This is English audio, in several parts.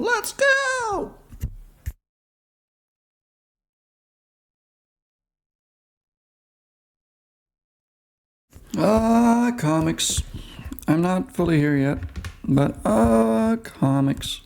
Let's go! Comics. I'm not fully here yet, but comics.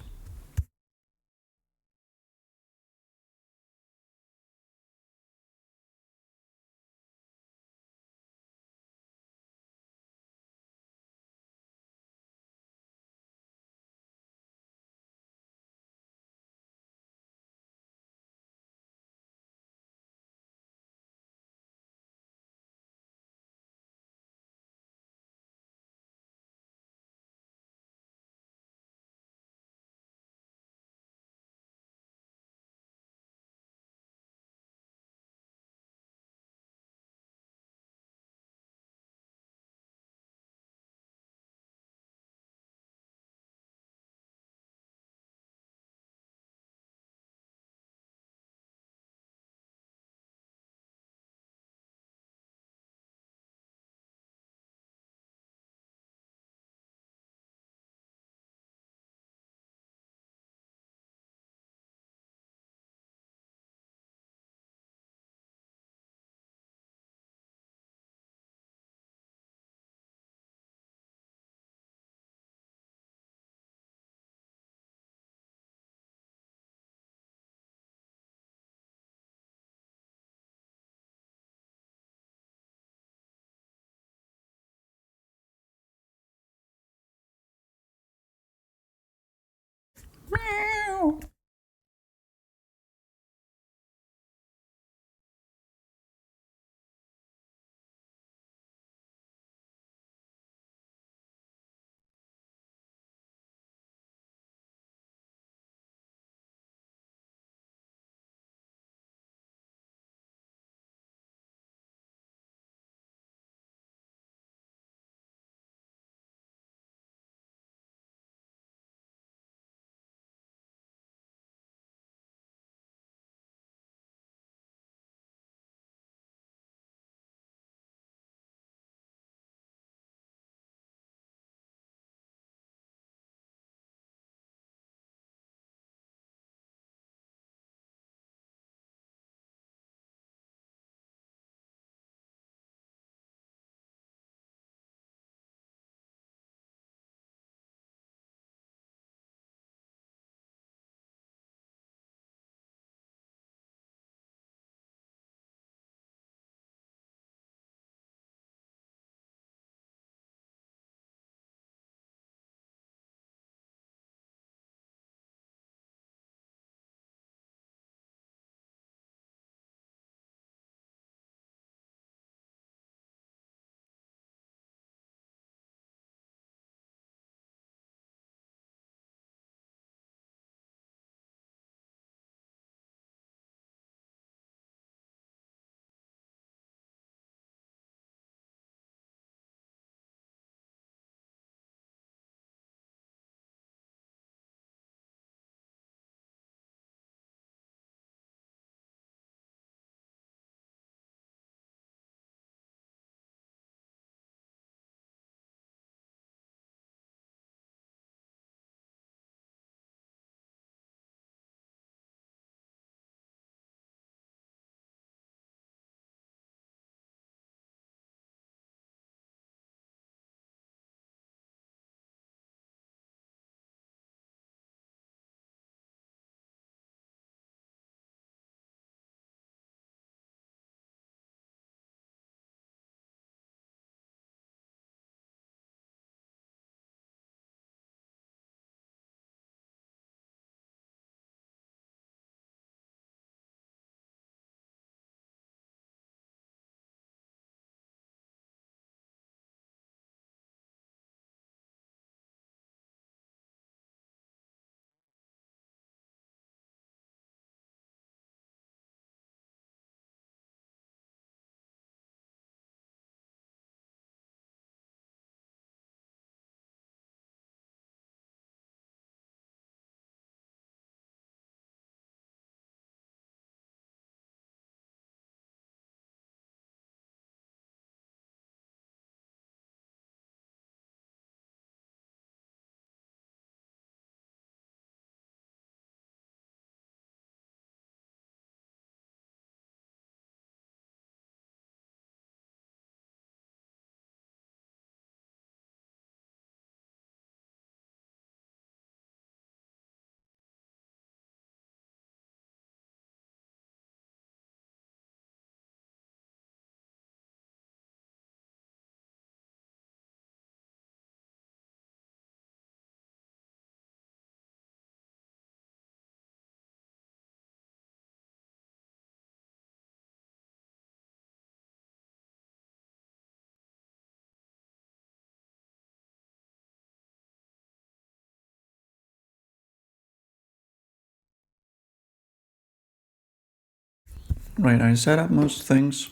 Right, I set up most things.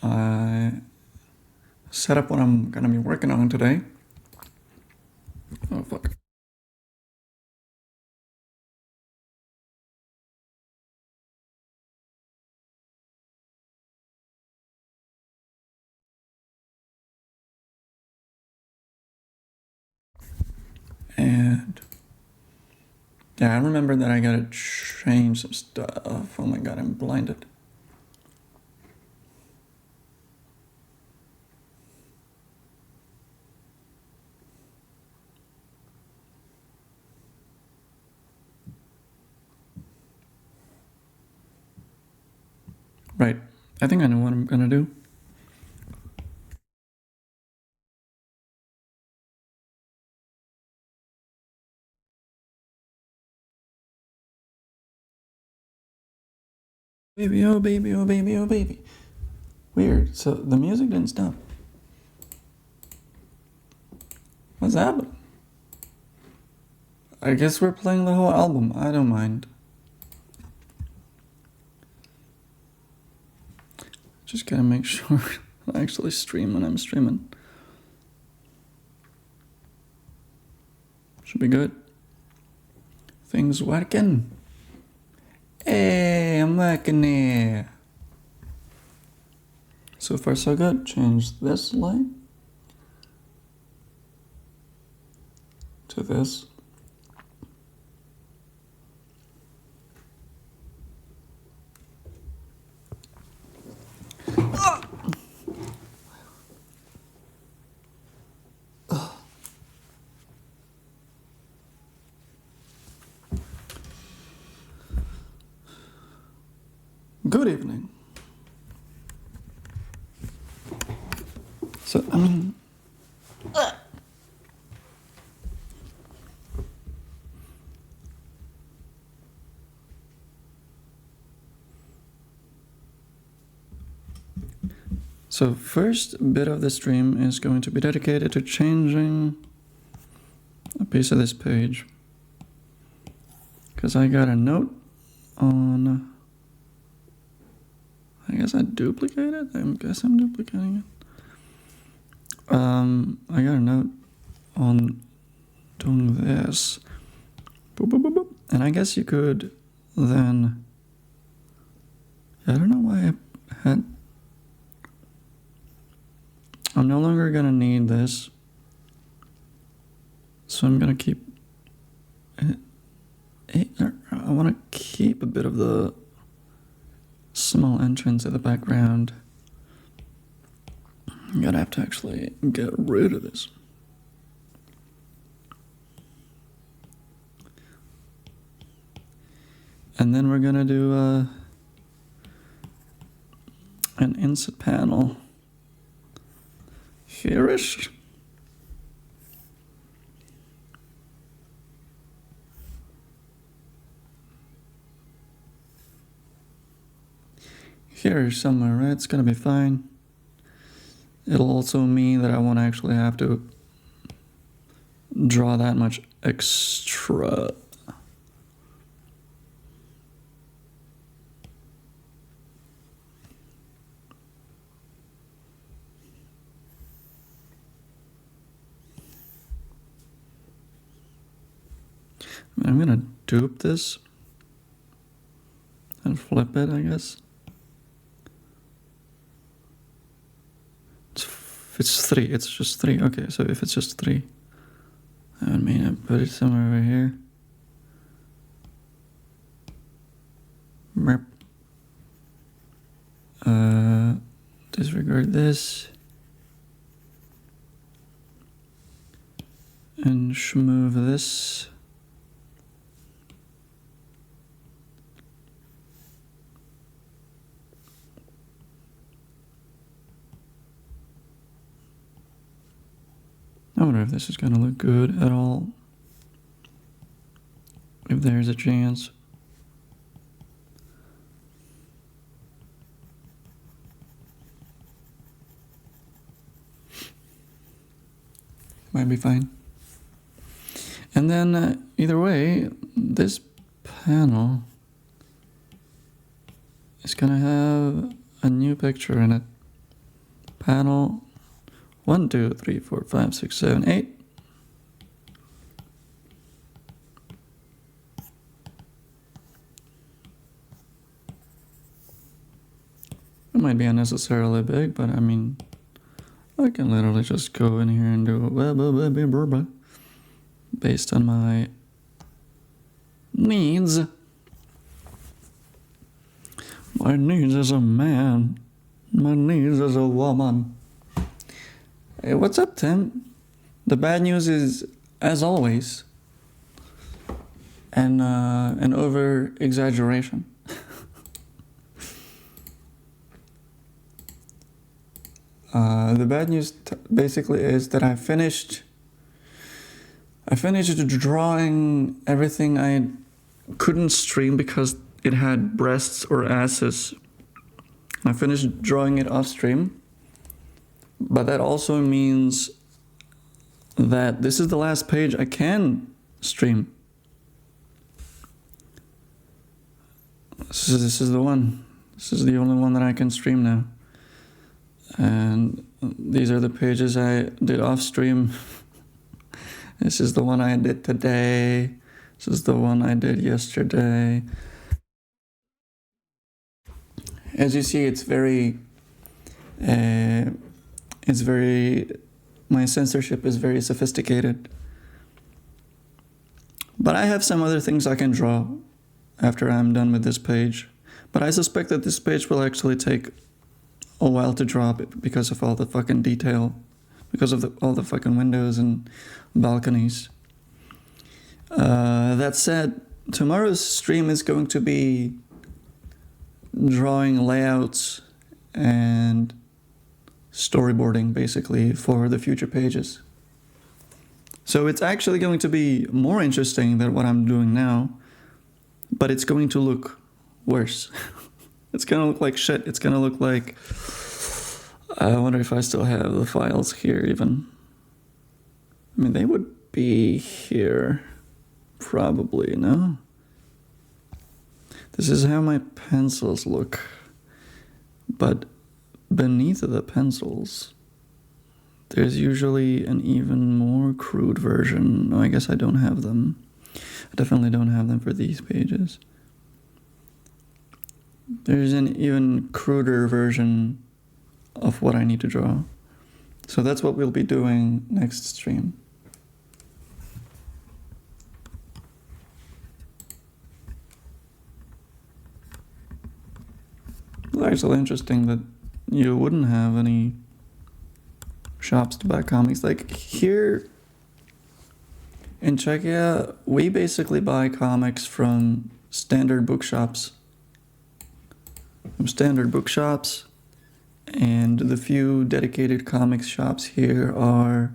I set up what I'm gonna be working on today. Oh, fuck. And yeah, I remember that I gotta change some stuff. Oh my god, I'm blinded. Right, I think I know what I'm gonna do. Baby, oh baby, oh baby, oh baby. Weird, so the music didn't stop. What's happening? I guess we're playing the whole album, I don't mind. Just gotta make sure I actually stream when I'm streaming. Should be good. Things working. Hey, I'm working here. So far so good. Change this light to this. Good evening. So, I mean... So, first bit of the stream is going to be dedicated to changing a piece of this page. Because I got a note on... I guess I duplicated? I guess I'm duplicating it. I got a note on doing this. Boop, boop, boop, boop. And I guess you could then... I don't know why I had... I'm no longer gonna need this. So I'm gonna keep... I want to keep a bit of the small entrance at the background. I'm gonna have to actually get rid of this. And then we're gonna do an inset panel here-ish. Here somewhere, right? It's gonna be fine. It'll also mean that I won't actually have to draw that much extra. I'm gonna dupe this and flip it, I guess. It's 3, it's just 3. Okay, so if it's just 3, I would mean I put it somewhere over here. Disregard this. And schmove this. I wonder if this is going to look good at all. If there's a chance. Might be fine. And then either way, this panel is gonna have a new picture in it. Panel 1, 2, 3, 4, 5, 6, 7, 8. It might be unnecessarily big, but I mean, I can literally just go in here and do based on my needs. My needs as a man. My needs as a woman. Hey, what's up, Tim? The bad news is, as always, an over-exaggeration. The bad news basically is that I finished drawing everything I couldn't stream because it had breasts or asses. I finished drawing it off stream, but that also means that this is the last page I can stream. This is the one. This is the only one that I can stream now. And these are the pages I did off stream. This is the one I did today. This is the one I did yesterday. As you see, my censorship is very sophisticated. But I have some other things I can draw after I'm done with this page. But I suspect that this page will actually take a while to draw because of all the fucking detail, because of all the fucking windows and balconies. That said, tomorrow's stream is going to be drawing layouts and storyboarding, basically, for the future pages. So it's actually going to be more interesting than what I'm doing now, but it's going to look worse. It's going to look like shit. It's going to look like... I wonder if I still have the files here, even. I mean, they would be here. Probably, no? This is how my pencils look. But beneath the pencils, there's usually an even more crude version. No, I guess I don't have them. I definitely don't have them for these pages. There's an even cruder version of what I need to draw. So that's what we'll be doing next stream. It's actually interesting that you wouldn't have any shops to buy comics. Like here in Czechia, we basically buy comics from standard bookshops. And the few dedicated comics shops here are,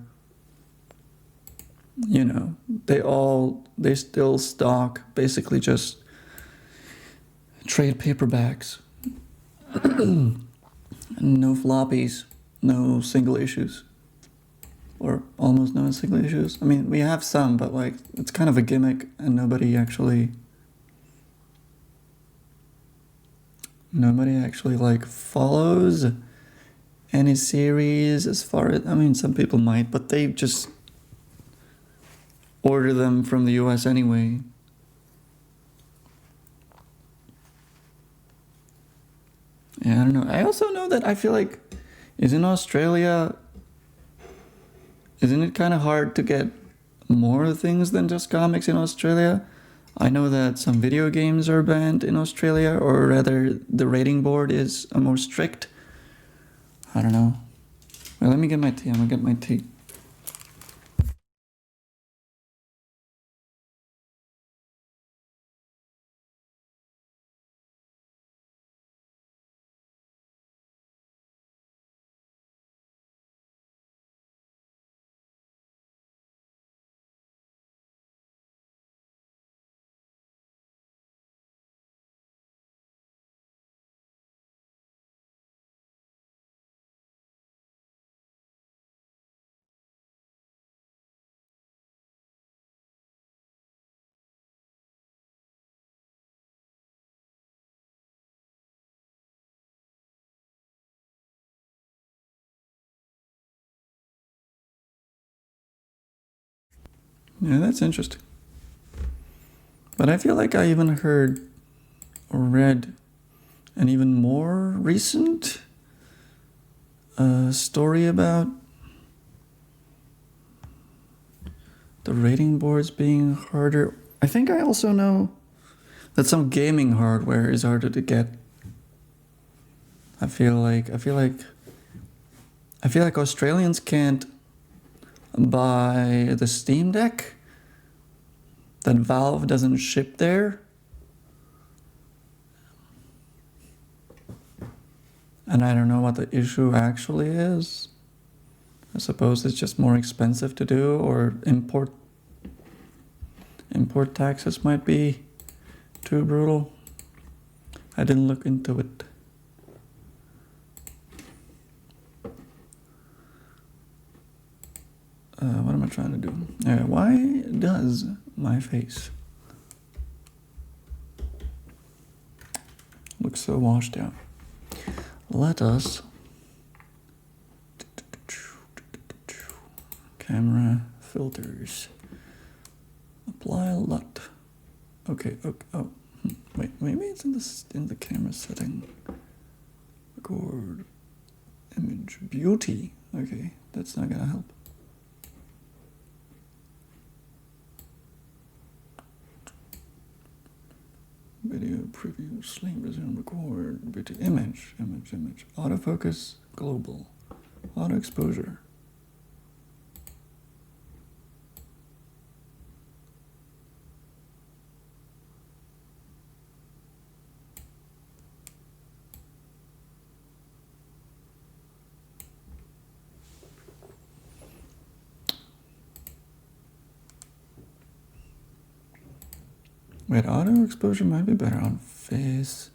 you know, they still stock basically just trade paperbacks. No floppies, no single issues, or almost no single issues. I mean, we have some, but like it's kind of a gimmick, and nobody actually like follows any series as far as, I mean, some people might, but they just order them from the US anyway. Yeah, I don't know. I also know that I feel like, isn't it kind of hard to get more things than just comics in Australia? I know that some video games are banned in Australia, or rather the rating board is more strict. I don't know. Well, let me get my tea. I'm gonna get my tea. Yeah, that's interesting. But I feel like I even heard or read an even more recent story about the rating boards being harder. I think I also know that some gaming hardware is harder to get. I feel like Australians can't buy the Steam Deck, that Valve doesn't ship there. And I don't know what the issue actually is. I suppose it's just more expensive to do, or import taxes might be too brutal. I didn't look into it. What am I trying to do? Why does my face look so washed out? Let us camera filters apply LUT. Okay. Oh, wait. Maybe it's in the camera setting. Record image beauty. Okay, that's not gonna help. Video preview, sleep, resume, record, video, image, autofocus, global, auto exposure. Wait, auto exposure might be better on face,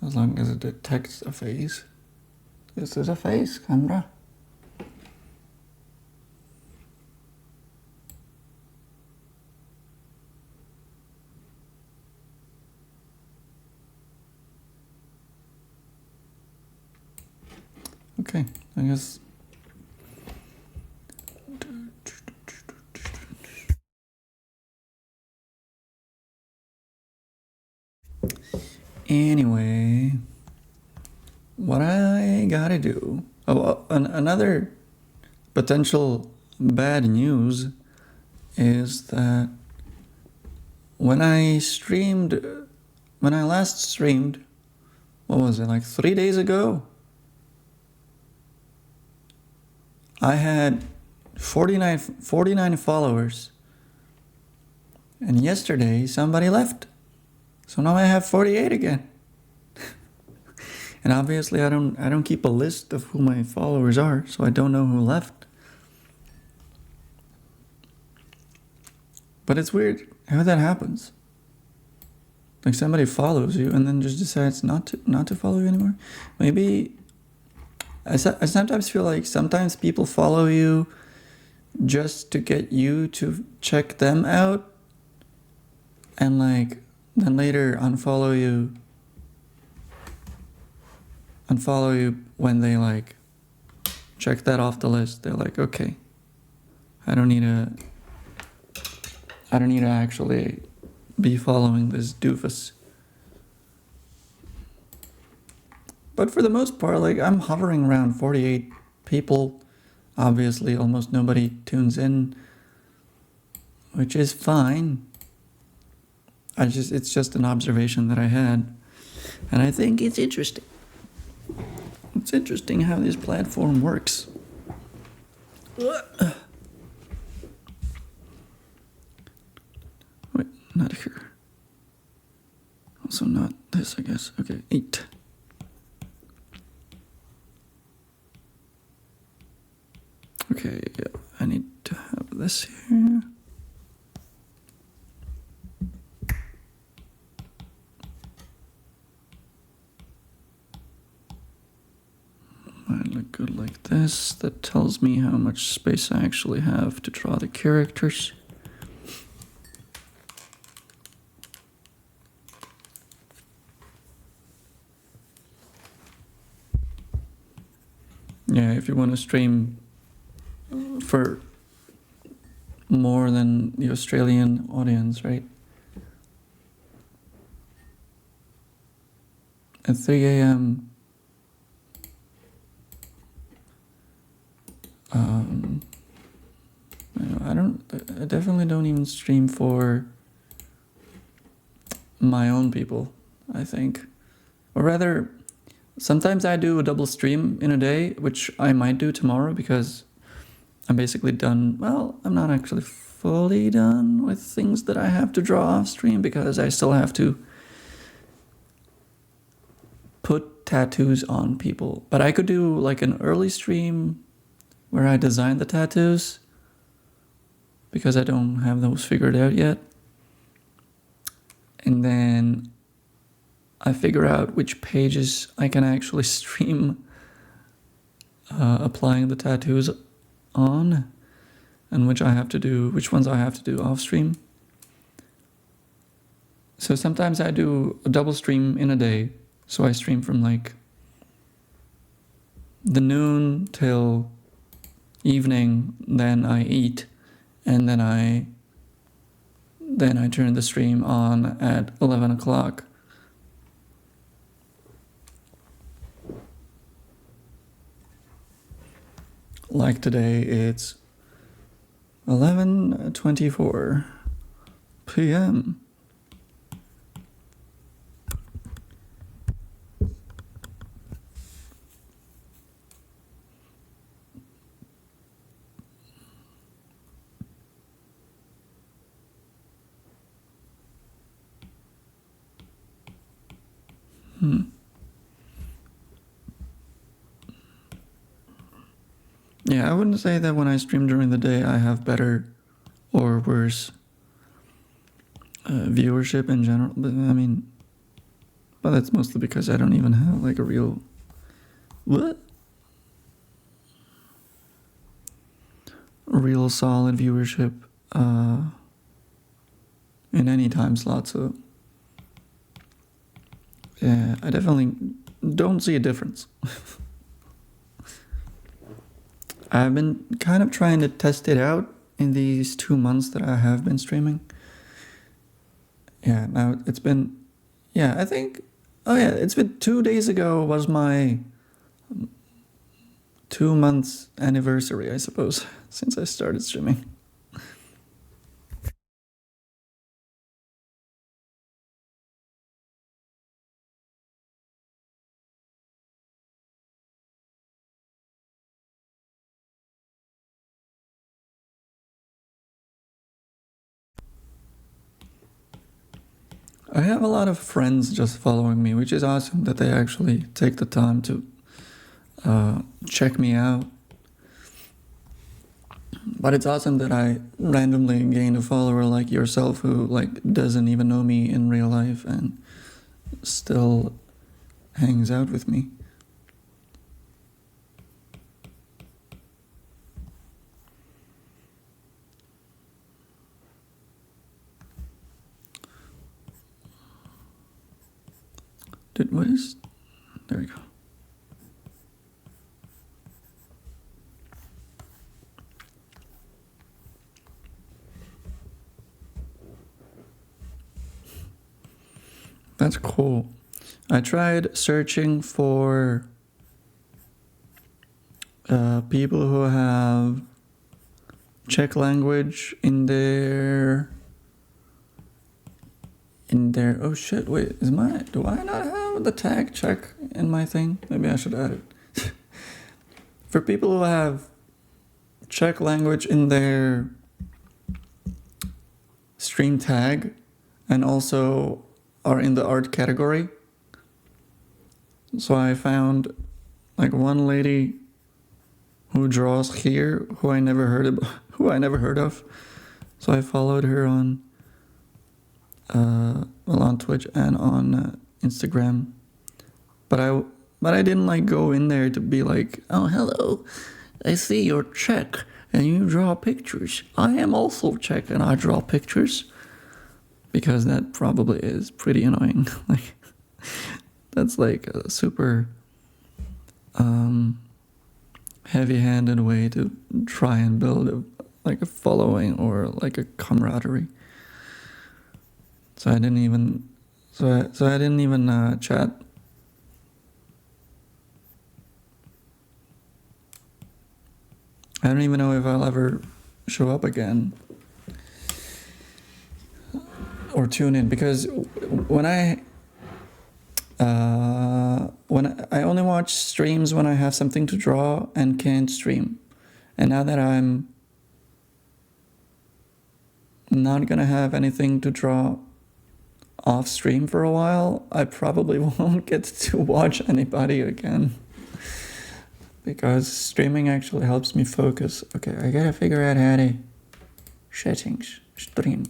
as long as it detects a face. This is a face camera. Okay, I guess. Anyway, what I gotta do... another potential bad news is that when I last streamed, what was it, like 3 days ago? I had 49 followers. And yesterday, somebody left. So now I have 48 again. And obviously I don't keep a list of who my followers are, so I don't know who left. But it's weird how that happens. Like somebody follows you and then just decides not to follow you anymore. Maybe I sometimes feel like sometimes people follow you just to get you to check them out, and like then later unfollow you when they like check that off the list. They're like, okay, I don't need to actually be following this doofus. But for the most part, like I'm hovering around 48 people. Obviously, almost nobody tunes in, which is fine. It's just an observation that I had, and I think it's interesting. It's interesting how this platform works. Wait, not here. Also not this, I guess. Okay, 8. Okay, yeah, I need to have this here. I look good like this. That tells me how much space I actually have to draw the characters. Yeah, if you want to stream for more than the Australian audience, right? At 3 a.m. I definitely don't even stream for my own people, I think. Or rather, sometimes I do a double stream in a day, which I might do tomorrow because I'm basically done. Well, I'm not actually fully done with things that I have to draw off stream because I still have to put tattoos on people. But I could do like an early stream where I design the tattoos because I don't have those figured out yet. And then I figure out which pages I can actually stream applying the tattoos on and which ones I have to do off stream. So sometimes I do a double stream in a day. So I stream from like the noon till evening, then I eat, and then I turn the stream on at 11 o'clock. Like today, it's 11:24 p.m. Yeah, I wouldn't say that when I stream during the day I have better or worse viewership in general, but I mean, but that's mostly because I don't even have like a real solid viewership in any time slot. So yeah, I definitely don't see a difference. I've been kind of trying to test it out in these 2 months that I have been streaming. Yeah, now it's been, it's been 2 days ago was my 2 months anniversary, I suppose, since I started streaming. I have a lot of friends just following me, which is awesome that they actually take the time to check me out. But it's awesome that I randomly gained a follower like yourself who like doesn't even know me in real life and still hangs out with me. There we go. That's cool. I tried searching for people who have Czech language in their oh shit, wait, do I not have the tag Czech in my thing? Maybe I should add it. For people who have Czech language in their stream tag and also are in the art category. So I found like one lady who draws here who I never heard of. So I followed her on on Twitch and on Instagram, but I didn't like go in there to be like, oh hello, I see you're Czech and you draw pictures. I am also Czech and I draw pictures, because that probably is pretty annoying. Like that's like a super heavy-handed way to try and build like a following or like a camaraderie. So I didn't even chat. I don't even know if I'll ever show up again or tune in, because when I only watch streams when I have something to draw and can't stream. And now that I'm not gonna have anything to draw off stream for a while, I probably won't get to watch anybody again. Because streaming actually helps me focus. Okay, I gotta figure out how to settings, stream.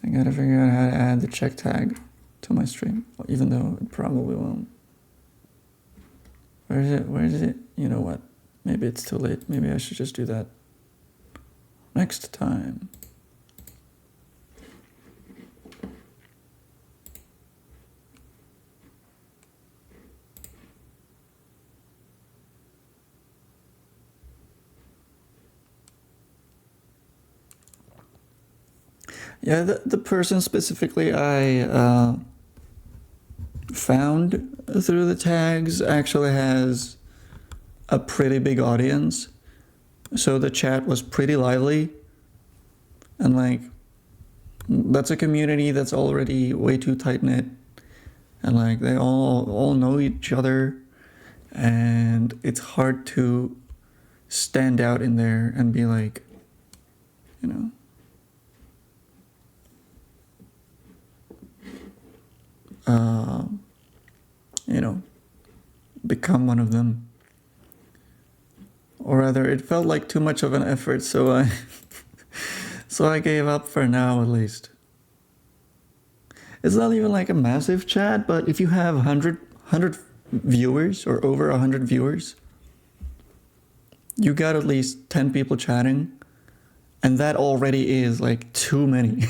I gotta figure out how to add the check tag to my stream, even though it probably won't. Where is it? Where is it? You know what? Maybe it's too late. Maybe I should just do that next time. Yeah, the person specifically I found through the tags actually has a pretty big audience. So the chat was pretty lively. And like, that's a community that's already way too tight-knit. And like, they all know each other. And it's hard to stand out in there and be like, you know, become one of them. Or rather, it felt like too much of an effort, so I gave up for now, at least. It's not even like a massive chat, but if you have 100 viewers or over 100 viewers, you got at least 10 people chatting, and that already is like too many.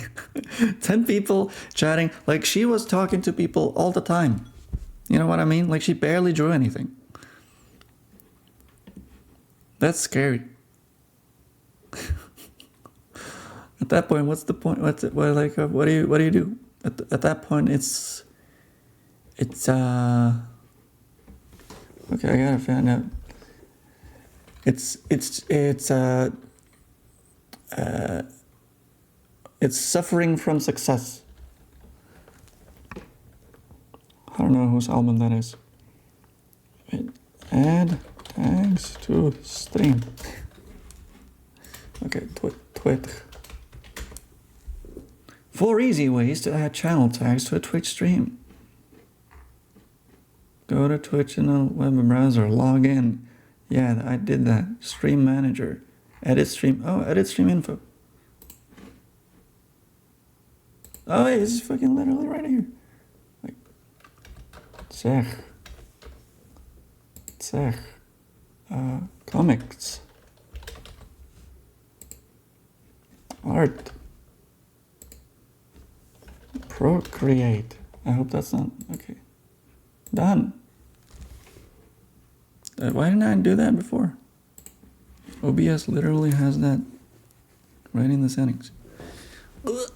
10 people chatting, like she was talking to people all the time. You know what I mean? Like she barely drew anything. That's scary. At that point, what's the point? What do you do? At that point, it's okay. I gotta find out. It's suffering from success. I don't know whose album that is. Wait, add tags to stream. Okay, Twitch. 4 easy ways to add channel tags to a Twitch stream. Go to Twitch in a web browser, log in. Yeah, I did that. Stream manager. Edit stream. Oh, edit stream info. Oh, wait, this is fucking literally right here. Like, comics. Art. Procreate. I hope that's not okay. Done. Why didn't I do that before? OBS literally has that right in the settings. I'm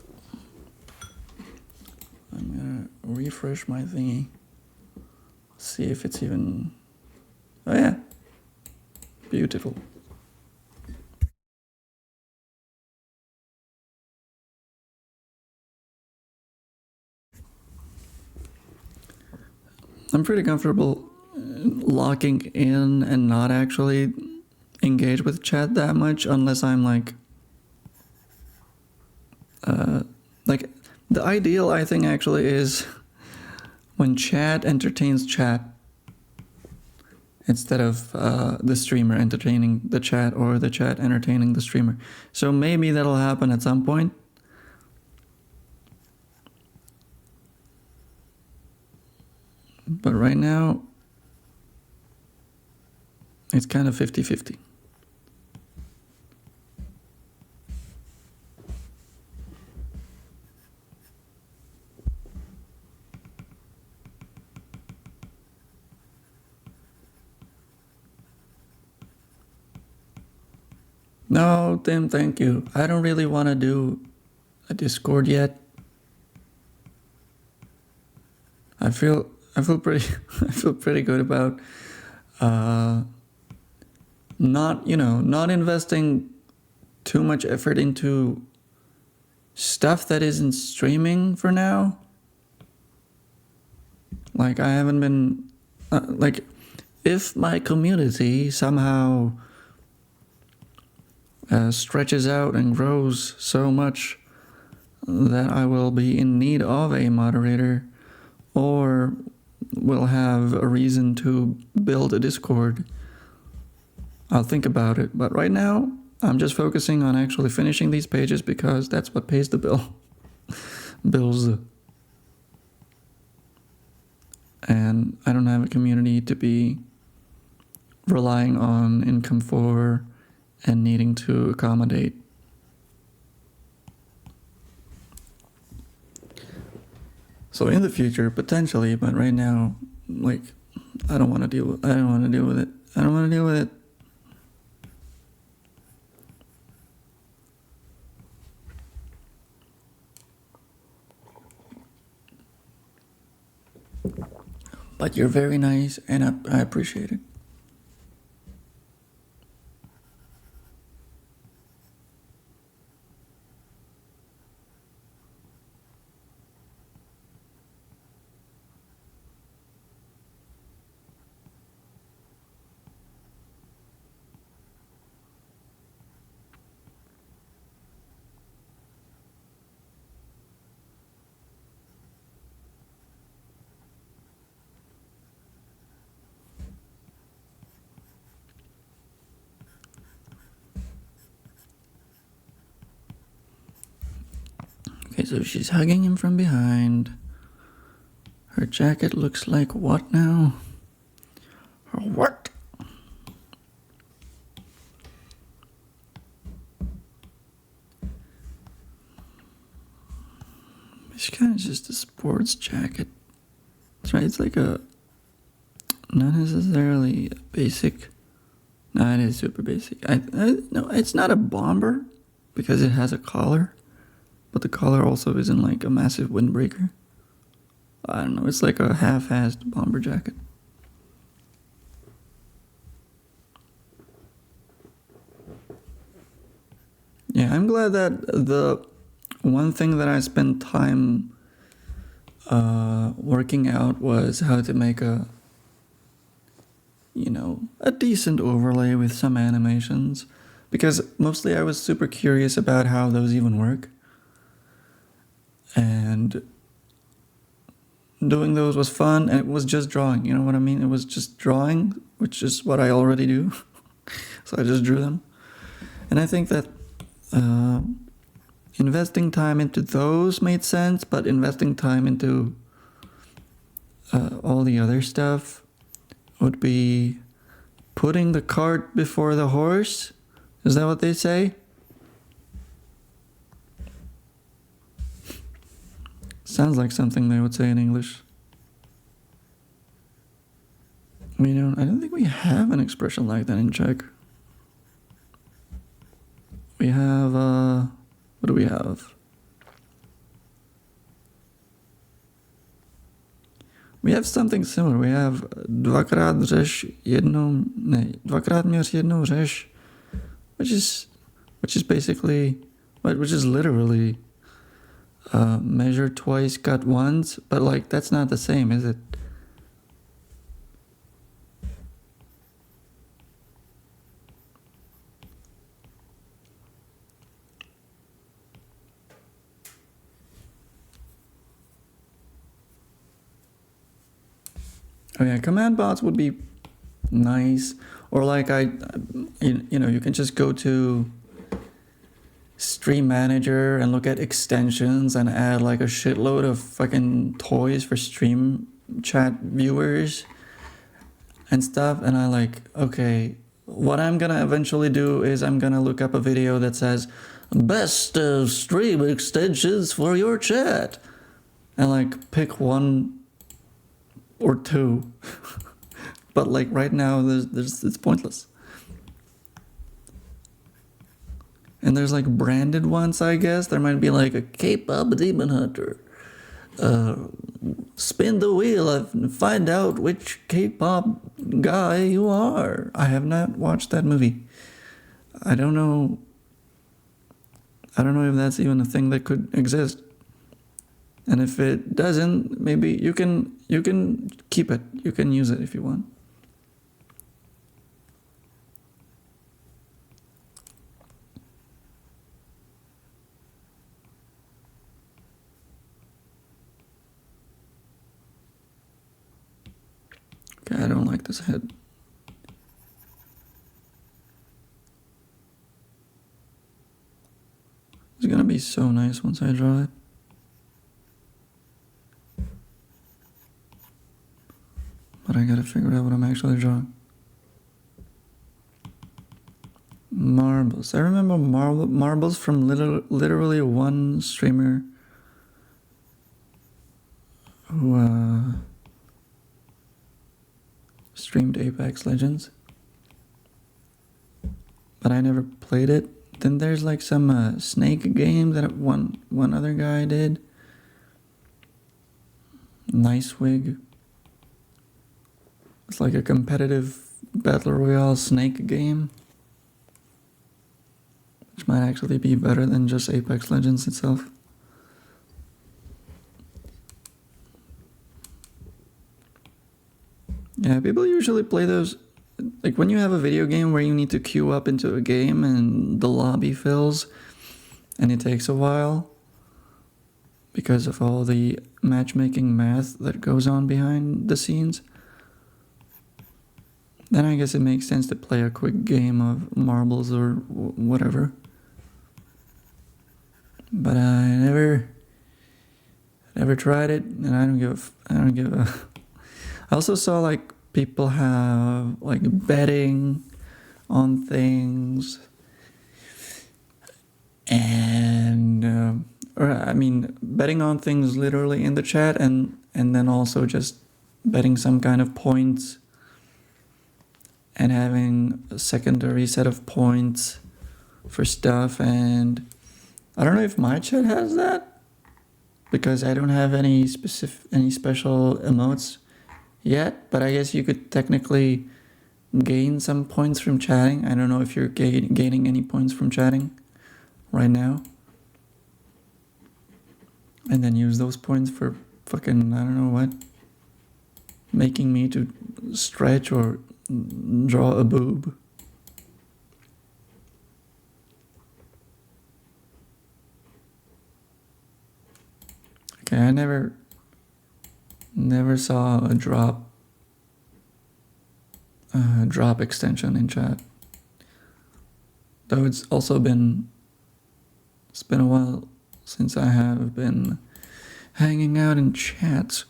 gonna refresh my thingy. See if it's even. Oh yeah. Beautiful. I'm pretty comfortable locking in and not actually engage with chat that much unless I'm like the ideal, I think, actually is when chat entertains chat instead of the streamer entertaining the chat or the chat entertaining the streamer. So maybe that'll happen at some point. But right now, it's kind of 50-50. No, Tim, thank you. I don't really want to do a Discord yet. I feel pretty I feel pretty good about not investing too much effort into stuff that isn't streaming for now. Like, I haven't been like, if my community somehow stretches out and grows so much that I will be in need of a moderator, or will have a reason to build a Discord, I'll think about it. But right now, I'm just focusing on actually finishing these pages because that's what pays the bills. And I don't have a community to be relying on income for and needing to accommodate. So in the future, potentially, but right now, like, I don't want to deal with it. But you're very nice, and I appreciate it. Okay, so she's hugging him from behind. Her jacket looks like what now? Her what? It's kind of just a sports jacket. That's right, it's like a, not necessarily a basic. No, it is super basic. No, it's not a bomber because it has a collar. But the collar also isn't like a massive windbreaker. I don't know, it's like a half-assed bomber jacket. Yeah, I'm glad that the one thing that I spent time working out was how to make a decent overlay with some animations. Because mostly I was super curious about how those even work. And doing those was fun, and it was just drawing, you know what I mean? It was just drawing, which is what I already do. So I just drew them. And I think that investing time into those made sense, but investing time into all the other stuff would be putting the cart before the horse. Is that what they say? Sounds like something they would say in English. I don't think we have an expression like that in Czech. We have, what do we have? We have something similar. We have dvakrát řeš jednou, ne, dvakrát měř jednou řeš, which is basically, which is literally measure twice, cut once, but like that's not the same, is it? Oh yeah, command bots would be nice, or like you can just go to Stream Manager and look at extensions and add like a shitload of fucking toys for stream chat viewers and stuff. And I like, okay, what I'm gonna eventually do is I'm gonna look up a video that says best stream extensions for your chat, and like pick one or two. But like right now, it's pointless. And there's like branded ones, I guess. There might be like a K-pop demon hunter. Spin the wheel and find out which K-pop guy you are. I have not watched that movie. I don't know if that's even a thing that could exist. And if it doesn't, maybe you can keep it. You can use it if you want. Okay, I don't like this head. It's gonna be so nice once I draw it. But I gotta figure out what I'm actually drawing. Marbles. I remember marbles from literally one streamer who streamed Apex Legends. But I never played it. Then there's like some snake game that one other guy did. Nice Wig. It's like a competitive battle royale snake game, which might actually be better than just Apex Legends itself. Yeah, people usually play those, like when you have a video game where you need to queue up into a game and the lobby fills and it takes a while because of all the matchmaking math that goes on behind the scenes. Then I guess it makes sense to play a quick game of marbles or whatever. But I never tried it, and I don't give a. I also saw like people have like betting on things, and or I mean betting on things literally in the chat, and then also just betting some kind of points. And having a secondary set of points for stuff, and I don't know if my chat has that because I don't have any special emotes yet. But I guess you could technically gain some points from chatting. I don't know if you're gaining any points from chatting right now, and then use those points for fucking I don't know what, making me to stretch or draw a boob. Okay, I never saw a drop extension in chat. Though it's been a while since I have been hanging out in chats.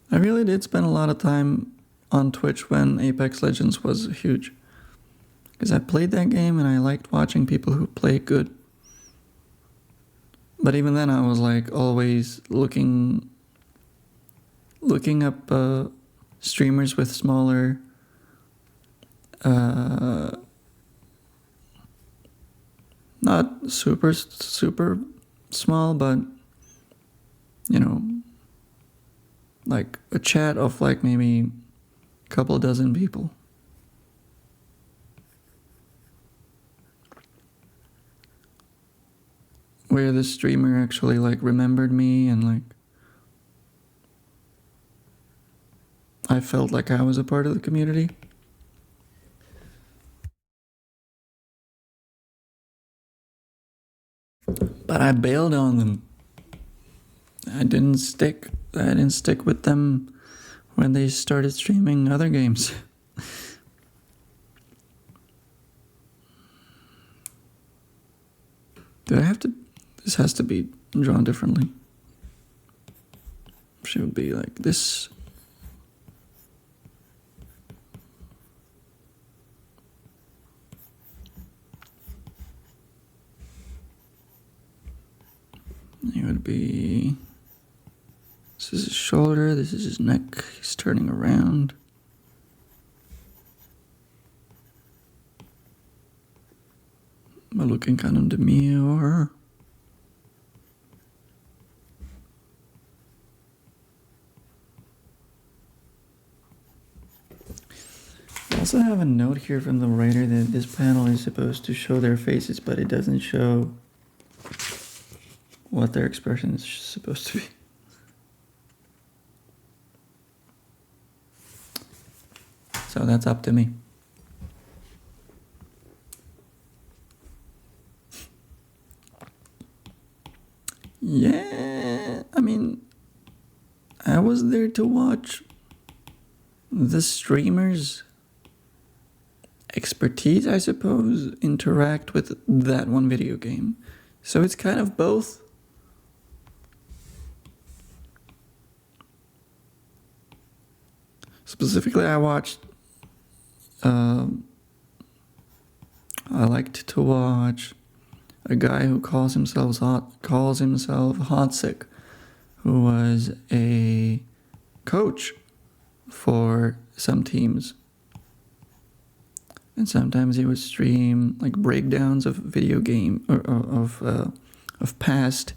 I really did spend a lot of time on Twitch when Apex Legends was huge. Because I played that game and I liked watching people who play good. But even then I was like always looking up streamers with smaller not super small, but you know, like a chat of like maybe a couple dozen people. Where the streamer actually like remembered me and like I felt like I was a part of the community. But I bailed on them. I didn't stick with them when they started streaming other games. Do I have to? This has to be drawn differently. Should be like this. It would be. This is his shoulder, this is his neck, he's turning around. looking kind of demure. I also have a note here from the writer that this panel is supposed to show their faces, but it doesn't show what their expression is supposed to be. So that's up to me. Yeah, I mean, I was there to watch the streamers' expertise, I suppose, interact with that one video game. So it's kind of both. Specifically, I watched, I liked to watch a guy who calls himself Hotsick, who was a coach for some teams. And sometimes he would stream like breakdowns of video game or of past,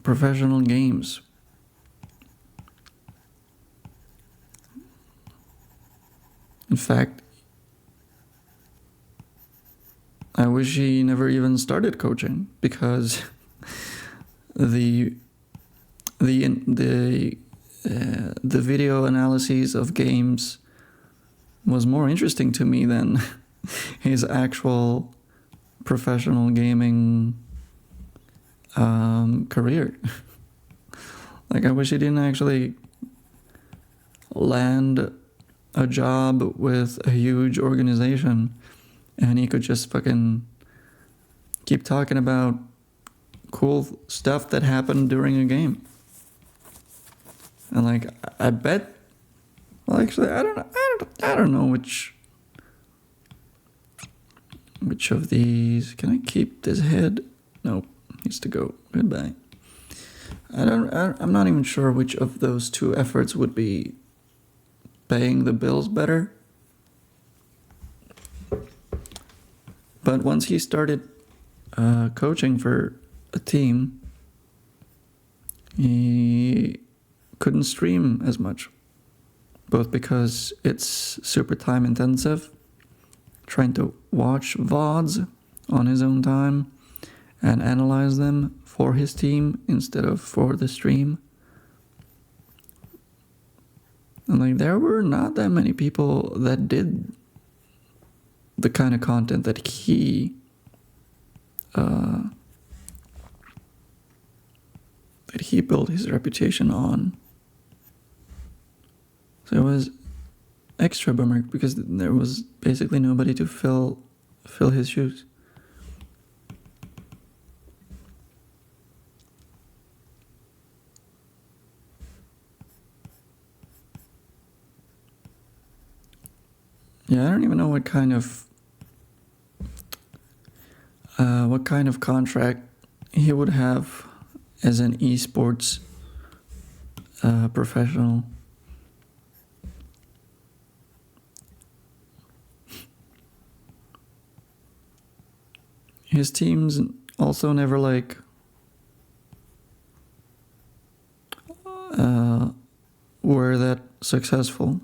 professional games. In fact, I wish he never even started coaching, because the video analyses of games was more interesting to me than his actual professional gaming career. Like, I wish he didn't actually land a job with a huge organization and he could just fucking keep talking about cool stuff that happened during a game. And like, I bet, well, actually, I don't know which of these. Can I keep this head? Nope, needs to go. Goodbye. I'm not even sure which of those two efforts would be paying the bills better. But once he started coaching for a team, he couldn't stream as much, both because it's super time intensive, trying to watch VODs on his own time and analyze them for his team instead of for the stream. And like, there were not that many people that did the kind of content that he built his reputation on. So it was extra bummer because there was basically nobody to fill his shoes. Yeah, I don't even know what kind of contract he would have as an esports professional. His teams also never were that successful.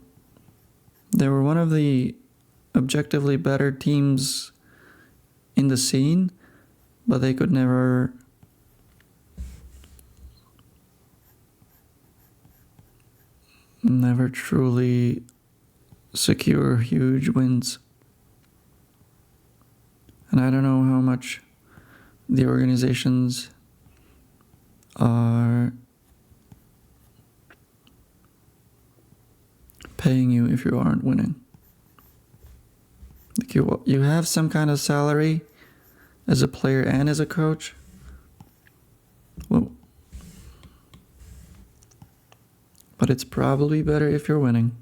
They were one of the objectively better teams in the scene, but they could never truly secure huge wins. And I don't know how much the organizations are paying you if you aren't winning. Like, you have some kind of salary as a player and as a coach. Well, but it's probably better if you're winning.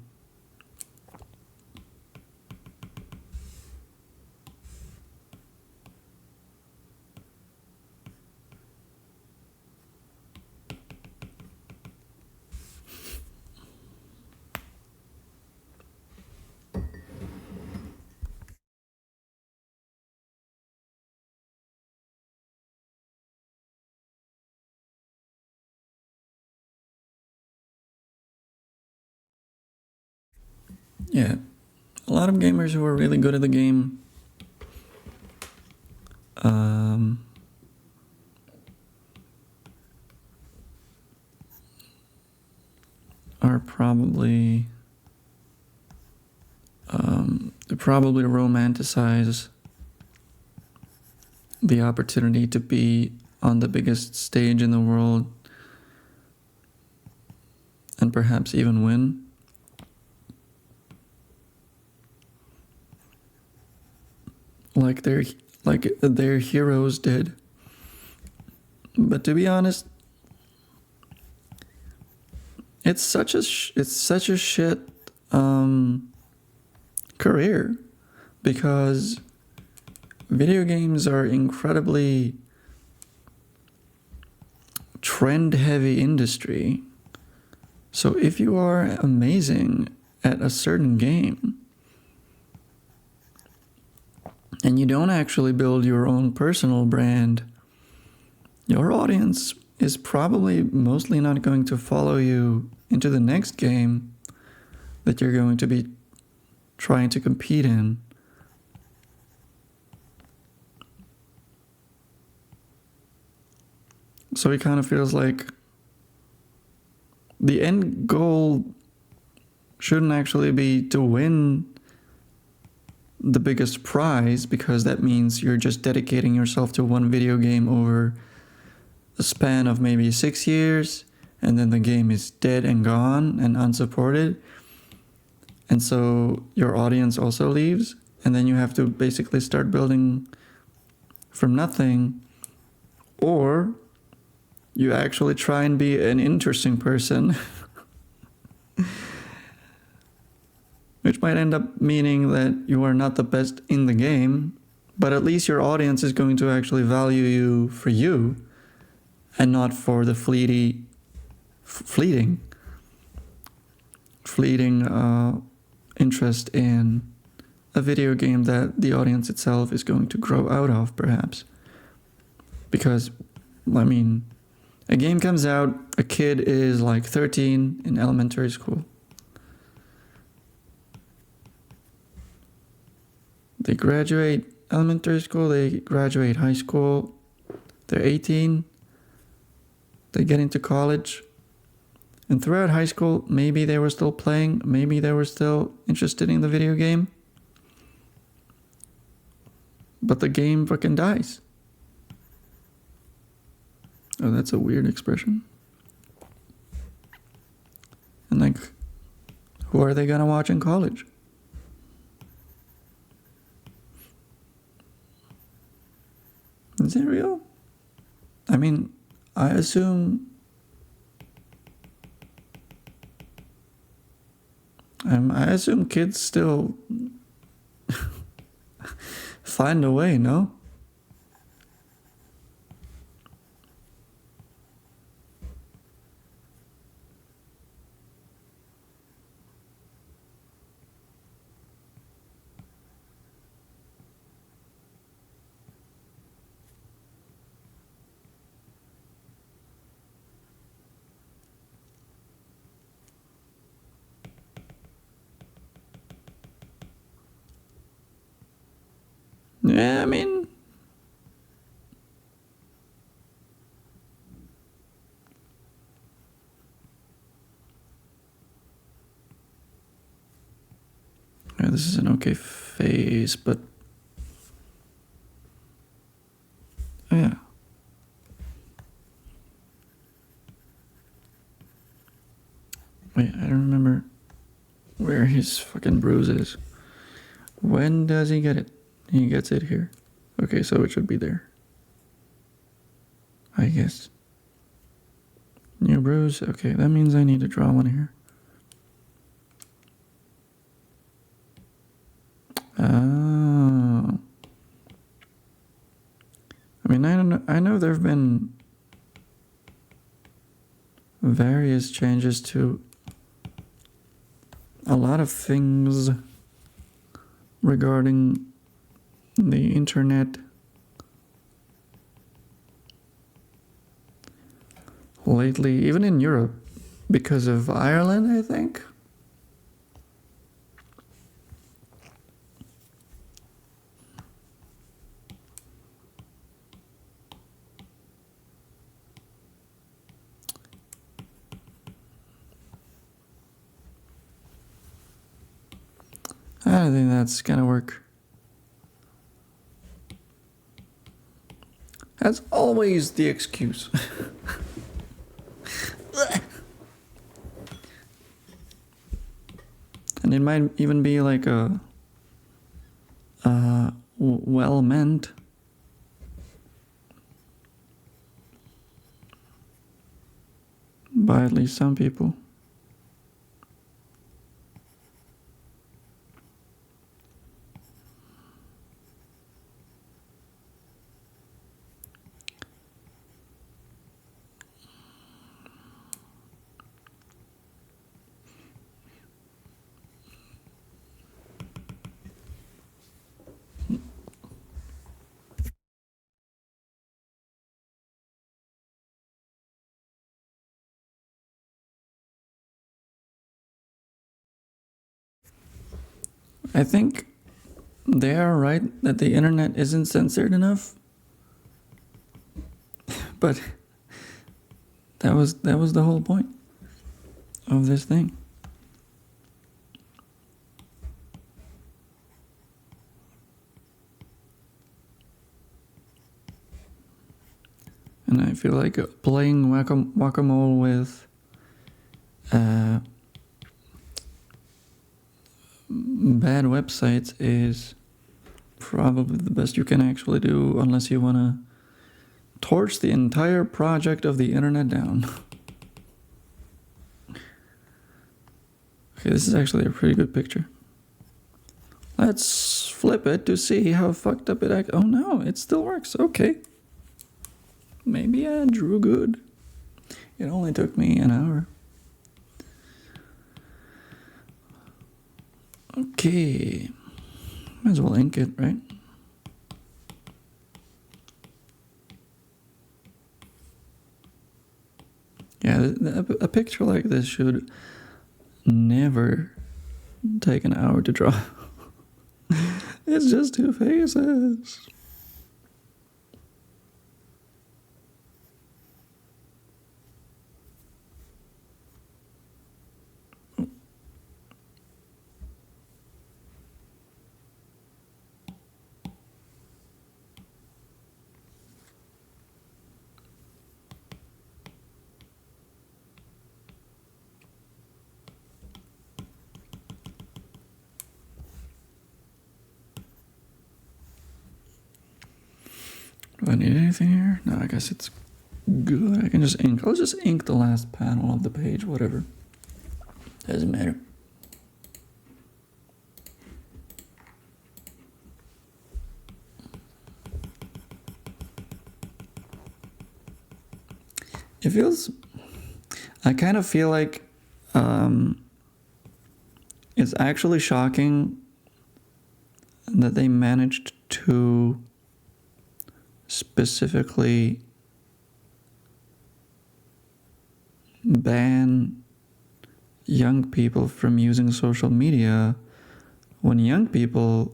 Yeah, a lot of gamers who are really good at the game are probably they probably romanticize the opportunity to be on the biggest stage in the world and perhaps even win. Like their heroes did. But to be honest, it's such a shit career, because video games are incredibly trend-heavy industry. So if you are amazing at a certain game and you don't actually build your own personal brand, your audience is probably mostly not going to follow you into the next game that you're going to be trying to compete in. So it kind of feels like the end goal shouldn't actually be to win the biggest prize, because that means you're just dedicating yourself to one video game over a span of maybe 6 years, and then the game is dead and gone and unsupported. And so your audience also leaves, and then you have to basically start building from nothing. Or you actually try and be an interesting person, which might end up meaning that you are not the best in the game, but at least your audience is going to actually value you for you and not for the fleeting interest in a video game that the audience itself is going to grow out of, perhaps. Because, I mean, a game comes out, a kid is like 13 in elementary school. They graduate elementary school, they graduate high school, they're 18, they get into college, and throughout high school, maybe they were still playing, maybe they were still interested in the video game, but the game fucking dies. Oh, that's a weird expression. And like, who are they gonna watch in college? Is it real? I mean, I assume kids still find a way, no? Yeah, I mean, yeah, this is an okay face, but oh, yeah. Wait, I don't remember where his fucking bruise is. When does he get it? He gets it here. Okay, so it should be there, I guess. New bruise. Okay, that means I need to draw one here. Oh. I mean, I know there have been various changes to a lot of things regarding the internet lately, even in Europe, because of Ireland, I think. I don't think that's gonna work. That's always the excuse. And it might even be like a well meant. By at least some people. I think they are right that the internet isn't censored enough. But that was the whole point of this thing. And I feel like playing whack-a-mole with bad websites is probably the best you can actually do, unless you want to torch the entire project of the internet down. Okay, this is actually a pretty good picture. Let's flip it to see how fucked up it acts. Oh no, it still works. Okay. Maybe I drew good. It only took me an hour. Okay. Might as well ink it, right? Yeah, a picture like this should never take an hour to draw. It's just two faces. Do I need anything here? No, I guess it's good. I can just ink. I'll just ink the last panel of the page, whatever. Doesn't matter. It feels... I kind of feel like it's actually shocking that they managed to specifically ban young people from using social media when young people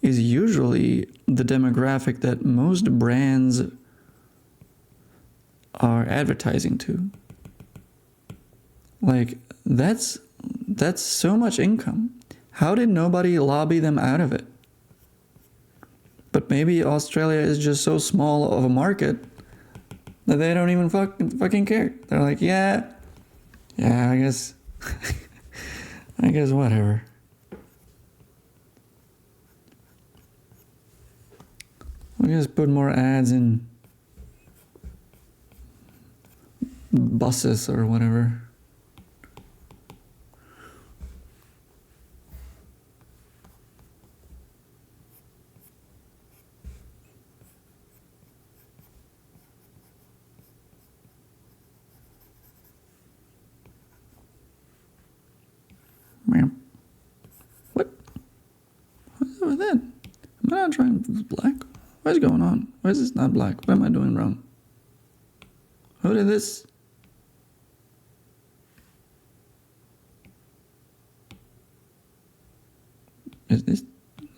is usually the demographic that most brands are advertising to. Like, that's so much income. How did nobody lobby them out of it? But maybe Australia is just so small of a market that they don't even fucking care. They're like, yeah, I guess, I guess whatever. We'll just put more ads in buses or whatever. What? What's with that? Am I not trying this black? What is going on? Why is this not black? What am I doing wrong? Who did this? Is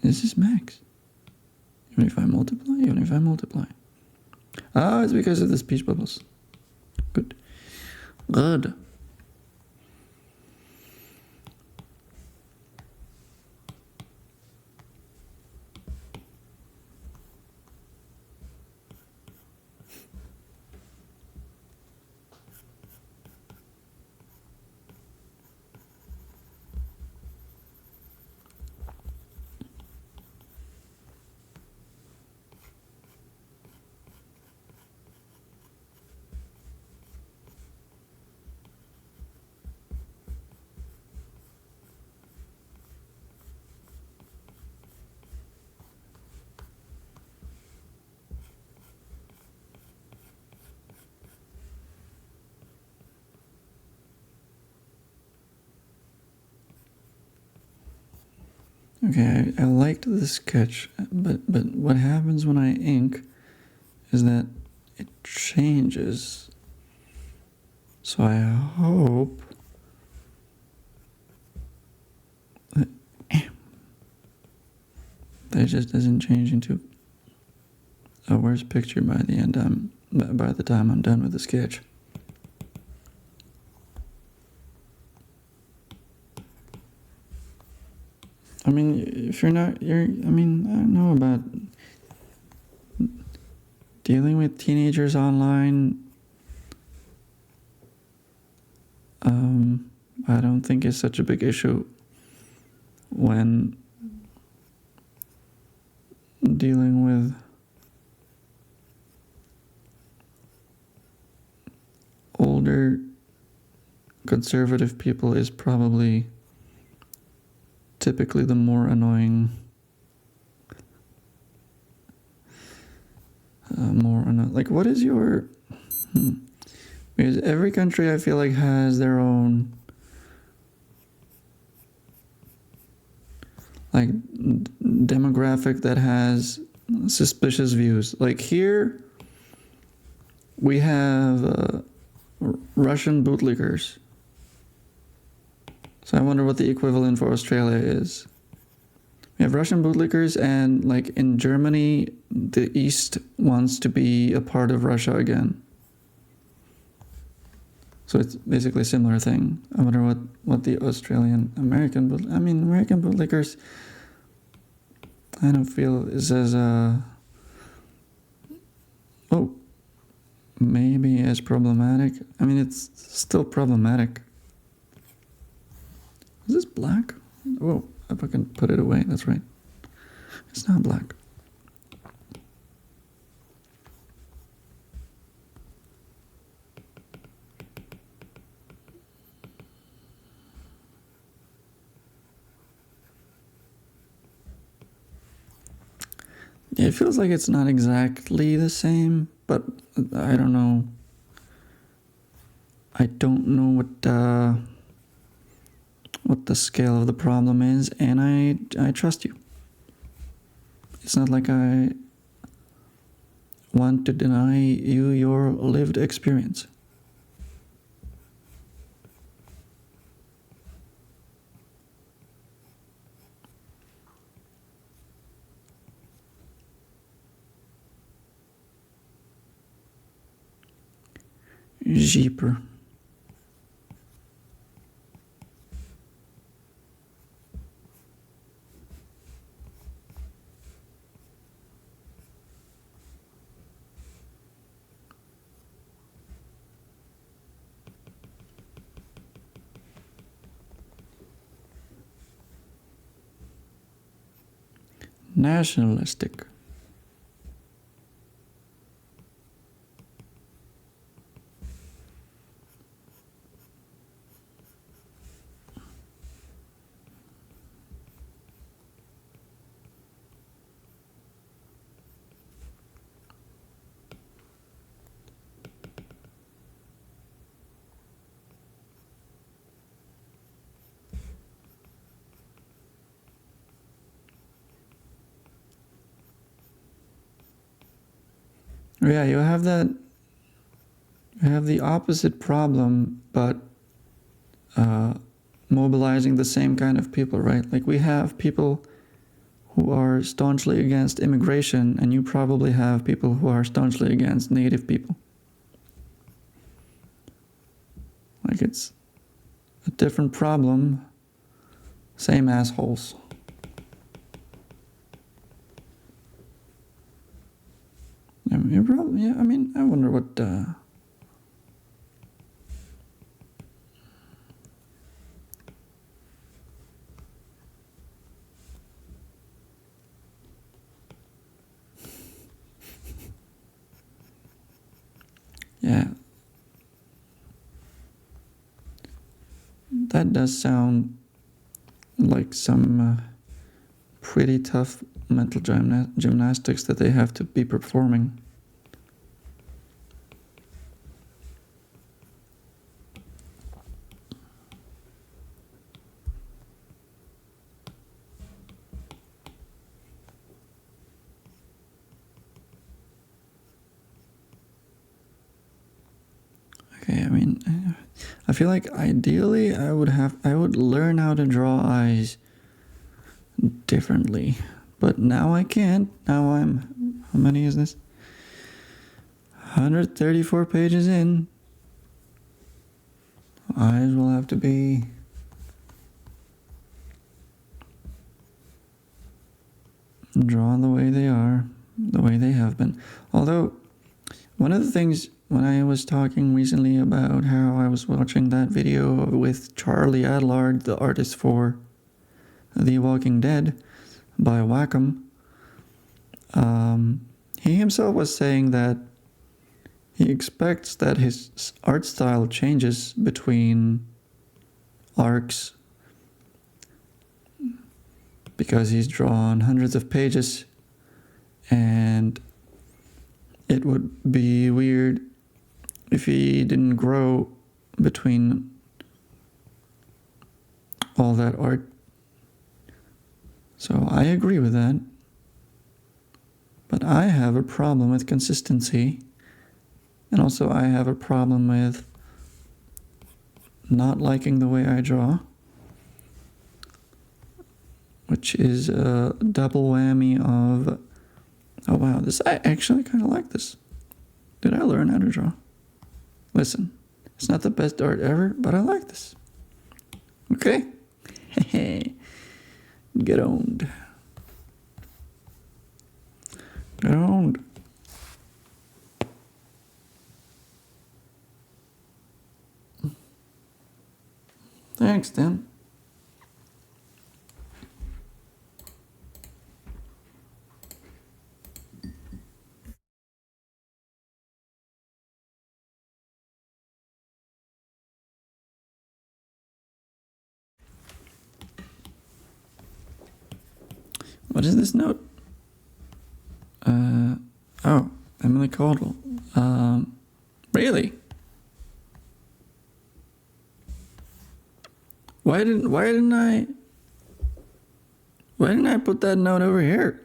this max? Even if I multiply? Oh, it's because of the speech bubbles. Good. Okay, I liked the sketch, but what happens when I ink is that it changes. So I hope that it just doesn't change into a worse picture by the time I'm done with the sketch. I mean, if I don't know about dealing with teenagers online. I don't think it's such a big issue when dealing with older conservative people is probably typically the more annoying. Like, what is your... Because every country I feel like has their own like demographic that has suspicious views. Like here we have Russian bootlickers. So I wonder what the equivalent for Australia is. We have Russian bootlickers, and like in Germany, the East wants to be a part of Russia again. So it's basically a similar thing. I wonder what the American bootlickers, I don't feel is as maybe as problematic. I mean, it's still problematic. Is this black? Oh, if I can put it away, that's right. It's not black. It feels like it's not exactly the same, but I don't know. I don't know what the scale of the problem is, and I trust you. It's not like I want to deny you your lived experience. Jeeper. Nationalistic. Yeah, you have the opposite problem, but mobilizing the same kind of people, right? Like we have people who are staunchly against immigration, and you probably have people who are staunchly against native people. Like it's a different problem, same assholes. I wonder what yeah, that does sound like some pretty tough mental gymnastics that they have to be performing. I mean, I feel like ideally I would learn how to draw eyes differently, but now I can't. Now I'm, how many is this? 134 pages in. Eyes will have to be drawn the way they are, the way they have been. Although, one of the things when I was talking recently about how I was watching that video with Charlie Adlard, the artist for The Walking Dead by Wacom, he himself was saying that he expects that his art style changes between arcs because he's drawn hundreds of pages, and it would be weird if he didn't grow between all that art. So I agree with that. But I have a problem with consistency. And also I have a problem with not liking the way I draw, which is a double whammy of, oh wow, I actually kind of like this. Did I learn how to draw? Listen, it's not the best art ever, but I like this. Okay? Get owned. Get owned. Thanks, Tim. What is this note? Oh, Emily Caldwell. Really? Why didn't I put that note over here?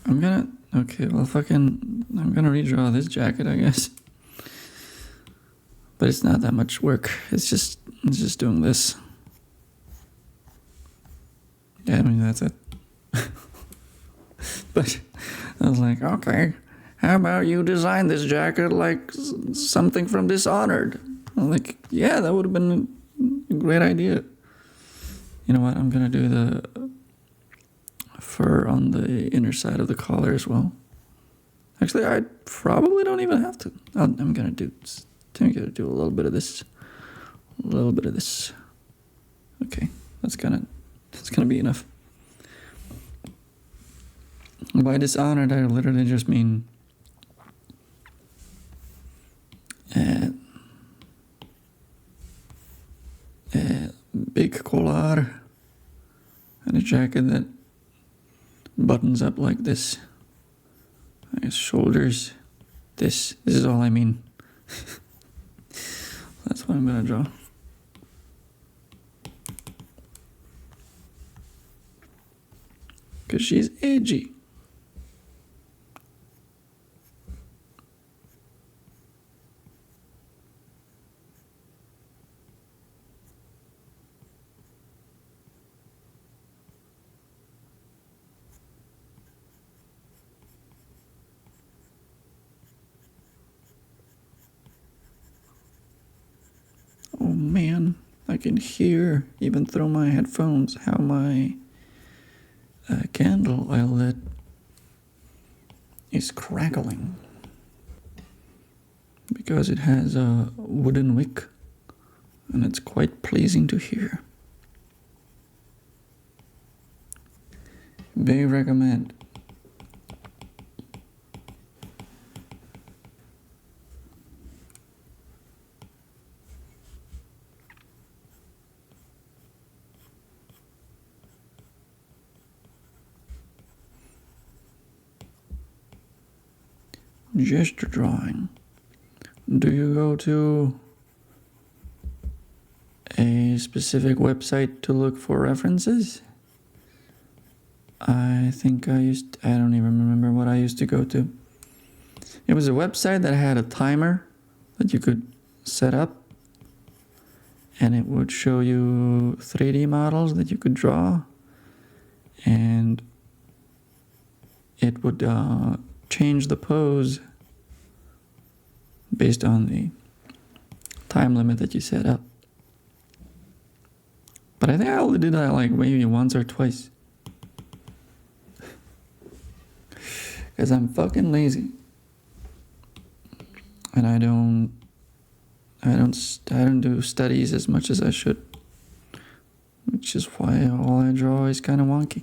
I'm gonna redraw this jacket, I guess. But it's not that much work. It's just doing this. Yeah, I mean, that's it. But I was like, okay, how about you design this jacket like something from Dishonored? I'm like, yeah, that would have been a great idea. You know what? I'm going to do the fur on the inner side of the collar as well. Actually, I probably don't even have to. I'm going to do a little bit of this. A little bit of this. Okay, that's gonna be enough. By Dishonored, I literally just mean big collar and a jacket that buttons up like this. I guess shoulders. This is all I mean. That's what I'm gonna draw. Because she's edgy. Oh man, I can hear, even through my headphones, how my candle I lit is crackling because it has a wooden wick and it's quite pleasing to hear. May recommend. Gesture drawing. Do you go to a specific website to look for references? I think I don't even remember what I used to go to. It was a website that had a timer that you could set up, and it would show you 3D models that you could draw, and it would change the pose based on the time limit that you set up. But I think I only did that like maybe once or twice. Because I'm fucking lazy. And I don't do studies as much as I should. Which is why all I draw is kind of wonky.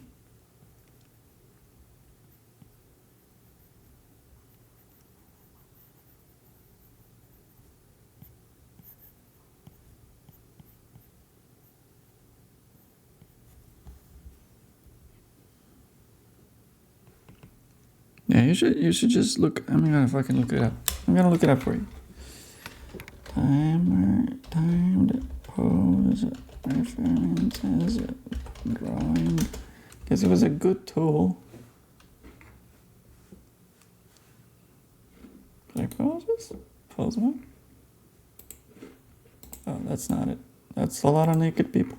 Yeah, you should just look. I'm gonna fucking look it up. I'm gonna look it up for you. Timed pose references drawing. Guess it was a good tool. Like poses? Pose one? Oh, that's not it. That's a lot of naked people.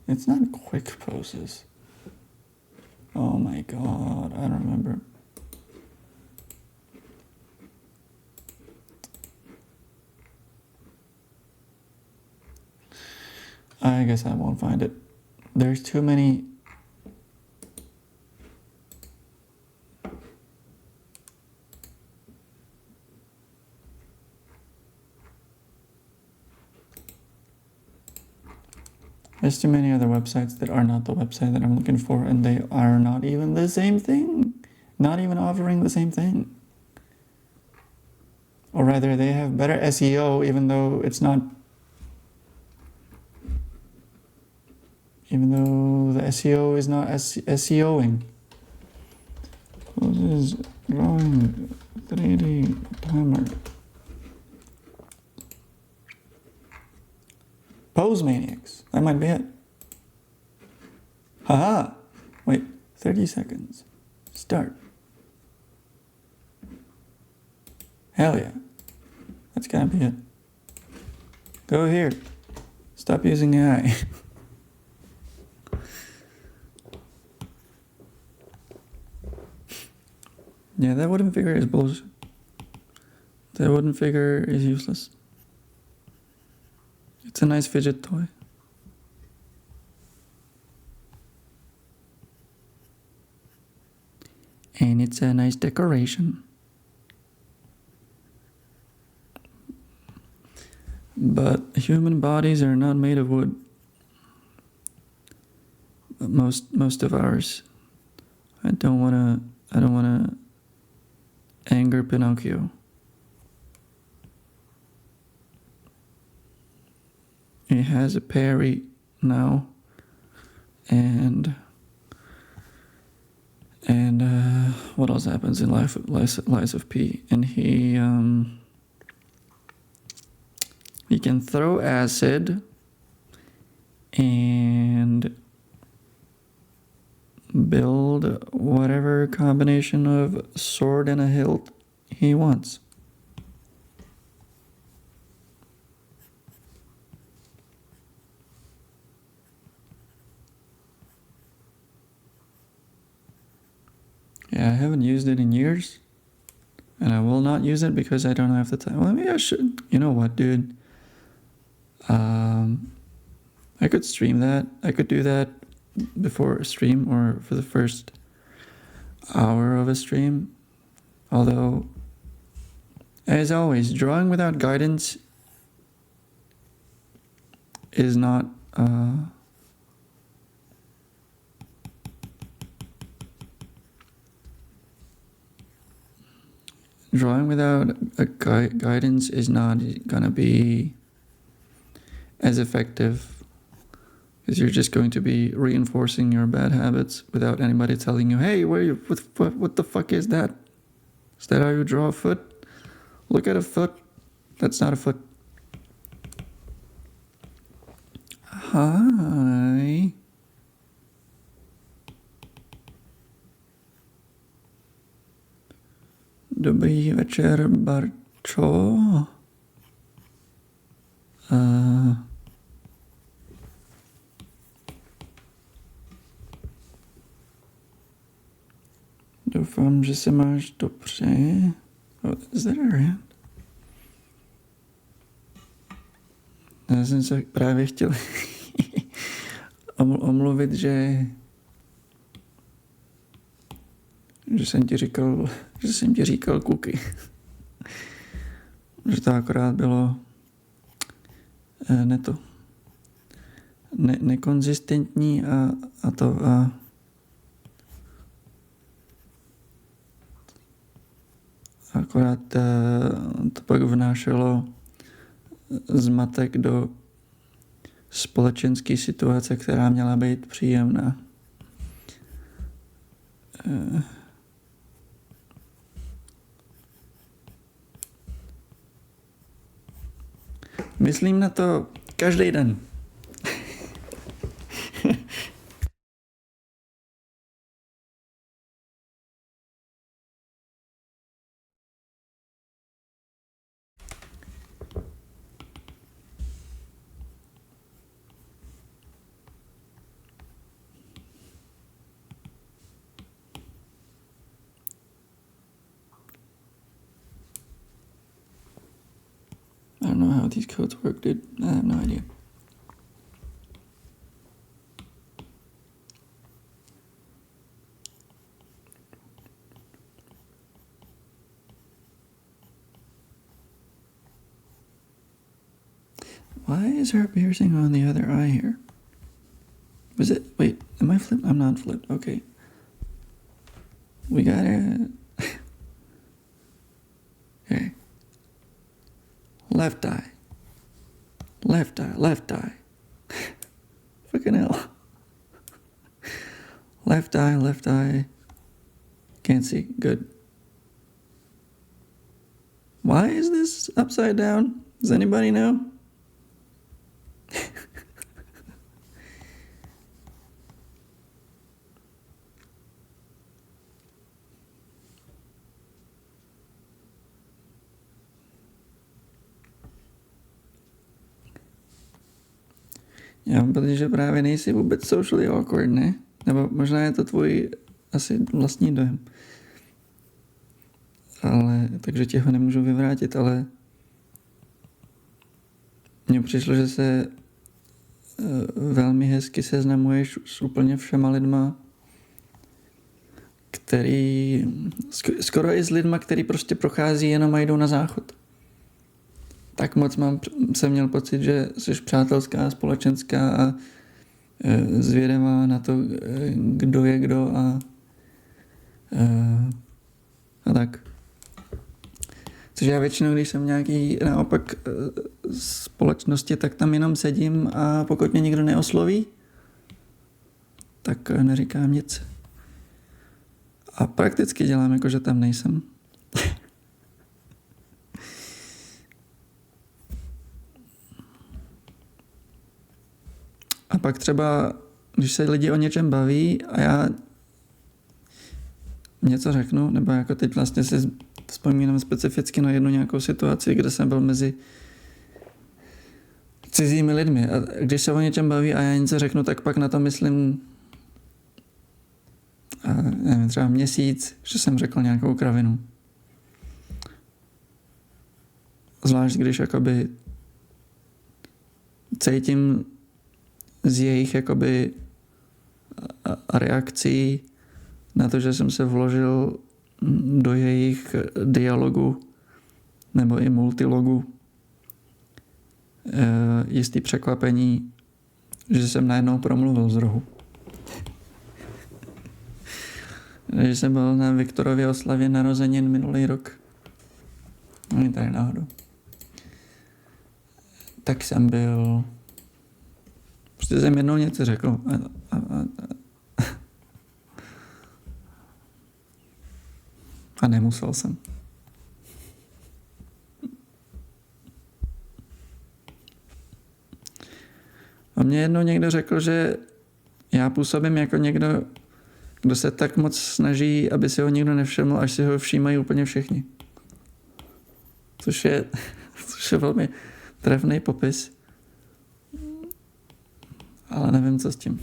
It's not quick poses. Oh my god, I don't remember. I guess I won't find it. There's too many. There's too many other websites that are not the website that I'm looking for, and they are not even the same thing. Not even offering the same thing. Or rather, they have better SEO, even though it's not. Even though the SEO is not SEOing. This is drawing 3D timer. Pose Maniacs. That might be it. Haha. Wait, 30 seconds. Start. Hell yeah. That's gotta be it. Go here. Stop using AI. Yeah, that wooden figure is bullshit. That wooden figure is useless. It's a nice fidget toy. And it's a nice decoration. But human bodies are not made of wood. Most of ours. I don't wanna anger Pinocchio. He has a parry now, and what else happens in Lies of P? And he can throw acid and build whatever combination of sword and a hilt he wants. Yeah, I haven't used it in years, and I will not use it because I don't have the time. Well, maybe I should. You know what, dude? I could stream that. I could do that before a stream or for the first hour of a stream. Although, as always, drawing without guidance is not drawing without a guidance is not gonna be as effective, because you're just going to be reinforcing your bad habits without anybody telling you, hey, what the fuck is that? Is that how you draw a foot? Look at a foot. That's not a foot. Hi. Dobrý večer, Barčo. Doufám, že se máš dobře. Is that around? Já jsem se právě chtěl omluvit, že jsem ti říkal kuky. Že to akorát bylo nekonzistentní a akorát to pak vnášelo zmatek do společenské situace, která měla být příjemná. Myslím na to každý den. I don't know how these codes work, dude. I have no idea. Why is her piercing on the other eye here? Was it... Wait, am I flipped? I'm not flipped. Okay. We got it. Okay. Left eye. Left eye. Left eye. Fucking hell. Left eye. Left eye. Can't see. Good. Why is this upside down? Does anybody know? Já mám pocit, že právě nejsi vůbec socially awkward, ne? Nebo možná je to tvůj asi vlastní dojem. Ale, takže ti ho nemůžu vyvrátit, ale mně přišlo, že se velmi hezky seznamuješ s úplně všema lidma, skoro i s lidma, který prostě prochází jenom a jdou na záchod. Tak moc jsem měl pocit, že jsi přátelská, společenská a zvědavá na to, kdo je kdo a tak. Což já většinou, když jsem nějaký naopak společnosti, tak tam jenom sedím a pokud mě nikdo neosloví, tak neříkám nic. A prakticky dělám jako, že tam nejsem. A pak třeba, když se lidi o něčem baví a já něco řeknu, nebo jako teď vlastně si vzpomínám specificky na jednu nějakou situaci, kde jsem byl mezi cizími lidmi. A když se o něčem baví a já něco řeknu, tak pak na to myslím nevím, třeba měsíc, že jsem řekl nějakou kravinu. Zvlášť když jakoby cítím z jejich jakoby reakcí na to, že jsem se vložil do jejich dialogu nebo i multilogu jistý překvapení, že jsem najednou promluvil z rohu. Že jsem byl na Viktorově oslavě narozenin minulý rok. Oni tady náhodou. Tak jsem byl... Prostě jsem jednou něco řekl. A nemusel jsem. A mě jednou někdo řekl, že já působím jako někdo, kdo se tak moc snaží, aby si ho nikdo nevšiml, až si ho všímají úplně všichni. což je velmi trefný popis. Ale nevím, co s tím.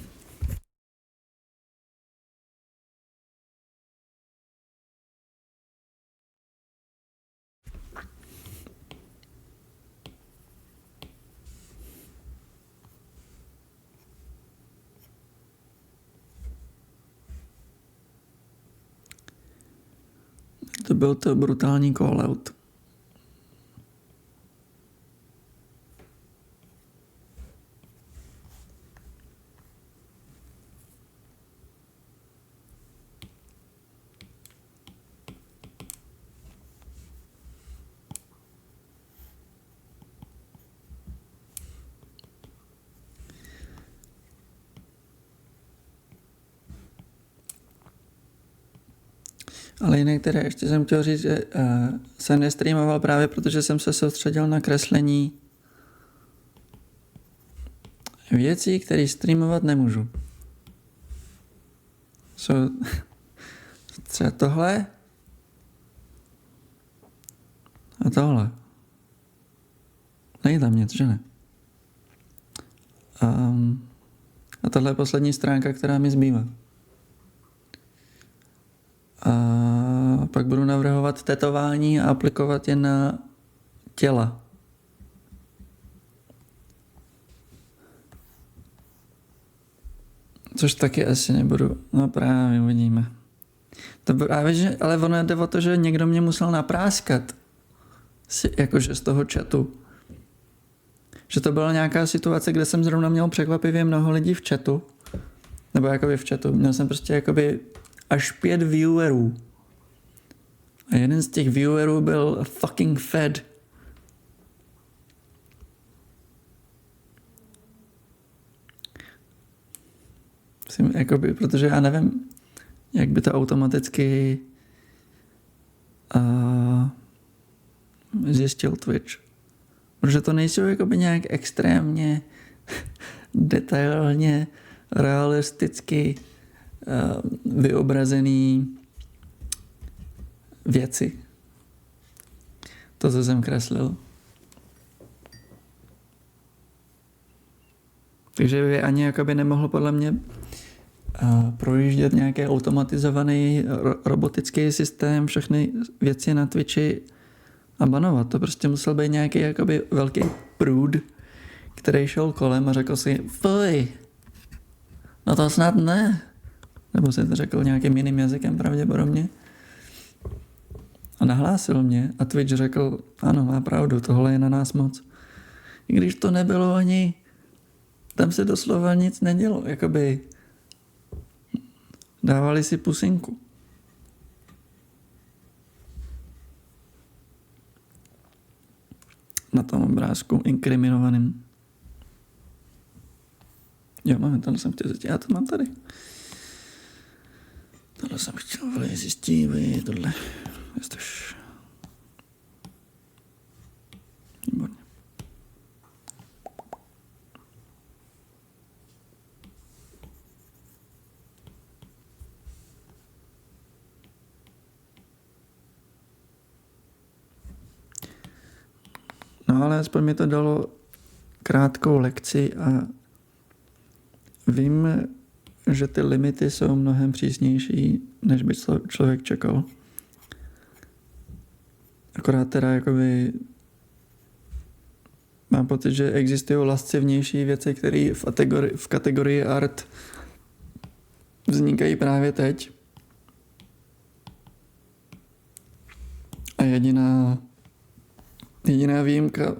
To byl to brutální call-out. Ale jinak teda ještě jsem chtěl říct, že jsem nestreamoval právě, protože jsem se soustředil na kreslení věcí, které streamovat nemůžu. Třeba tohle a tohle. Nejde tam nic, že ne? A tohle je poslední stránka, která mi zbývá. A pak budu navrhovat tetování a aplikovat je na těla. Což taky asi nebudu. No právě uvidíme. To právě, že, ale ono jde o to, že někdo mě musel napráskat. Jakože z toho chatu. Že to byla nějaká situace, kde jsem zrovna měl překvapivě mnoho lidí v chatu. Nebo jakoby v chatu. Měl jsem prostě jakoby až 5 viewerů. A jeden z těch viewerů byl fucking fed. Jakoby, protože já nevím, jak by to automaticky zjistil Twitch. Protože to nejsou jakoby nějak extrémně detailně, realisticky vyobrazený věci. To, co jsem kreslil. Takže by ani jakoby nemohl podle mě projíždět nějaký automatizovaný robotický systém, všechny věci na Twitchi a banovat. To prostě musel být nějaký jakoby velký průd, který šel kolem a řekl si, fuj, no to snad ne. Nebo si to řekl nějakým jiným jazykem pravděpodobně. A nahlásil mě a Twitch řekl, ano, má pravdu, tohle je na nás moc. I když to nebylo ani, tam se doslova nic nedělo, jakoby dávali si pusinku. Na tom obrázku inkriminovaným. Jo, máme, tohle jsem chtěl zjistit, já to mám tady. Tohle jsem chtěl zjistit, tohle. Jestež. Výborně. No ale aspoň mi to dalo krátkou lekci a vím, že ty limity jsou mnohem přísnější, než by člověk čekal. Akorát teda jakoby mám pocit, že existují lascivnější věci, které v kategorii art vznikají právě teď. A jediná výjimka,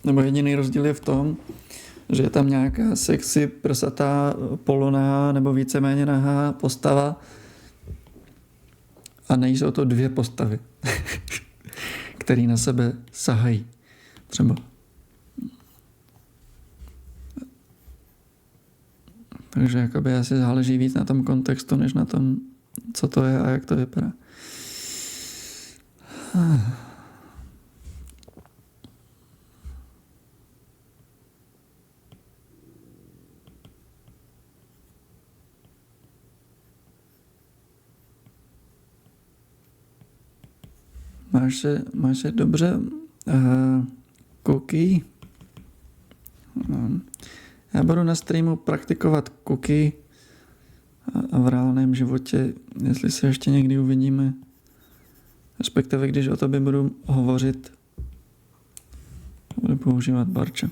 nebo jediný rozdíl je v tom, že je tam nějaká sexy, prsatá, polonahá nebo víceméně nahá postava a nejsou to dvě postavy, které na sebe sahají. Třeba. Takže jakoby asi záleží víc na tom kontextu, než na tom, co to je a jak to vypadá. Máš se dobře cookie. Já budu na streamu praktikovat cookie a v reálném životě, jestli se ještě někdy uvidíme, respektive když o tobě budu hovořit, budu používat barče.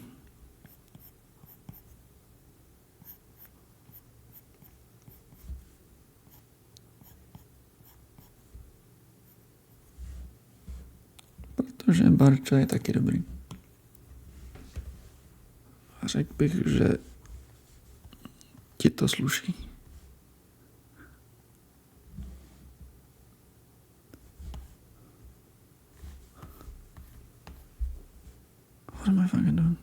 Protože barča je taky dobrý. A řekl bych, že ti to sluší. What am I fucking doing?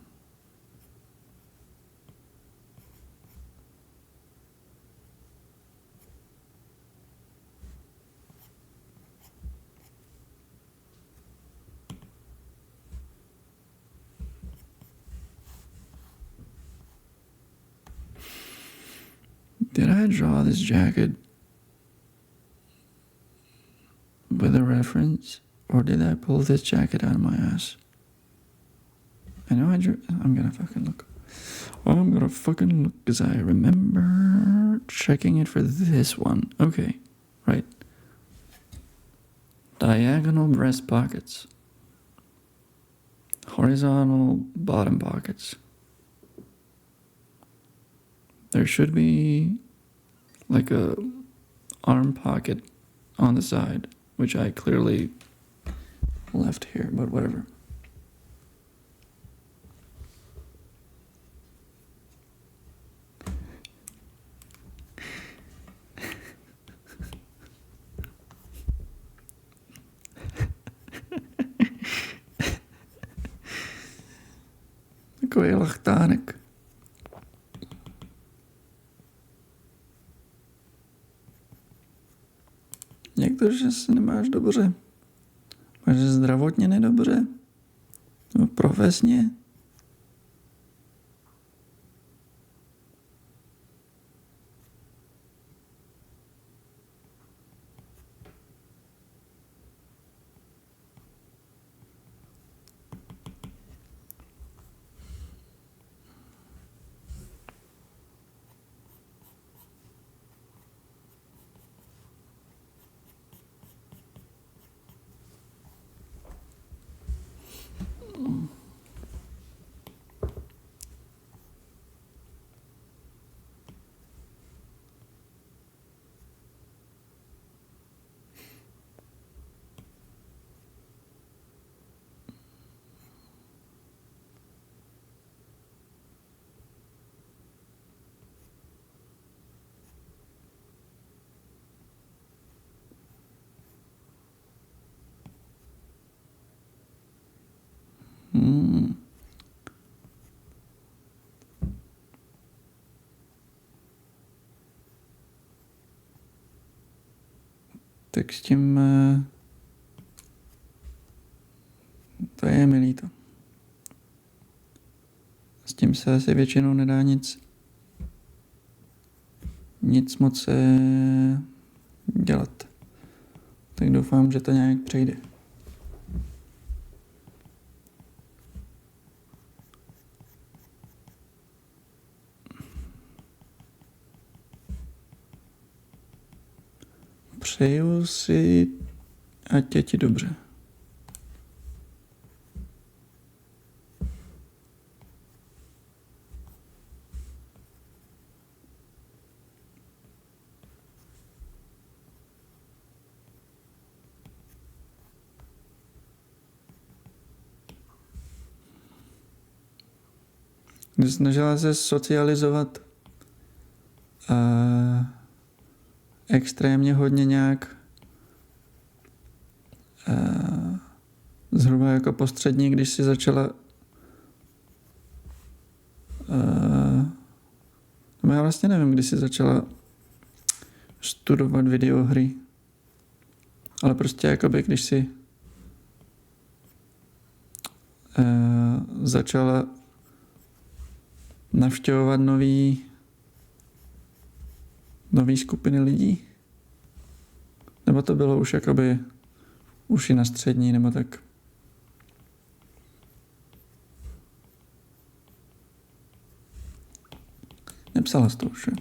Did I draw this jacket with a reference, or did I pull this jacket out of my ass? I know I drew. I'm gonna fucking look. I'm gonna fucking look because I remember checking it for this one. Okay, right. Diagonal breast pockets. Horizontal bottom pockets. There should be like a arm pocket on the side, which I clearly left here, but whatever. Takový lachtánek. Jak to, že se nemáš dobře? Máš zdravotně nedobře? Nebo profesně? Tak s tím to je mi líto. S tím se asi většinou nedá nic moc dělat. Tak doufám, že to nějak přejde. Přeju si, ať je ti dobře. Snažila se socializovat extrémně hodně nějak zhruba jako postřední, když si začala no já vlastně nevím, kdy si začala studovat videohry, ale prostě jakoby když si začala navštěvovat nový skupiny lidí? Nebo to bylo už jakoby už i na střední, nebo tak? nepsala to už, jo?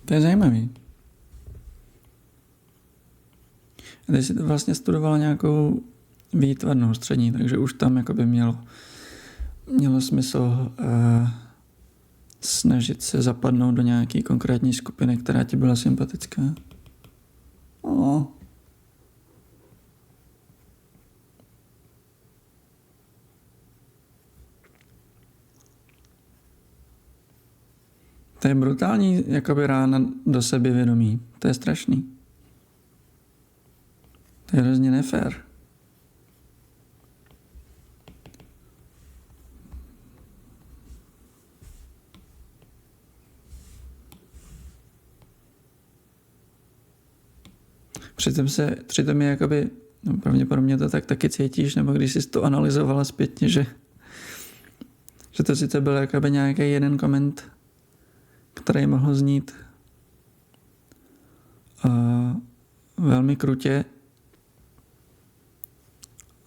To je zajímavý. A ty jsi vlastně studovala nějakou výtvarnou střední, takže už tam jakoby mělo smysl snažit se zapadnout do nějaké konkrétní skupiny, která ti byla sympatická. Oh. To je brutální jakoby rána do sebevědomí. To je strašný. To je hrozně nefér. Přitom je jakoby, no pravděpodobně to tak taky cítíš, nebo když jsi to analyzovala zpětně, že to sice byl jakoby nějaký jeden koment, který mohl znít velmi krutě,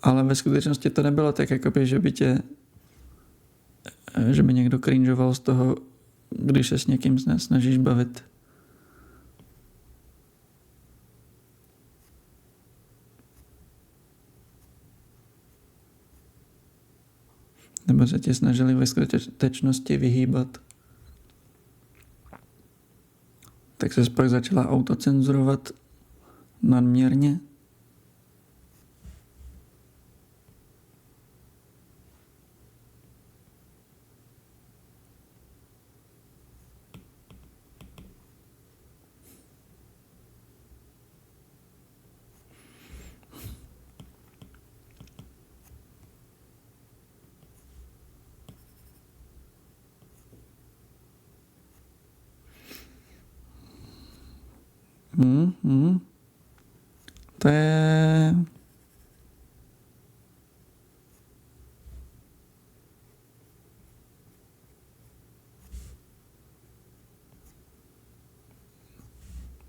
ale ve skutečnosti to nebylo tak, jakoby, že by někdo cringeoval z toho, když se s někým snažíš bavit. Nebo se ti snažili ve skutečnosti vyhýbat. Tak se pak začala autocenzurovat nadměrně. To je...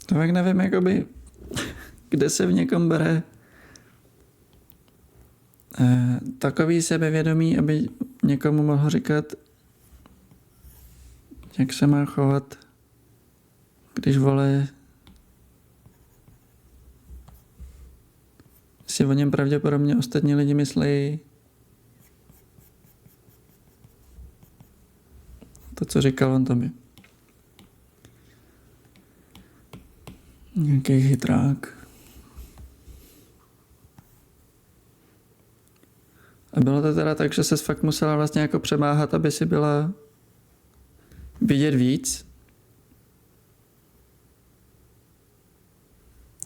To tak nevím, jakoby, kde se v někom bere takový sebevědomí, aby někomu mohl říkat, jak se má chovat, když si o něm pravděpodobně ostatní lidi myslí to, co říkal on tobě. Nějaký chytrák. A bylo to teda tak, že ses fakt musela vlastně jako přemáhat, aby si byla vidět víc.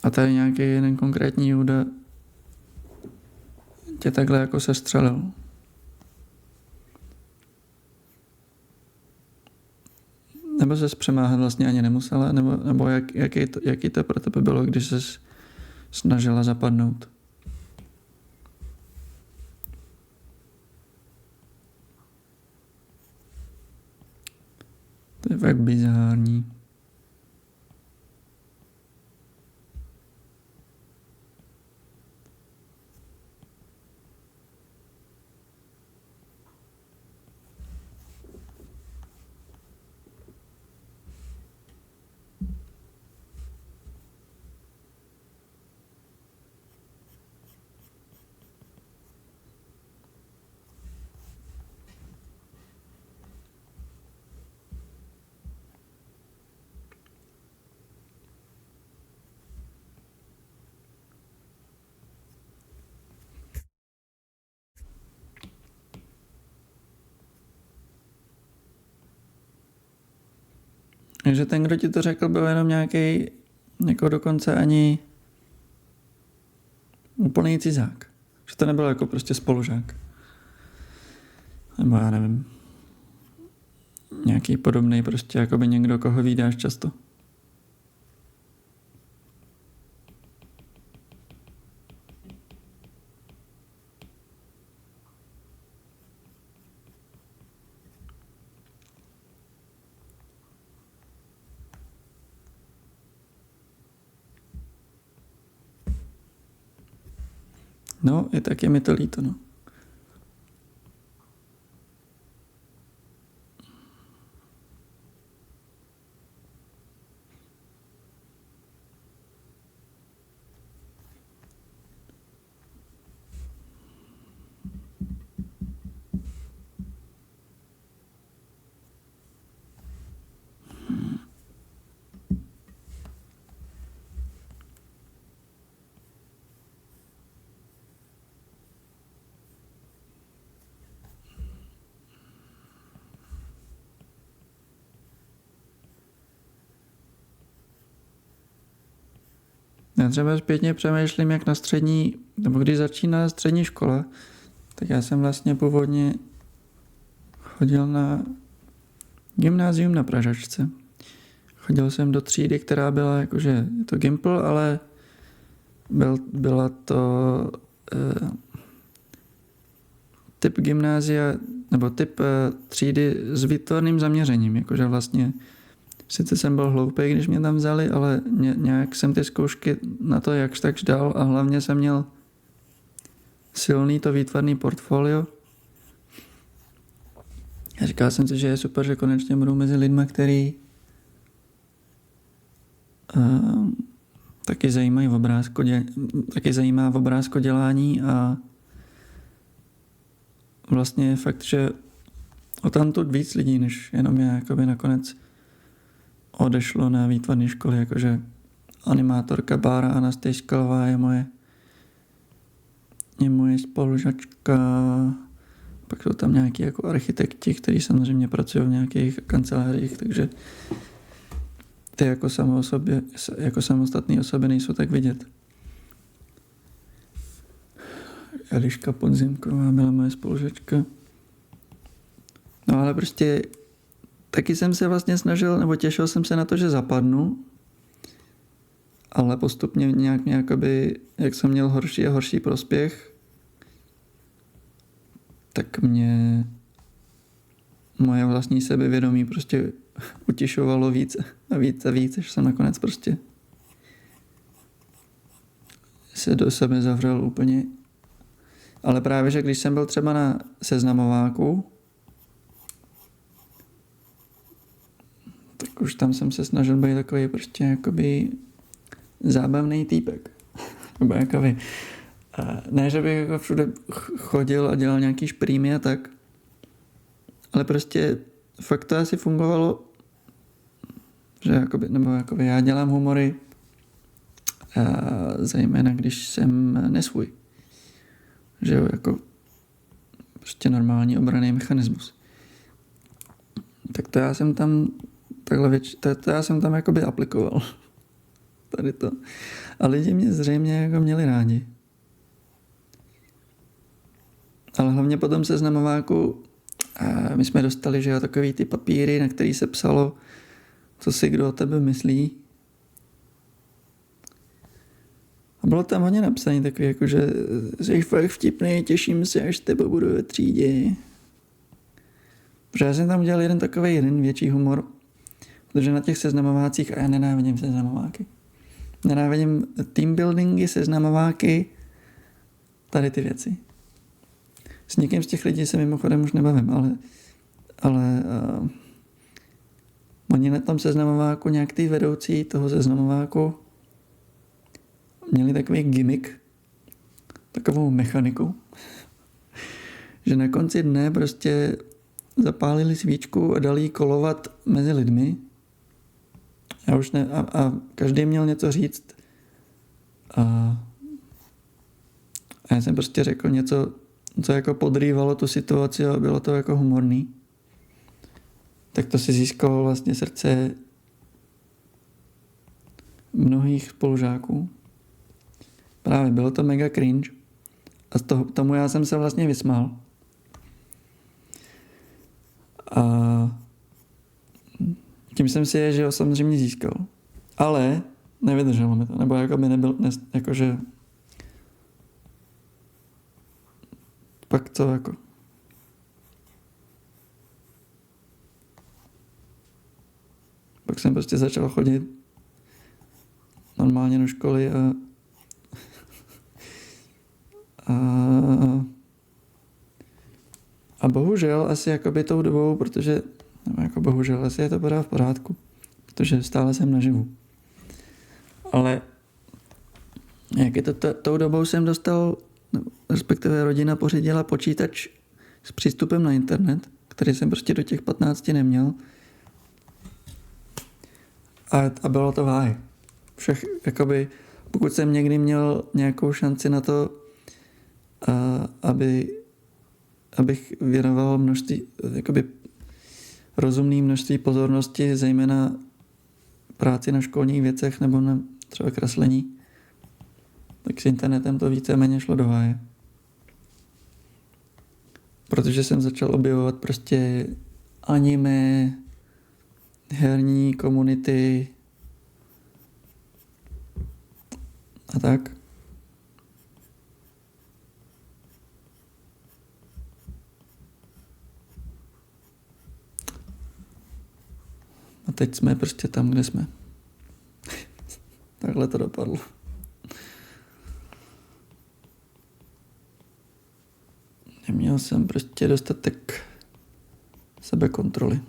A tady nějaký jeden konkrétní Juda tě takhle jako sestřelil. Nebo ses přemáhat vlastně ani nemusela, nebo jaký to pro tebe bylo, když ses snažila zapadnout? To je fakt bizární. Takže ten, kdo ti to řekl, byl jenom nějaký, jako dokonce ani úplný cizák. Že to nebyl jako prostě spolužák. Nebo já nevím. Nějaký podobný prostě, jako by někdo, koho vídáš často. No, i tak je mi to líto, no. Já třeba zpětně přemýšlím, jak na střední, nebo když začíná střední škola, tak já jsem vlastně původně chodil na gymnázium na Pražačce. Chodil jsem do třídy, která byla jakože, je to Gimpl, ale byla to typ gymnázia, nebo typ třídy s výtvarným zaměřením, jakože vlastně sice jsem byl hloupý, když mě tam vzali, ale nějak jsem ty zkoušky na to jakž takž dal a hlavně jsem měl silný to výtvarný portfolio. A říkal jsem si, že je super, že konečně budu mezi lidma, který taky zajímá obrázkodělání a vlastně je fakt, že o tamtud víc lidí, než jenom já jakoby nakonec odešlo na výtvarné školy, jakože animátorka Bára Anastejskalová je moje spolužačka, pak jsou tam nějaký jako architekti, kteří samozřejmě pracují v nějakých kancelářích, takže ty jako samostatné osoby nejsou tak vidět. Eliška Podzimková byla moje spolužačka. No ale prostě taky jsem se vlastně snažil, nebo těšil jsem se na to, že zapadnu, ale postupně nějakoby, jak jsem měl horší a horší prospěch, tak mě moje vlastní sebevědomí prostě utišovalo víc a víc a víc, až jsem nakonec prostě se do sebe zavřel úplně. Ale právě, že když jsem byl třeba na seznamováku, tak už tam jsem se snažil být takový prostě jakoby zábavný týpek. Nebo jakoby, ne, že bych jako všude chodil a dělal nějaký šprýmy a tak, ale prostě fakt to asi fungovalo, že jakoby já dělám humory, zejména když jsem nesvůj. Že jo, jako prostě normální obranný mechanismus. Tak to já jsem tam to já jsem tam jakoby aplikoval. Tady to. A lidi mě zřejmě jako měli rádi. Ale hlavně potom seznamováku my jsme dostali, že jo, takový ty papíry, na který se psalo, co si kdo o tebe myslí. A bylo tam hodně napsané takový, jako, že jsi fakt vtipný, těším se, až s tebou budu ve třídě. Protože já jsem tam udělal jeden větší humor, protože na těch seznamovácích, a já nenávidím seznamováky. Nenávidím team buildingy, seznamováky, tady ty věci. S někým z těch lidí se mimochodem už nebavím, ale oni na tom seznamováku, nějak ty vedoucí toho seznamováku měli takový gimmick, takovou mechaniku, že na konci dne prostě zapálili svíčku a dali ji kolovat mezi lidmi a každý měl něco říct a já jsem prostě řekl něco, co jako podrývalo tu situaci a bylo to jako humorný. Tak to si získalo vlastně srdce mnohých spolužáků. Právě bylo to mega cringe a tomu já jsem se vlastně vysmál. A tím jsem si je, že ho samozřejmě získal. Ale nevydrželo mi to, nebo jako by nebyl, jakože pak to jako pak jsem prostě začal chodit normálně do školy A bohužel asi jakoby tou dobou, protože, nebo jako bohužel, asi je to pořád v pořádku, protože stále jsem naživu. Ale jak je to tou dobou jsem dostal, respektive rodina pořídila počítač s přístupem na internet, který jsem prostě do těch 15 neměl. A bylo to váj. Jakoby, pokud jsem někdy měl nějakou šanci na to, abych věnoval množství, jakoby rozumné množství pozornosti, zejména práci na školních věcech nebo na třeba kreslení, tak s internetem to víceméně šlo do háje. Protože jsem začal objevovat prostě anime, herní komunity a tak. A teď jsme prostě tam, kde jsme. Takhle to dopadlo. Neměl jsem prostě dostatek sebekontroly.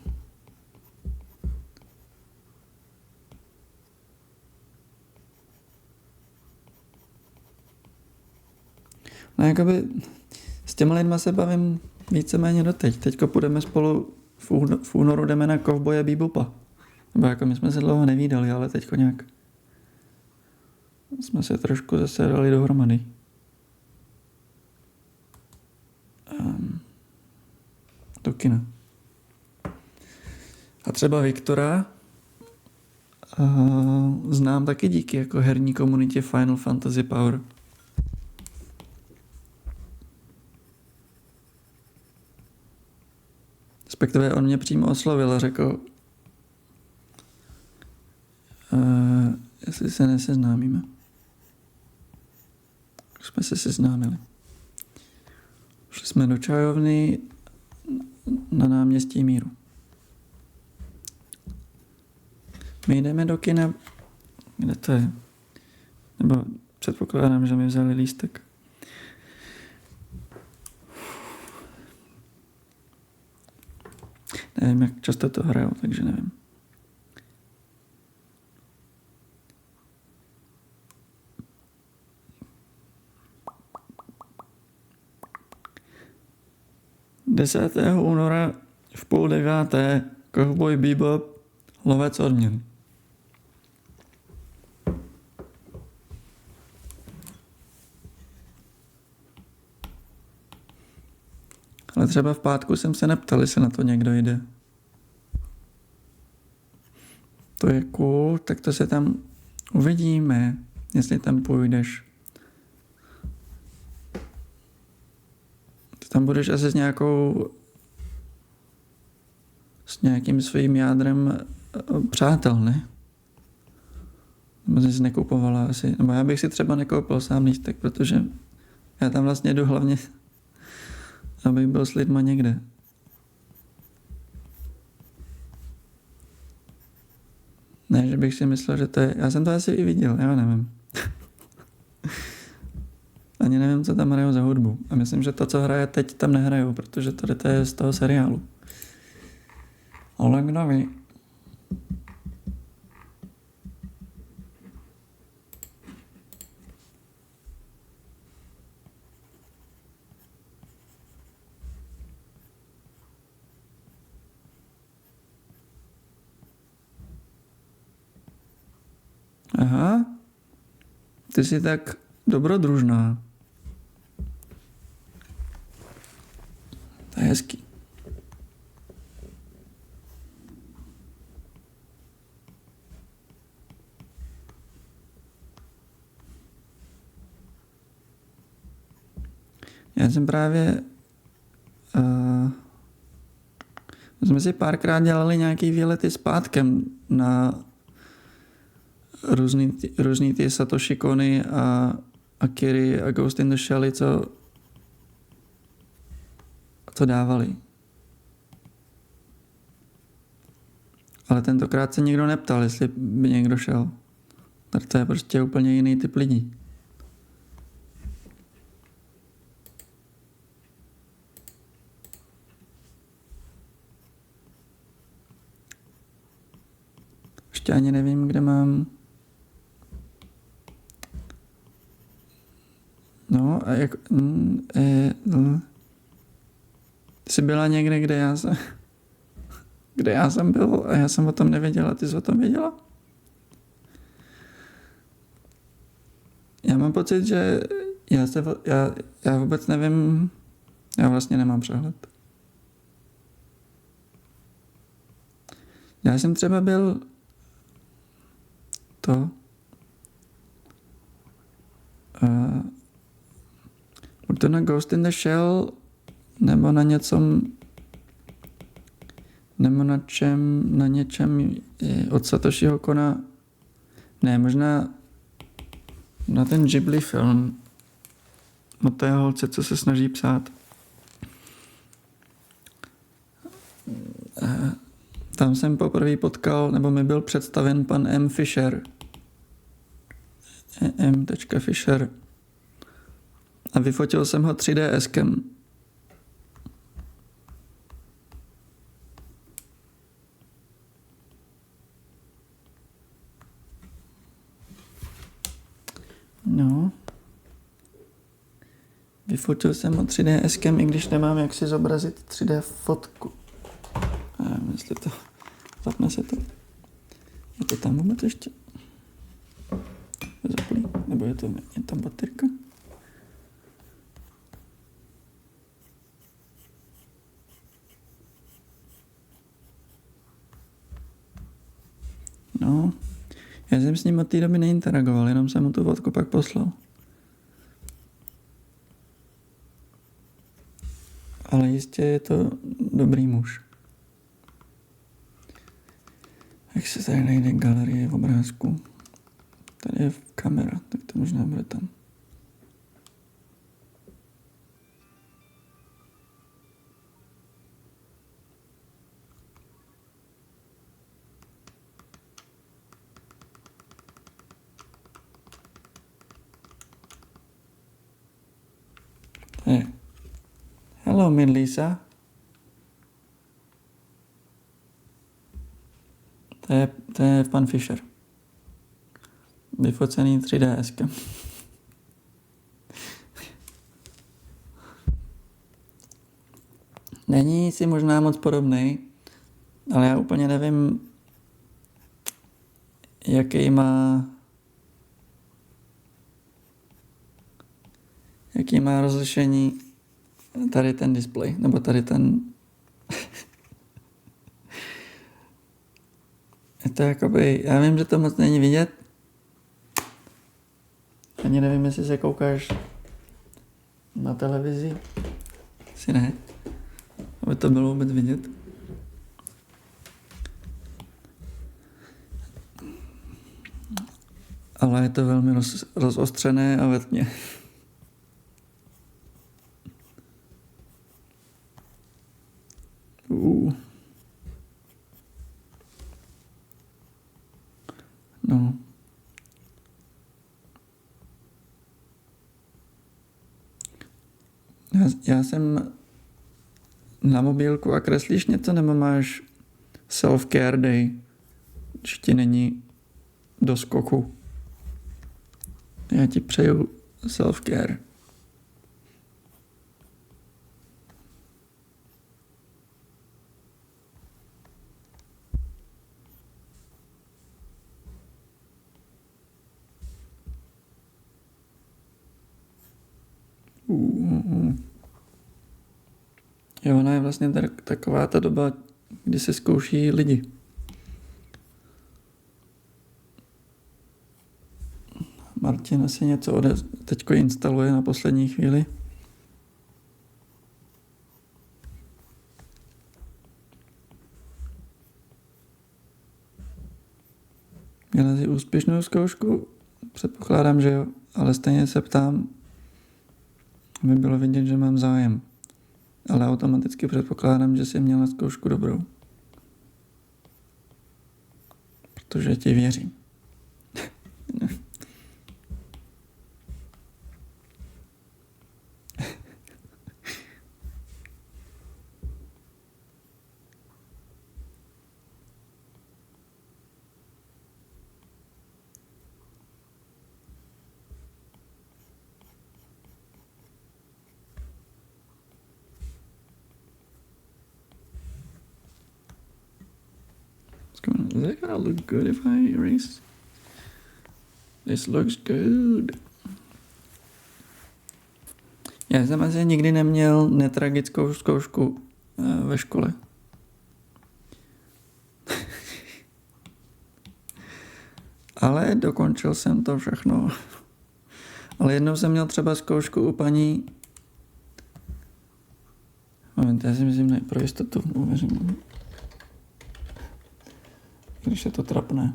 No jakoby s těma lidma se bavím víceméně doteď. Teďko půjdeme spolu, v únoru jdeme na Kovboje Bebopa. Nebo jako my jsme se dlouho nevídali, ale teďko nějak jsme se trošku zase dali dohromady. Do kina. A třeba Viktora znám taky díky jako herní komunitě Final Fantasy Power. Respektive on mě přímo oslovil a řekl, jestli se neseznámíme. Už jsme se seznámili. Šli jsme do čajovny na náměstí Míru. My jdeme do kina, kde to je? Nebo předpokládám, že mi vzali lístek. Nevím, jak často to hrajou, takže nevím. Desátého února v 8:30 Kovboj Bebop, lovec odměn. Ale třeba v pátku jsem se neptal, jestli na to někdo jde. To je cool, tak to se tam uvidíme, jestli tam půjdeš. Ty tam budeš asi s nějakým svým jádrem přátel, ne? Nebo jsi nekupovala asi, nebo já bych si třeba nekoupil sám lístek, protože já tam vlastně jdu hlavně, abych byl s lidma někde. Ne, že bych si myslel, že to je... Já jsem to asi i viděl, já nevím. Ani nevím, co tam hrajou za hudbu. A myslím, že to, co hraje teď, tam nehrajou, protože to je z toho seriálu. Ale kdo ví? Aha, ty jsi tak dobrodružná. To je hezký. Já jsem právě jsme si párkrát dělali nějaký výlety s Pátkem na různý ty Satoshi Kony a Akiri a Ghost in the Shell, co dávali. Ale tentokrát se nikdo neptal, jestli by někdo šel. Tak to je prostě úplně jiný typ lidí. ještě ani nevím, kde mám. No a jak... Jsi byla někde, kde já jsem byl a já jsem o tom nevěděla, ty jsi o tom věděla? Já mám pocit, že já vůbec nevím, já vlastně nemám přehled. Já jsem třeba byl buď to na Ghost in the Shell, nebo na něčem od Satoshiho Kona. Ne, možná na ten Ghibli film o té holce, co se snaží psát. Tam jsem poprvé potkal, nebo mi byl představen pan M. Fisher. M. Fisher. A vyfotil jsem ho 3DSkem. No. Vyfotil jsem ho 3DSkem, i když nemám jak si zobrazit 3D fotku. Nevím, jestli to... Zapne se to. Je to tam vůbec ještě? Zaplý? Nebo je tam baterka? No. Já jsem s ním od té doby neinteragoval, jenom jsem mu tu fotku pak poslal. Ale jistě je to dobrý muž. Jak se tady najde galerie v obrázku? Tady je kamera, tak to možná bude tam. Hey. Hello, Miss Lisa. To je pan Fisher. Vyfocený 3DSkem. Není si možná moc podobný, ale já úplně nevím, jaký má rozlišení tady ten displej, nebo tady ten... Je to jakoby, já vím, že to moc není vidět. Ani nevím, jestli se koukáš na televizi. Asi ne. Aby to bylo vůbec vidět. Ale je to velmi rozostřené a ve tmě. No. Já jsem na mobilku a kreslíš něco, nebo máš self-care day, když ti není do skoku? Já ti přeju self-care. Jo, ona je vlastně taková ta doba, kdy se zkouší lidi. Martin asi něco teďko instaluje na poslední chvíli. Měla jsi úspěšnou zkoušku? Předpokládám, že jo, ale stejně se ptám, aby bylo vidět, že mám zájem. Ale automaticky předpokládám, že jsi měla zkoušku dobrou. Protože ti věřím. Is that gonna look good if I erase? This looks good. Já jsem asi nikdy neměl netragickou zkoušku ve škole. Ale dokončil jsem to všechno. Ale jednou jsem měl třeba zkoušku u paní... Moment, já si myslím, ne, pro jistotu uvěřím. Když je to trapné.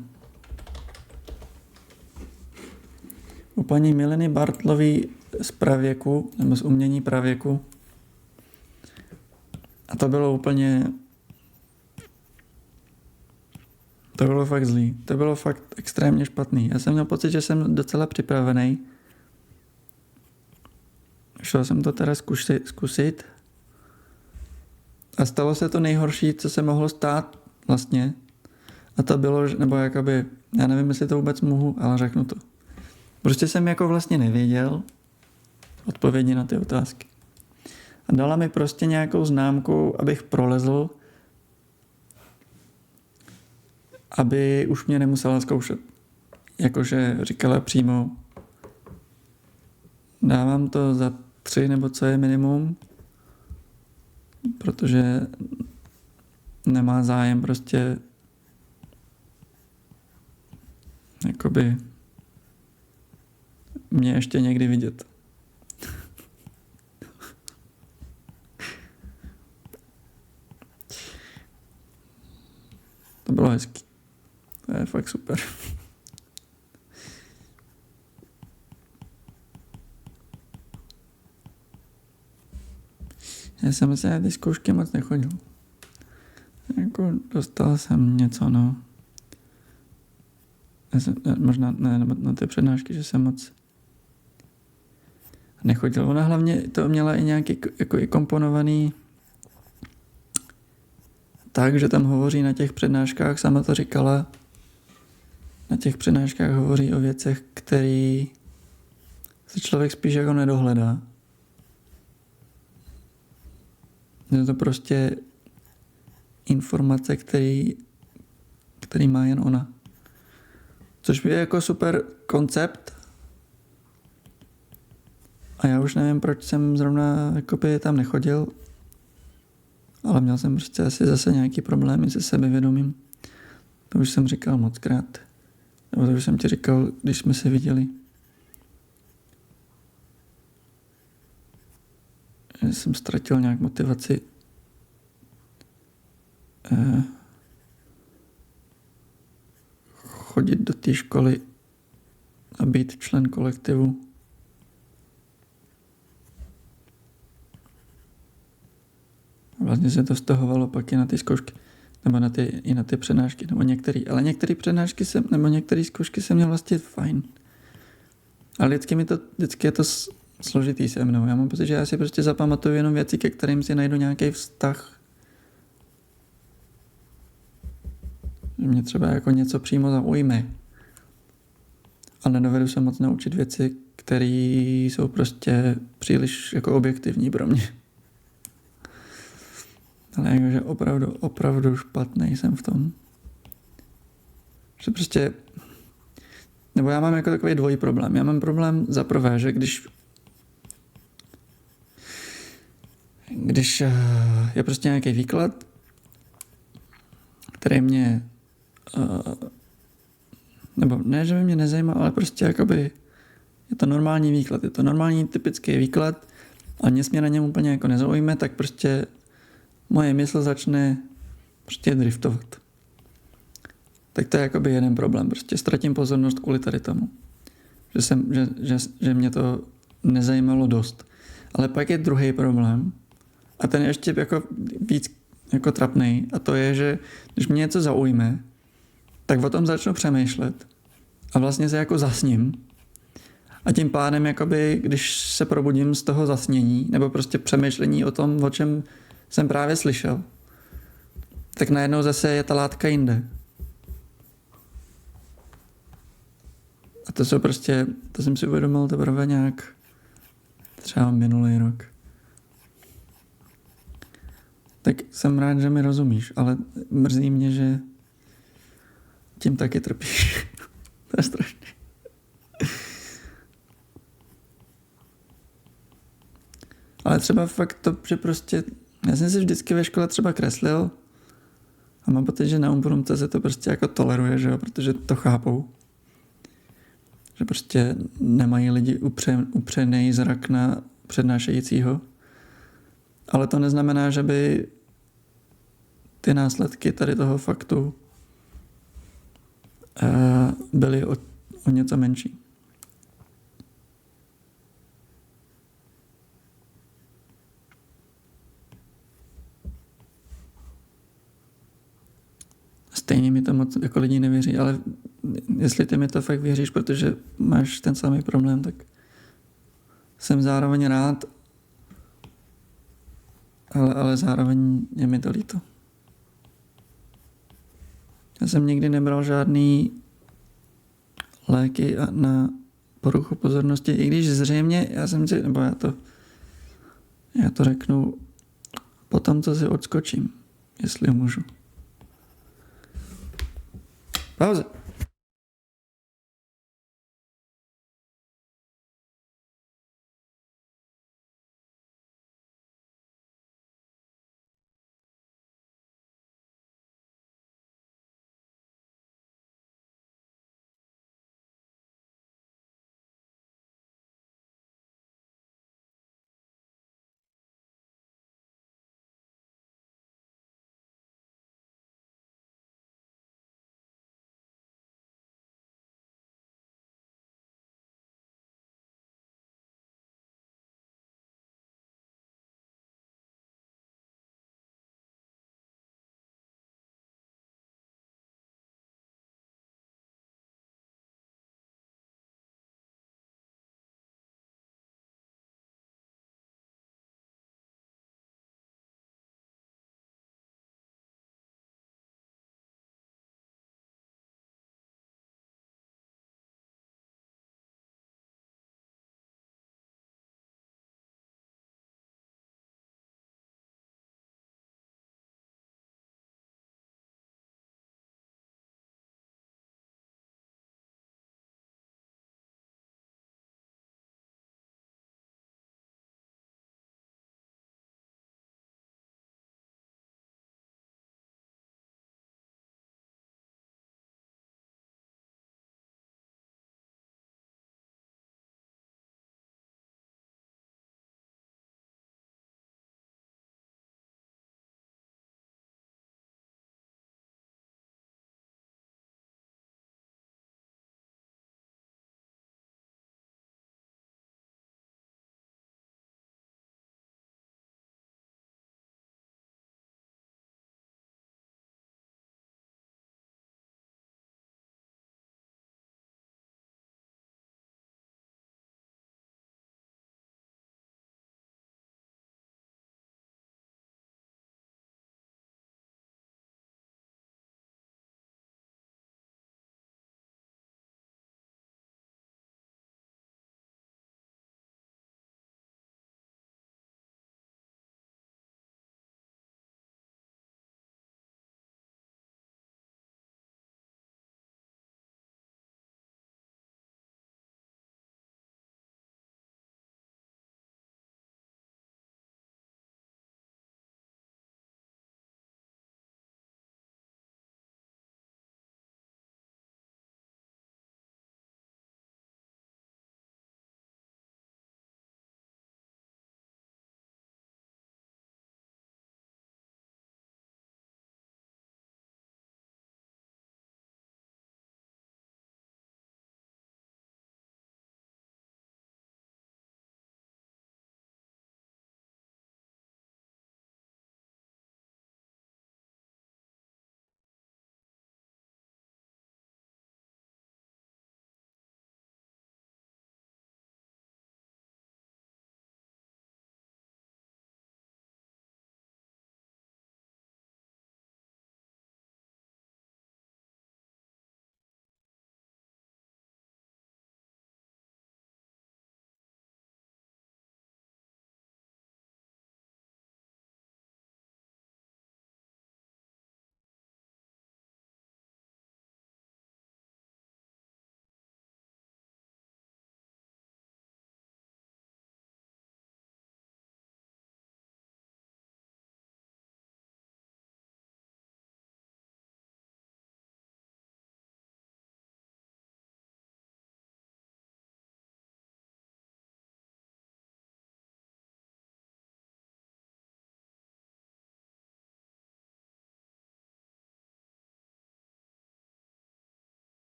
U paní Mileny Bartlový z pravěku, nebo z umění pravěku. A to bylo úplně... To bylo fakt zlý. To bylo fakt extrémně špatný. Já jsem měl pocit, že jsem docela připravený. Šel jsem to teda zkusit. A stalo se to nejhorší, co se mohlo stát vlastně. A to bylo, nebo jakoby, já nevím, jestli to vůbec mohu, ale řeknu to. Prostě jsem jako vlastně nevěděl odpovědi na ty otázky. A dala mi prostě nějakou známku, abych prolezl, aby už mě nemusela zkoušet. Jakože říkala přímo, dávám to za 3, nebo co je minimum, protože nemá zájem prostě jakoby mě ještě někdy vidět. To bylo hezký. To je fakt super. Já jsem se na ty zkoušky moc nechodil. Jako dostal jsem něco, no. Možná ne, na ty přednášky, že jsem moc nechodil. Ona hlavně to měla i nějaký jako i komponovaný tak, že tam hovoří na těch přednáškách, sama to říkala, na těch přednáškách hovoří o věcech, který se člověk spíš jako nedohledá. Je to prostě informace, který má jen ona. Což je jako super koncept. A já už nevím, proč jsem zrovna jakoby tam nechodil. Ale měl jsem prostě asi zase nějaký problémy se sebevědomím. To už jsem říkal mockrát. Nebo to už jsem ti říkal, když jsme se viděli. Že jsem ztratil nějak motivaci chodit do té školy a být člen kolektivu. Vlastně se to stahovalo pak i na ty zkoušky, nebo i na ty přednášky, nebo ale některé přednášky nebo některé zkoušky jsem měl vlastně fajn. Ale vždycky je to složitý se mnou. Já mám pocit, že já si prostě zapamatuju jenom věci, ke kterým si najdu nějaký vztah. Že mě třeba jako něco přímo zaujme. Ale nedovedu se moc naučit věci, které jsou prostě příliš jako objektivní pro mě. Ale jakože opravdu špatný jsem v tom. Že prostě... Nebo já mám jako takový dvojí problém. Já mám problém za prvé, že když je prostě nějaký výklad, který mě... nebo ne, že by mě nezajímal, ale prostě jakoby je to normální výklad. Je to normální typický výklad a mě na něm úplně jako nezaujme, tak prostě moje mysl začne prostě driftovat. Tak to je jakoby jeden problém. Prostě ztratím pozornost kvůli tady tomu. Že mě to nezajímalo dost. Ale pak je druhý problém a ten je ještě jako víc jako trapnej a to je, že když mě něco zaujme, tak o tom začnu přemýšlet a vlastně se jako zasním a tím pádem jakoby, když se probudím z toho zasnění nebo prostě přemýšlení o tom, o čem jsem právě slyšel, tak najednou zase je ta látka jinde. A to jsem si uvědomil teprve nějak třeba minulý rok. Tak jsem rád, že mi rozumíš, ale mrzí mě, že tím taky trpíš. To je strašný. Ale třeba fakt to, že prostě, já jsem si vždycky ve škole třeba kreslil a mám pocit, že na Umprum.cz se to prostě jako toleruje, že jo, protože to chápou. Že prostě nemají lidi upřený zrak na přednášejícího. Ale to neznamená, že by ty následky tady toho faktu byly o něco menší. Stejně mi to moc jako lidi nevěří, ale jestli ty mi to fakt věříš, protože máš ten samý problém, tak jsem zároveň rád, ale zároveň je mi to líto. Já jsem nikdy nebral žádný léky na poruchu pozornosti, i když zřejmě, já to řeknu potom, co si odskočím, jestli můžu. Pauza.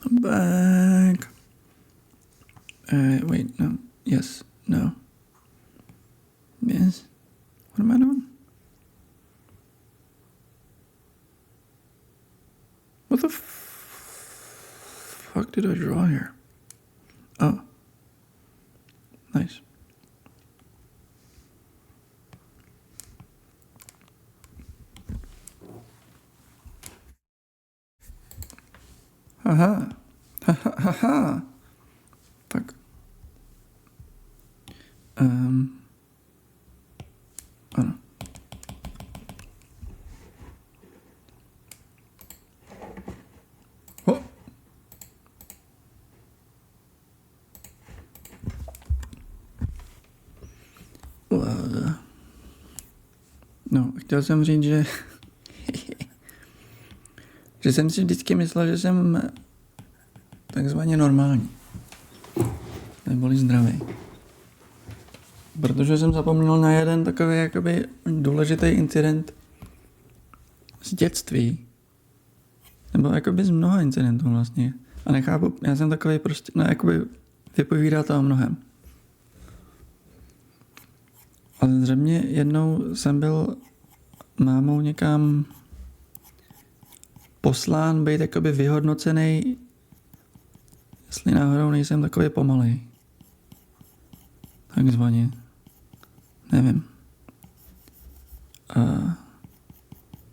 I'm back. Wait, no. Yes, no. Yes. What am I doing? What the fuck did I draw here? Oh. Nice. Haha. Haha. Haha. Fuck. Ano. Oh. No, chtěl jsem říct, že že jsem si vždycky myslel, že jsem takzvaně normální. Neboli zdravý. Protože jsem zapomněl na jeden takový jakoby důležitý incident z dětství. Nebo jakoby z mnoha incidentů vlastně. A nechápu, já jsem takový prostě, no jakoby vypovídá to o mnohem. Ale zřejmě jednou jsem byl mámou někam poslán být jakoby vyhodnocený, jestli náhodou nejsem takový pomalej. Takzvaně. Nevím.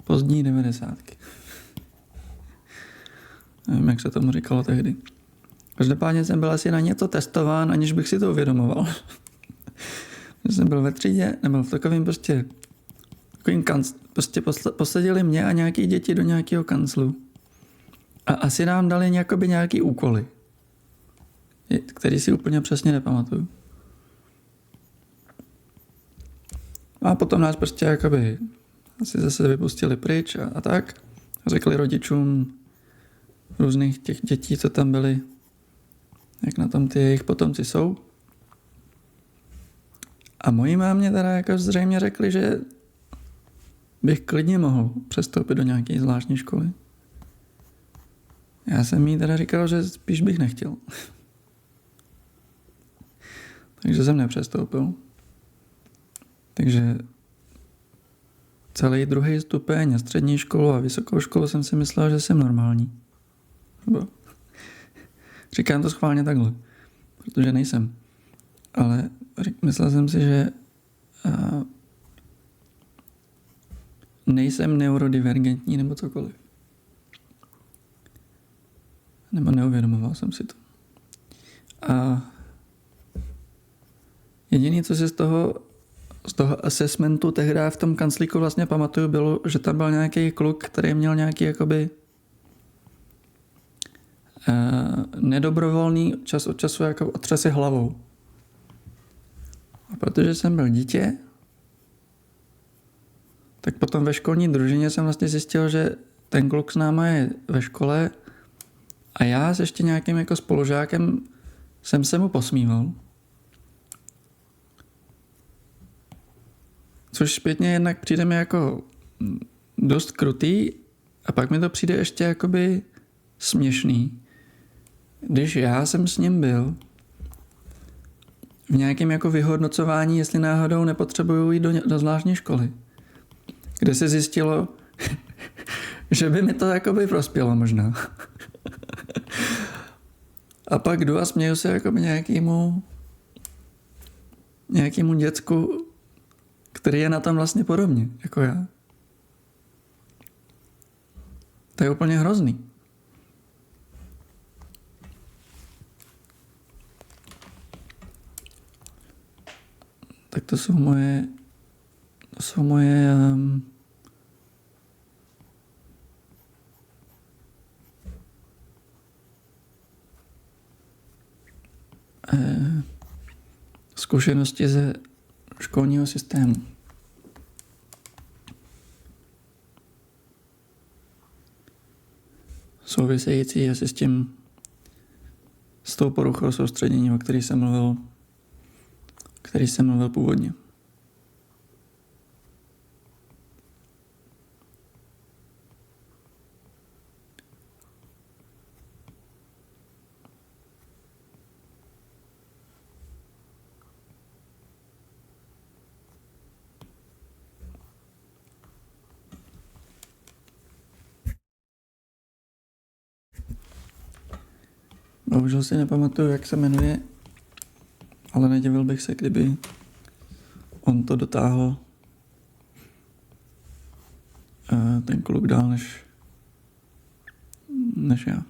Pozdní 90. Nevím, jak se tomu říkalo tehdy. Každopádně jsem byl asi na něco testován, aniž bych si to uvědomoval. Jsem byl ve třídě, nebyl v takovým prostě posadili mě a nějaký děti do nějakého kanclu. A asi nám dali nějaký úkoly, který si úplně přesně nepamatuju. A potom nás prostě jakoby asi zase vypustili pryč a tak. A řekli rodičům různých těch dětí, co tam byly, jak na tom ty jejich potomci jsou. A mojí mámě teda jako zřejmě řekli, že bych klidně mohl přestoupit do nějaké zvláštní školy. Já jsem jí teda říkal, že spíš bych nechtěl. Takže jsem nepřestoupil. Takže celý druhý stupeň a střední školu a vysokou školu jsem si myslel, že jsem normální. Nebo říkám to schválně takhle, protože nejsem. Ale myslel jsem si, že nejsem neurodivergentní nebo cokoliv. Nebo neuvědomoval jsem si to. A jediné, co si z toho assessmentu tehdy v tom kanclíku vlastně pamatuju, bylo, že tam byl nějaký kluk, který měl nějaký jakoby nedobrovolný čas od času jako otřesy hlavou. A protože jsem byl dítě, tak potom ve školní družině jsem vlastně zjistil, že ten kluk s náma je ve škole a já s ještě nějakým jako spolužákem jsem se mu posmíval. Což zpětně jednak přijde mi jako dost krutý a pak mi to přijde ještě jakoby směšný. Když já jsem s ním byl v nějakém jako vyhodnocování, jestli náhodou nepotřebuju jít do zvláštní školy, kde se zjistilo, že by mi to jakoby prospělo možná. A pak jdu a směju se jakoby nějakému děcku, který je na tom vlastně podobně, jako já. To je úplně hrozný. Tak to jsou moje zkušenosti ze školního systému. Související asi s tou poruchou soustředění, o který jsem mluvil původně. Bohužel si nepamatuju, jak se jmenuje, ale nedivil bych se, kdyby on to dotáhl ten kluk dál než já.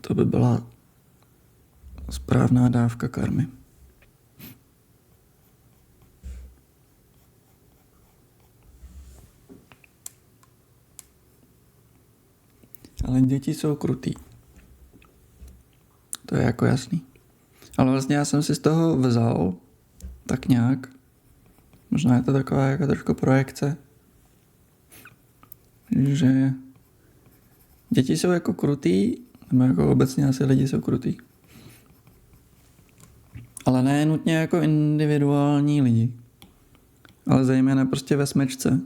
To by byla správná dávka karmy. Ale děti jsou krutý. To je jako jasný. Ale vlastně já jsem si z toho vzal tak nějak. Možná je to taková jako trošku projekce. Že děti jsou jako krutý, nebo jako obecně asi lidi jsou krutý. Ale ne nutně jako individuální lidi. Ale zejména prostě ve smečce.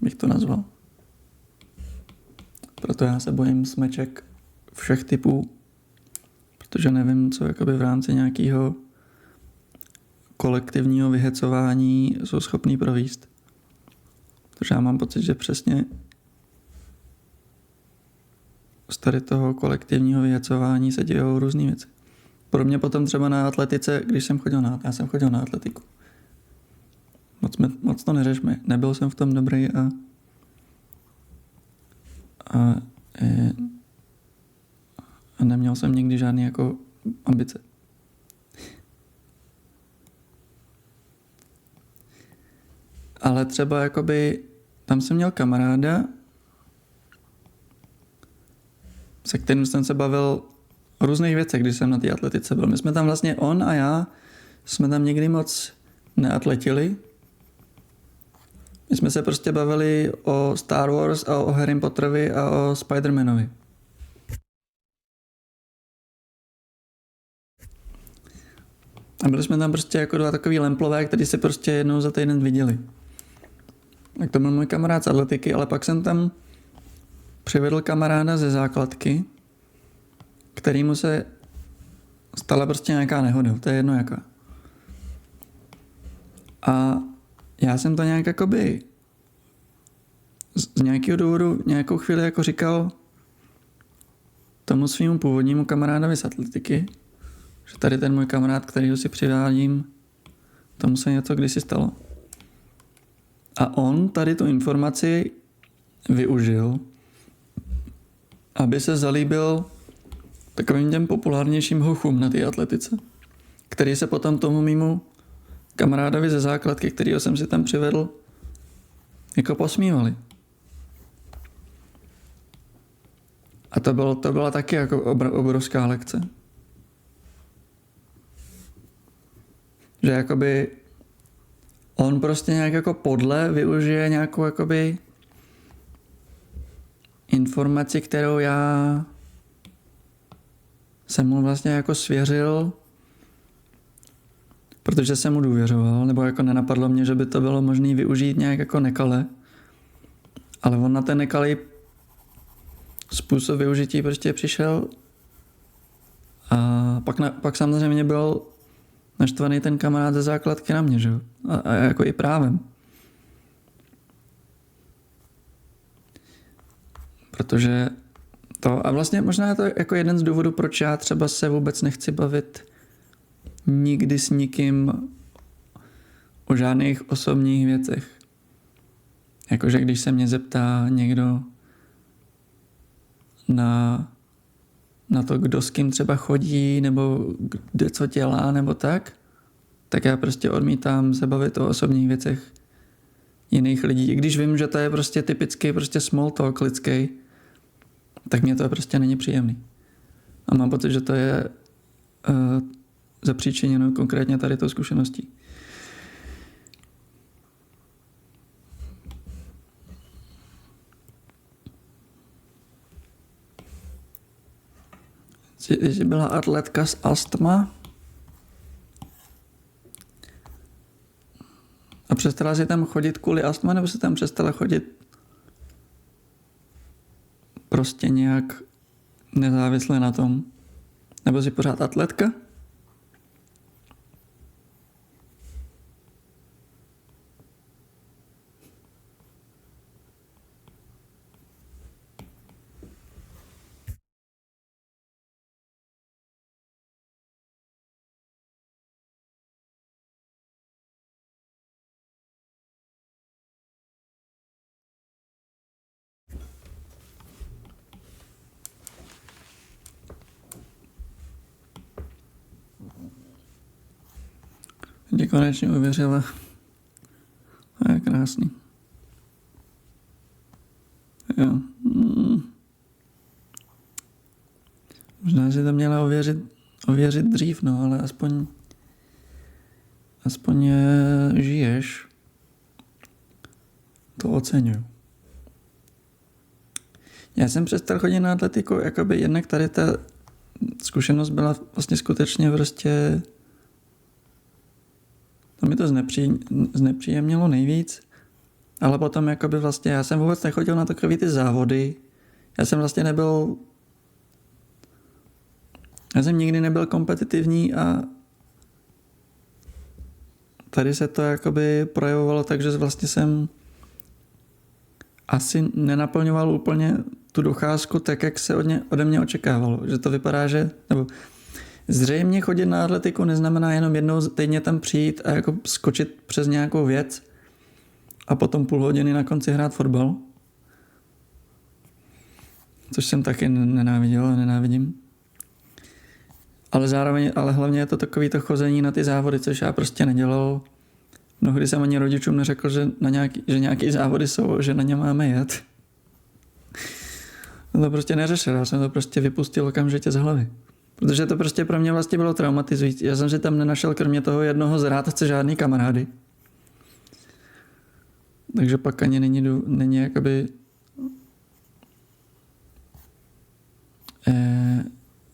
Bych to nazval. Proto já se bojím smeček všech typů, protože nevím, co jakoby v rámci nějakého kolektivního vyhecování jsou schopný provést. Protože já mám pocit, že přesně z tady toho kolektivního vyhecování se dějou různý věci. Pro mě potom třeba na atletice, když jsem chodil já jsem chodil na atletiku. Moc to neřešme. Nebyl jsem v tom dobrý a neměl jsem nikdy žádný jako ambice. Ale třeba jakoby tam jsem měl kamaráda, se kterým jsem se bavil o různých věcech, když jsem na té atletice byl. My jsme tam vlastně, on a já, jsme tam nikdy moc neatletili. My jsme se prostě bavili o Star Wars a o Harry Potterovi a o Spider-Manovi. A byli jsme tam prostě jako dva takový lemplové, kteří se prostě jednou za týden viděli. Tak to byl můj kamarád z atletiky, ale pak jsem tam přivedl kamaráda ze základky, kterýmu se stala prostě nějaká nehoda, to je jedno jaká. A já jsem to nějak jakoby z nějakého důvodu nějakou chvíli jako říkal tomu svýmu původnímu kamarádovi z atletiky, že tady ten můj kamarád, kterýho si přivádím, tomu se něco kdysi stalo. A on tady tu informaci využil, aby se zalíbil takovým těm populárnějším hochům na té atletice, který se potom tomu mýmu kamarádovi ze základky, kterýho jsem si tam přivedl, jako posmívali. A to byla taky jako obrovská lekce. Že jakoby on prostě nějak jako podle využije nějakou jakoby informaci, kterou já jsem mu vlastně jako svěřil, protože jsem mu důvěřoval, nebo jako nenapadlo mě, že by to bylo možné využít nějak jako nekale. Ale on na ten nekalý způsob využití prostě přišel a pak samozřejmě byl naštvaný ten kamarád ze základky na mě, že jo? A jako i právem. Protože to, a vlastně možná je to jako jeden z důvodů, proč já třeba se vůbec nechci bavit nikdy s nikým o žádných osobních věcech. Jakože když se mě zeptá někdo na to, kdo s kým třeba chodí, nebo kde co dělá, nebo tak já prostě odmítám se bavit o osobních věcech jiných lidí. I když vím, že to je prostě typický prostě small talk lidský, tak mě to prostě není příjemný. A mám pocit, že to je zapříčiněno konkrétně tady tou zkušeností. Jsi byla atletka s astma a přestala si tam chodit kvůli astma, nebo si tam přestala chodit prostě nějak nezávisle na tom? Nebo jsi pořád atletka? konečně uvěřila. To je krásný. Jo. Možná si to měla ověřit dřív, no, ale aspoň žiješ. To oceňuju. Já jsem přestal chodit na atletiku, jakoby jednak tady ta zkušenost byla vlastně skutečně prostě, to mi to znepříjemnilo nejvíc, ale potom jakoby vlastně já jsem vůbec nechodil na takové ty závody, já jsem nikdy nebyl kompetitivní a tady se to jakoby projevovalo tak, že vlastně jsem asi nenaplňoval úplně tu docházku tak, jak se ode mě očekávalo. Že to vypadá, nebo zřejmě chodit na atletiku neznamená jenom jednou týdně tam přijít a jako skočit přes nějakou věc a potom půl hodiny na konci hrát fotbal. Což jsem taky nenáviděl a nenávidím. Ale hlavně je to takový to chození na ty závody, což já prostě nedělal. Mnohdy jsem ani rodičům neřekl, že nějaký závody jsou, že na ně máme jet. To prostě neřešil, já jsem to prostě vypustil okamžitě z hlavy. Protože to prostě pro mě vlastně bylo traumatizující. Já jsem si tam nenašel kromě toho jednoho zrádce žádný kamarády. Takže pak ani není jakoby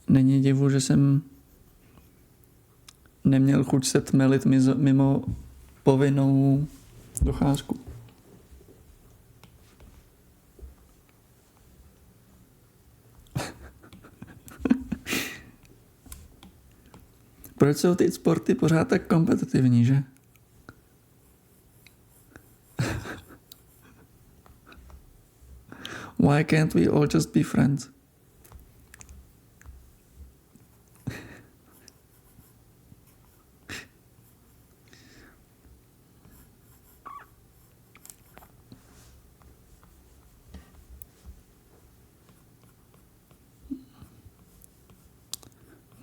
není divu, že jsem neměl chuť se tmelit mimo povinnou docházku. Proč jsou ty sporty pořád tak kompetitivní, že? Why can't we all just be friends?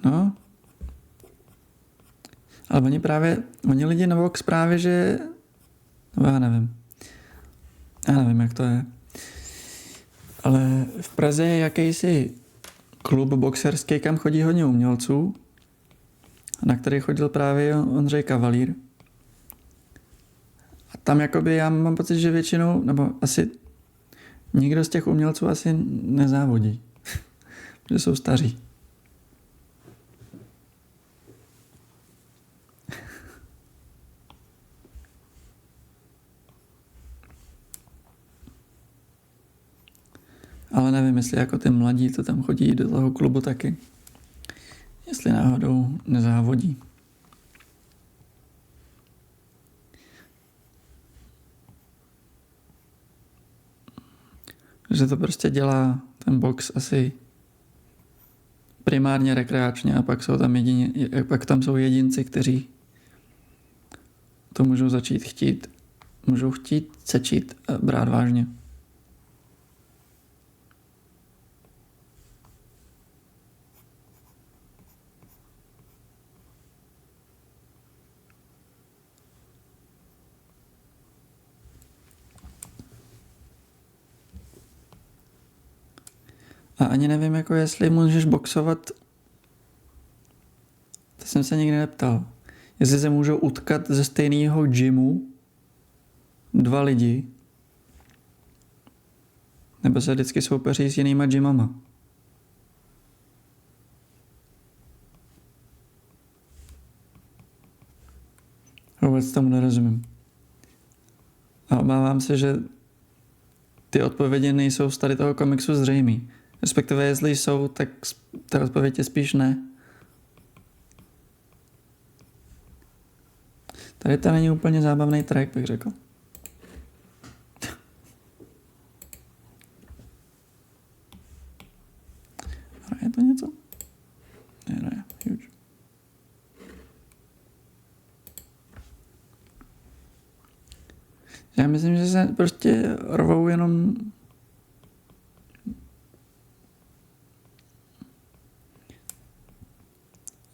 No. Ale oni lidi na box právě, že já nevím, jak to je. Ale v Praze je jakýsi klub boxerský, kam chodí hodně umělců, na který chodil právě Ondřej Kavalír. A tam jakoby já mám pocit, že většinou, nebo asi nikdo z těch umělců asi nezávodí, protože jsou staří. Ale nevím, jestli jako ty mladí, co tam chodí do toho klubu taky. Jestli náhodou nezávodí. Že to prostě dělá ten box asi primárně rekreačně a pak tam jsou jedinci, kteří to můžou můžou chtít sečít a brát vážně. A ani nevím, jako jestli můžeš boxovat, to jsem se nikdy neptal. Jestli se můžou utkat ze stejného gymu 2 lidi, nebo se vždycky soupeří s jinýma gymama. Vůbec tomu nerozumím. A obávám se, že ty odpovědi nejsou z tady toho komiksu zřejmý. Respektive, jestli jsou, tak ta odpověď je spíš ne. Tady to není úplně zábavný track, bych řekl. Hraje to něco? Ne, huge. Já myslím, že se prostě rvou jenom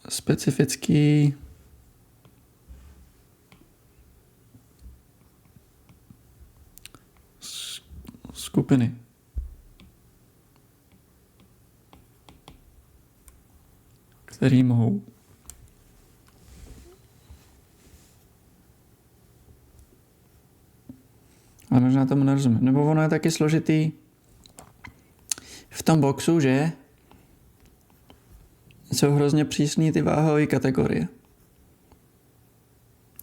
specifický skupiny. Který mohou. Ale možná tomu nerozumím. Nebo ono je taky složitý v tom boxu, že jsou hrozně přísný ty váhové kategorie.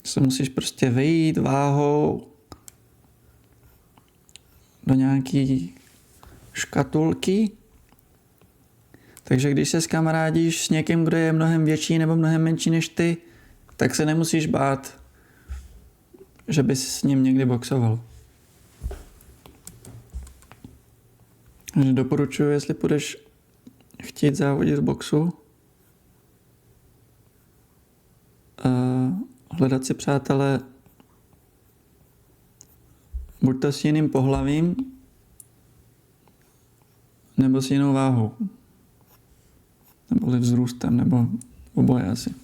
Se musíš prostě vejít váhou do nějaký škatulky. Takže když se skamarádíš s někým, kdo je mnohem větší nebo mnohem menší než ty, tak se nemusíš bát, že bys s ním někdy boxoval. Takže doporučuji, jestli budeš chtít závodit v boxu, hledat si přátele buď to s jiným pohlavím, nebo s jinou váhou. Nebo vzrůstem, nebo oboje asi.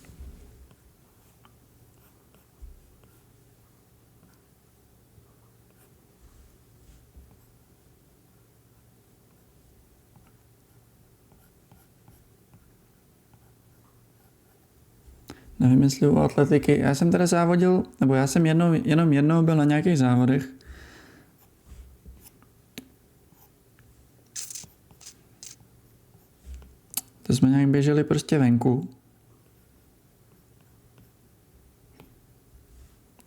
Nevím, jestli u atletiky. Já jsem teda závodil, nebo já jsem jenom jednou byl na nějakých závodech. To jsme nějak běželi prostě venku.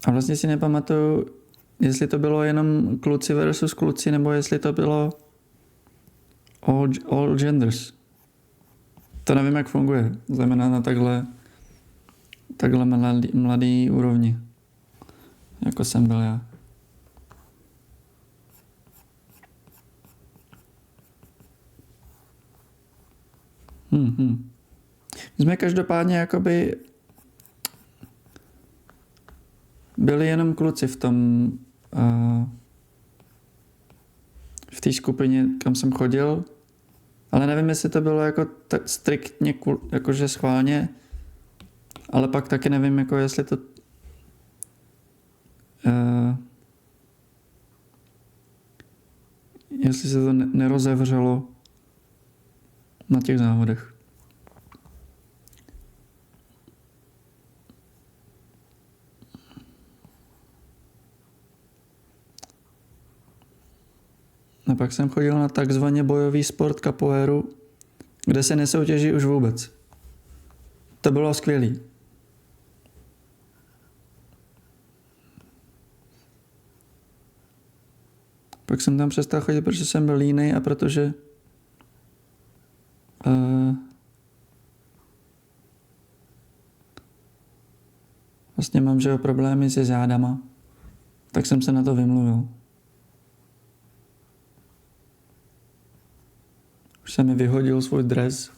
A vlastně si nepamatuju, jestli to bylo jenom kluci versus kluci, nebo jestli to bylo all genders. To nevím, jak funguje. Znamená na takhle mladý úrovni, jako jsem byl já. My jsme každopádně jakoby byli jenom kluci v tom v té skupině, kam jsem chodil, ale nevím, jestli to bylo jako striktně, jakože schválně, ale pak taky nevím, jako jestli to jestli se to nerozevřelo na těch závodech. A pak jsem chodil na takzvaně bojový sport capoeiru, kde se nesoutěží už vůbec. To bylo skvělý. Pak jsem tam přestal chodit, protože jsem byl línej a protože vlastně mám, že problémy se zádama, tak jsem se na to vymluvil. Už jsem mi vyhodil svůj dres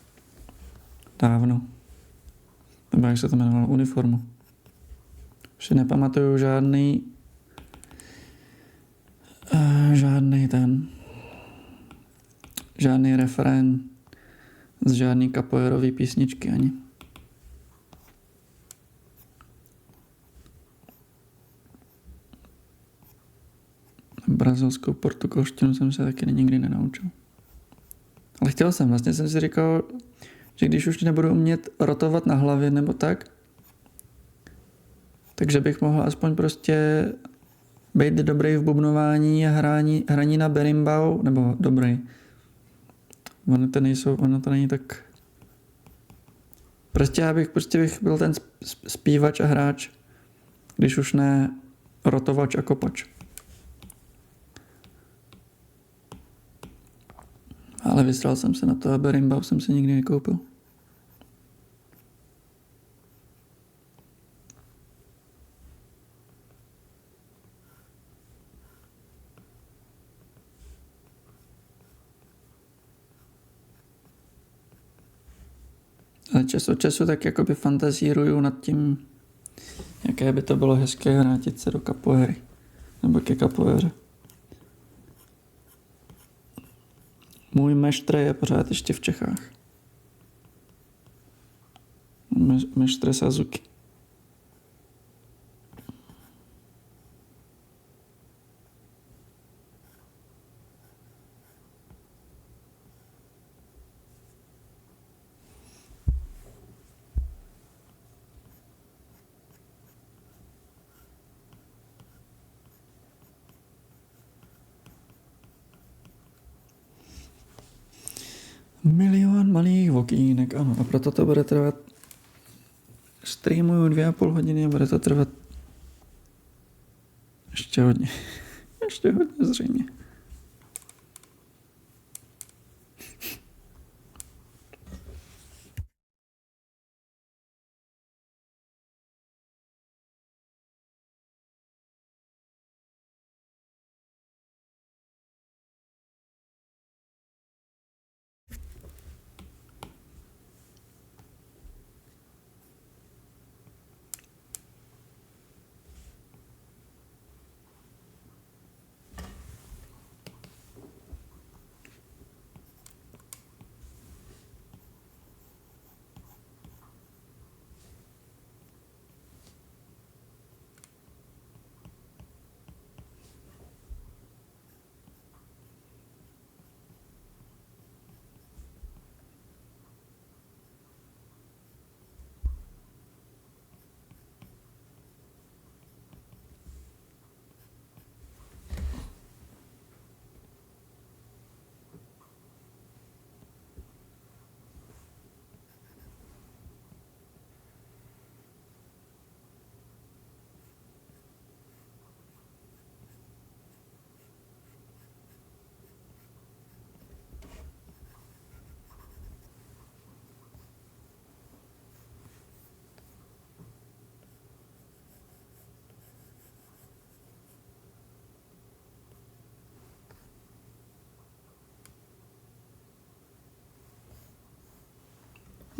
dávno. Nebo jak se to jmenovalo, uniformu. Už si nepamatuju žádný refrén z žádný capoeirový písničky ani. Brazilskou portugalštinu jsem se taky nikdy nenaučil. Ale chtěl jsem, vlastně jsem si říkal, že když už nebudu umět rotovat na hlavě nebo tak, takže bych mohl aspoň prostě být dobrý v bubnování a hraní na berimbau, nebo dobrý. Ono to není tak. Prostě bych byl ten zpívač a hráč, když už ne rotovač a kopač. Ale vysral jsem se na to a berimbau jsem si nikdy nekoupil. Ale čas od času tak jakoby fantazíruju nad tím, jaké by to bylo hezké vrátit se do capoeiry. Nebo ke capoeiře. Můj mestr je pořád ještě v Čechách. Mestr Suzuki. milion malých okýnek, ano. A proto to bude trvat, streamuju 2,5 hodiny a bude to trvat ještě hodně. Ještě hodně zřejmě.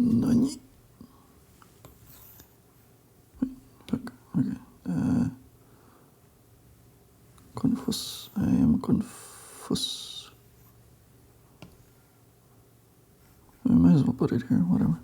Není. Tak, okay. Confus. I am confus. I might as well put it here, whatever.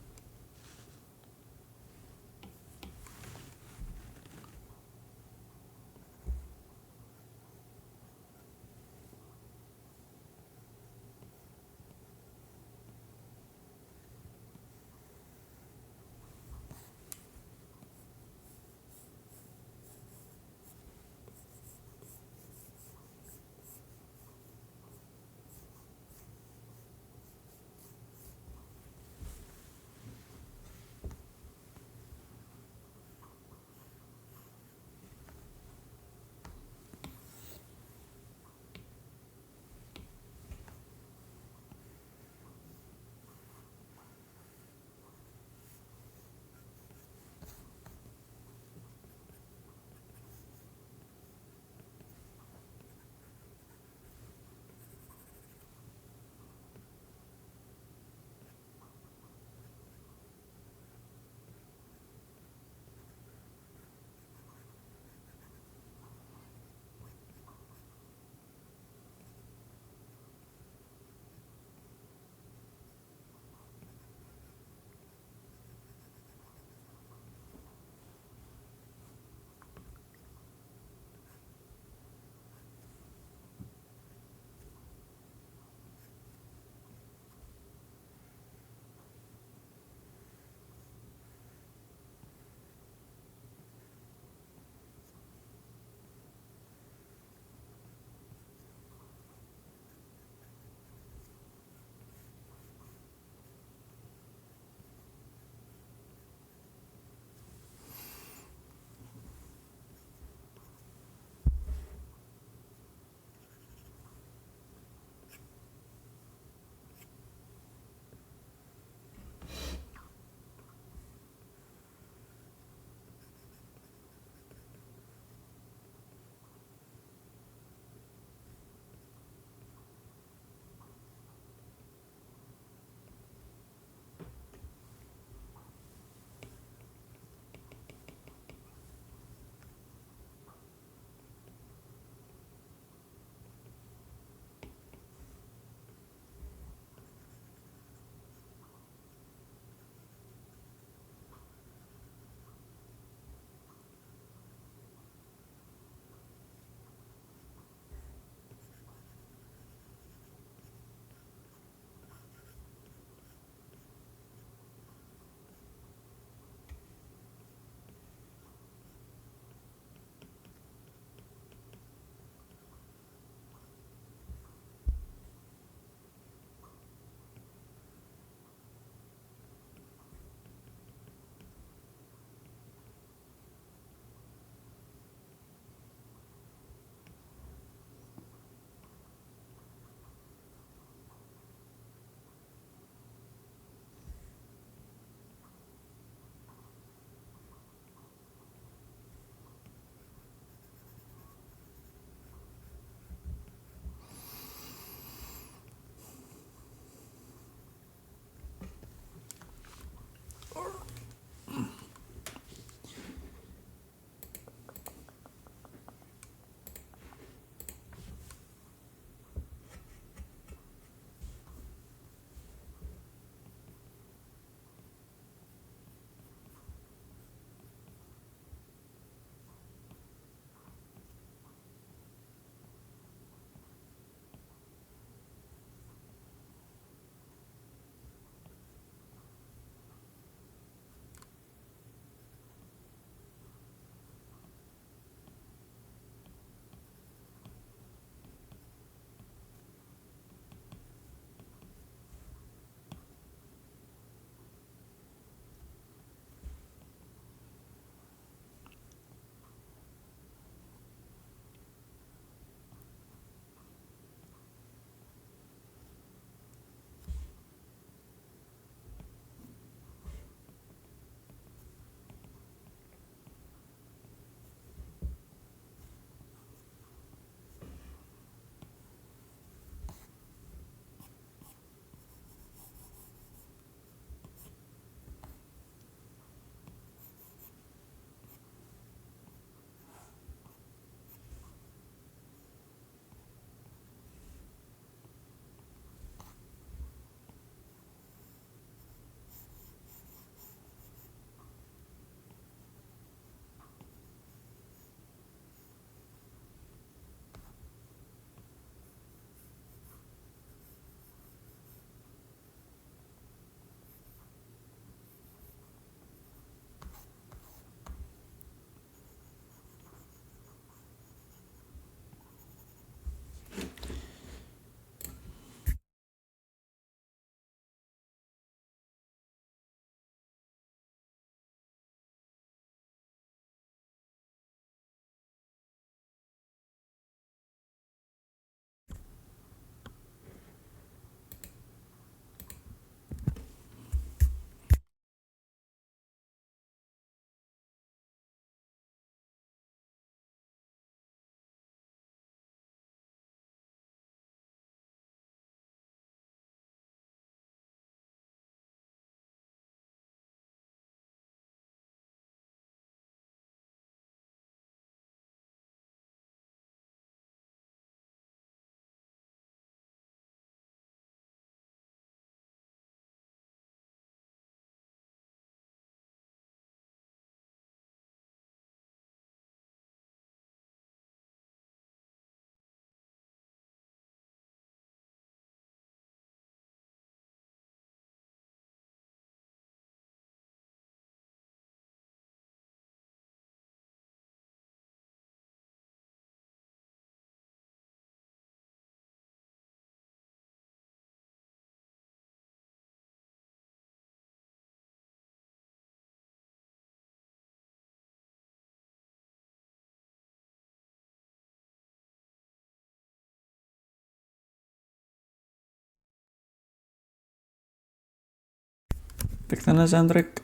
Tak tenhle soundtrack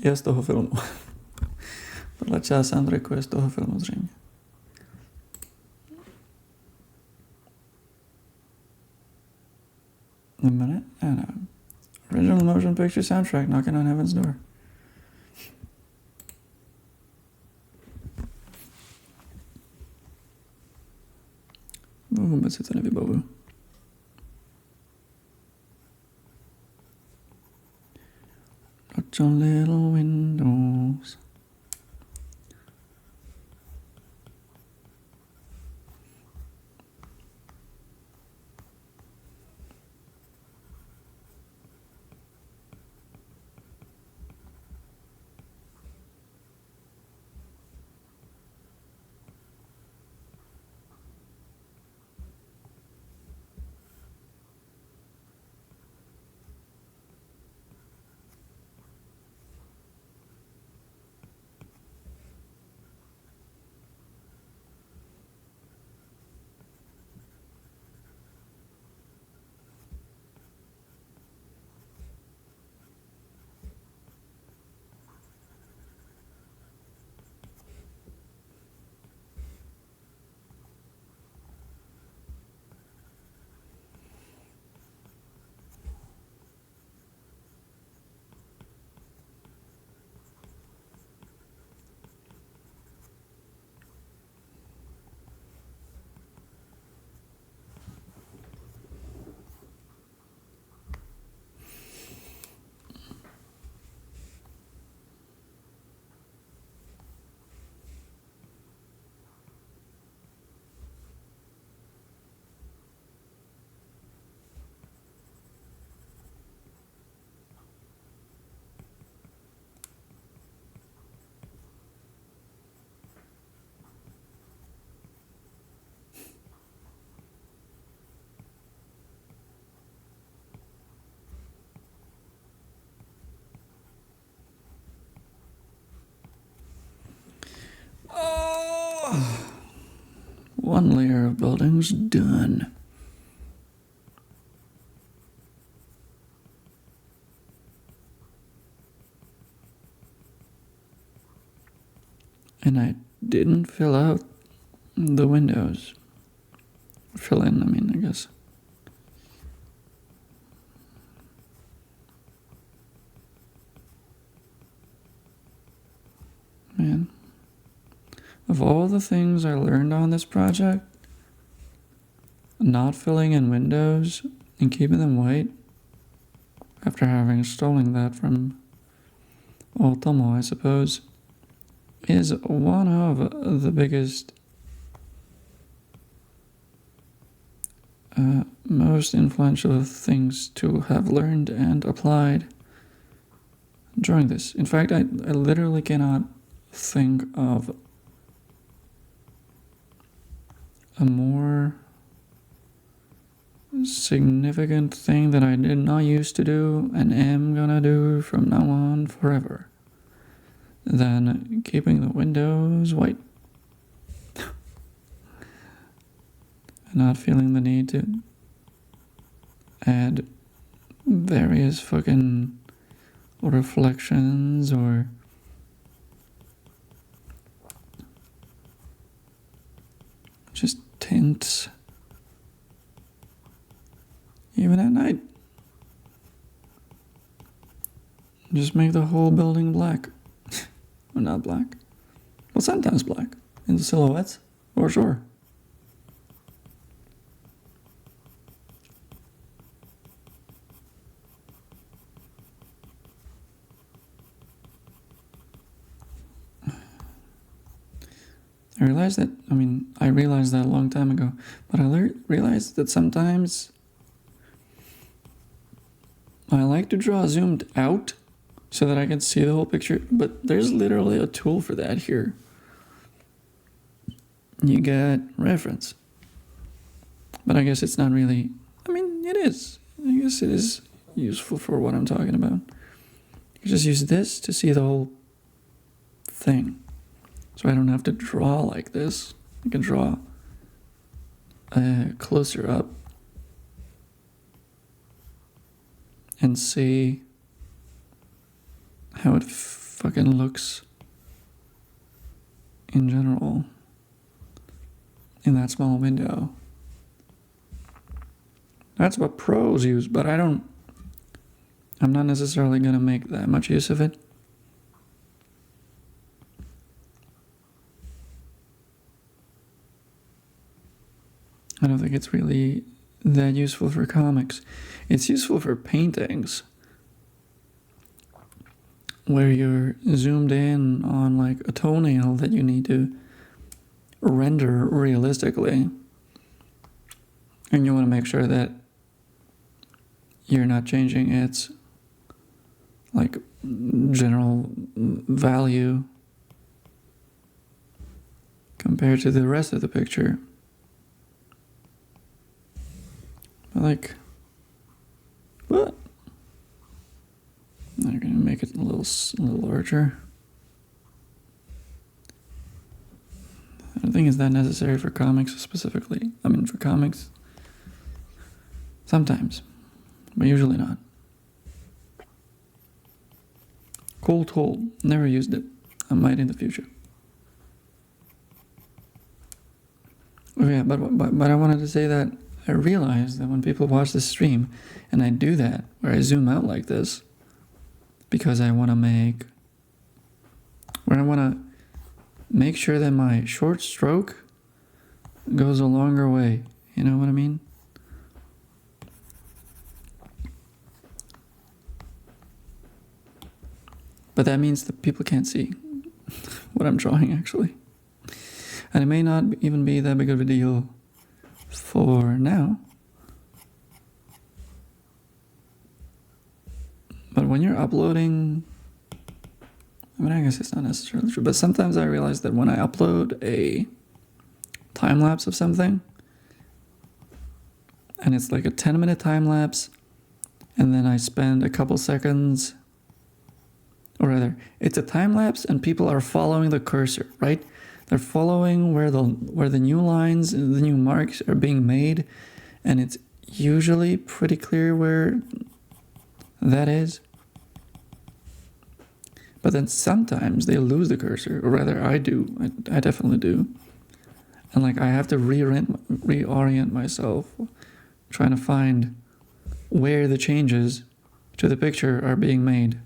je z toho filmu. Tohle část soundtracku je z toho filmu zřejmě. A minute? And original motion picture soundtrack knocking on heaven's door. Vůbec si to nevybavuju. Touch on little windows. One layer of buildings done. And I didn't fill out the windows. Fill in, I mean, I guess. Man. Of all the things I learned on this project, not filling in windows and keeping them white, after having stolen that from Otomo, I suppose, is one of the biggest, most influential things to have learned and applied during this. In fact, I literally cannot think of a more significant thing that I did not used to do and am gonna do from now on forever than keeping the windows white. And not feeling the need to add various fucking reflections or just tints, even at night. Just make the whole building black. Or not black. Well, sometimes black. In the silhouettes, for sure. I realized that a long time ago, but I realized that sometimes I like to draw zoomed out so that I can see the whole picture, but there's literally a tool for that here. You got reference. But I guess it's not really, it is. I guess it is useful for what I'm talking about. You just use this to see the whole thing. So I don't have to draw like this. I can draw closer up and see how it fucking looks in general in that small window. That's what pros use, but I'm not necessarily going to make that much use of it. I don't think it's really that useful for comics. It's useful for paintings, where you're zoomed in on like a toenail that you need to render realistically. And you want to make sure that you're not changing its like general value compared to the rest of the picture. But like, what? I'm going to make it a little larger. I don't think it's that necessary for comics specifically. I mean, for comics, sometimes, but usually not. Cool tool. Never used it. I might in the future. Oh yeah, but I wanted to say that I realize that when people watch this stream, and I do that, where I zoom out like this, because I want to make sure that my short stroke goes a longer way. You know what I mean? But that means that people can't see what I'm drawing, actually. And it may not even be that big of a deal for now. But when you're uploading, I mean, I guess it's not necessarily true, but sometimes I realize that when I upload a time-lapse of something, and it's like a 10-minute time-lapse, and then I spend a couple seconds, or rather, it's a time-lapse and people are following the cursor, right? They're following where the new lines, the new marks are being made, and it's usually pretty clear where that is. But then sometimes they lose the cursor, or rather I do. I definitely do. And like I have to reorient myself, trying to find where the changes to the picture are being made.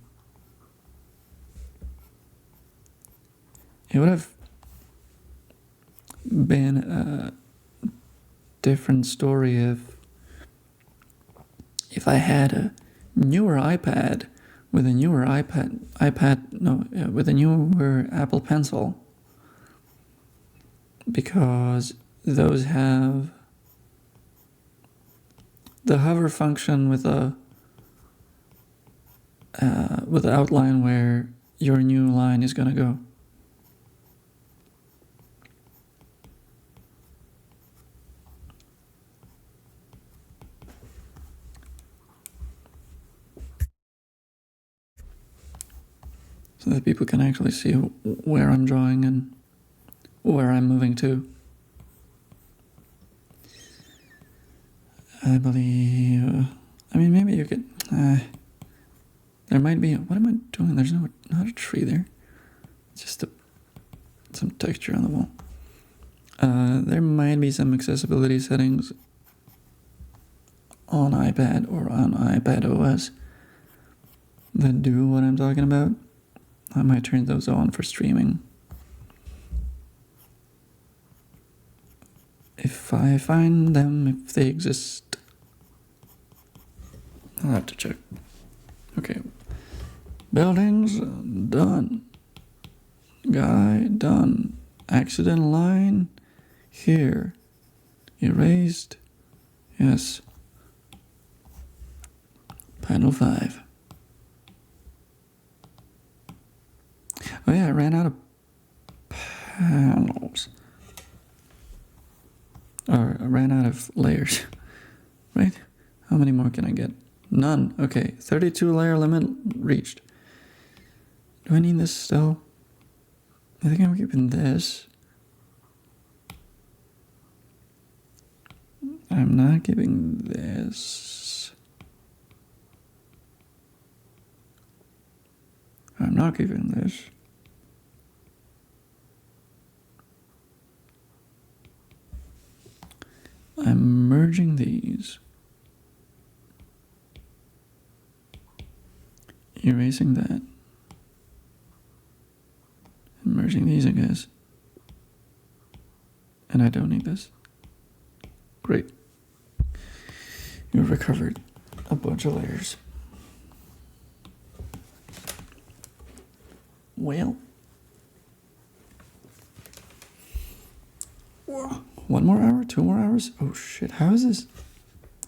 It would have been a different story if I had a newer iPad with a newer with a newer Apple Pencil, because those have the hover function with the outline where your new line is going to go. So that people can actually see where I'm drawing and where I'm moving to. I believe, I mean, maybe you could, there might be, what am I doing? There's not a tree there. It's just some texture on the wall. There might be some accessibility settings on iPad or on iPad OS that do what I'm talking about. I might turn those on for streaming. If I find them, if they exist. I'll have to check. Okay. Buildings, done. Guy, done. Accident line, here. Erased, yes. Panel 5. Oh yeah, I ran out of panels. Or I ran out of layers, right? How many more can I get? None. Okay, 32 layer limit reached. Do I need this still? I think I'm keeping this. I'm not keeping this. I'm not keeping this. I'm merging these. Erasing that. And merging these, I guess. And I don't need this. Great. You've recovered a bunch of layers. Well. Whoa. 1 more hour? 2 more hours? Oh shit, how is this?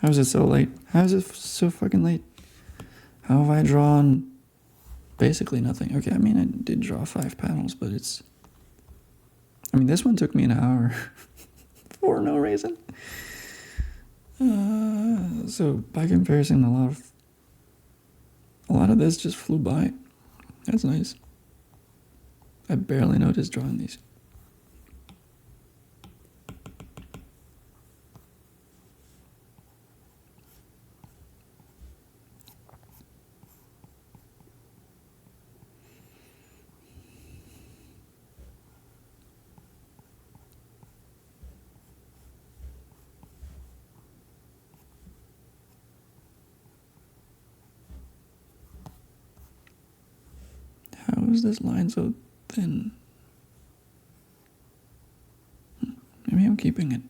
How is it so late? How is it so fucking late? How have I drawn basically nothing? Okay, I mean, I did draw 5 panels, but it's... I mean, this one took me an hour for no reason. So by comparison, a lot of this just flew by. That's nice. I barely noticed drawing these. How is this line so thin? Maybe I'm keeping it.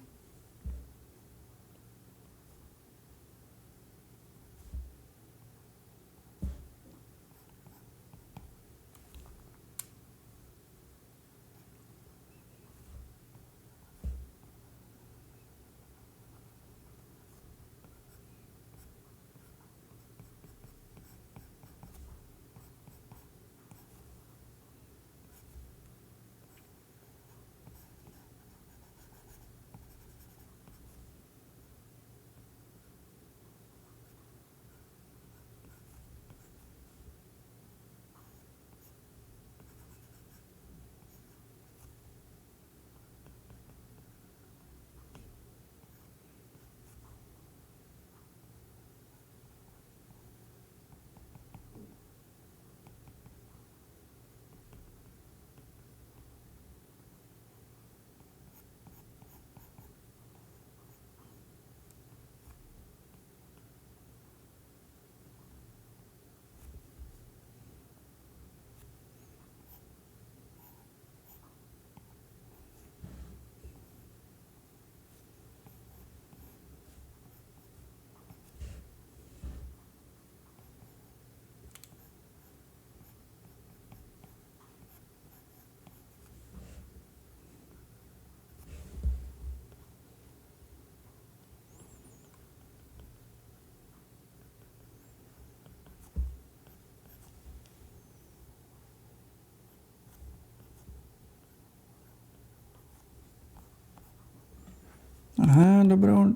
Aha, dobrou,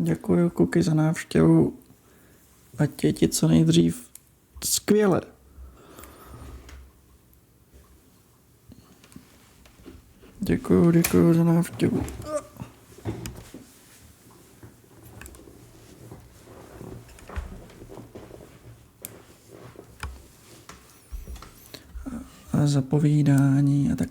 děkuji Kuky za návštěvu. Ať je ti co nejdřív skvěle. Děkuji za návštěvu. A za povídání a tak.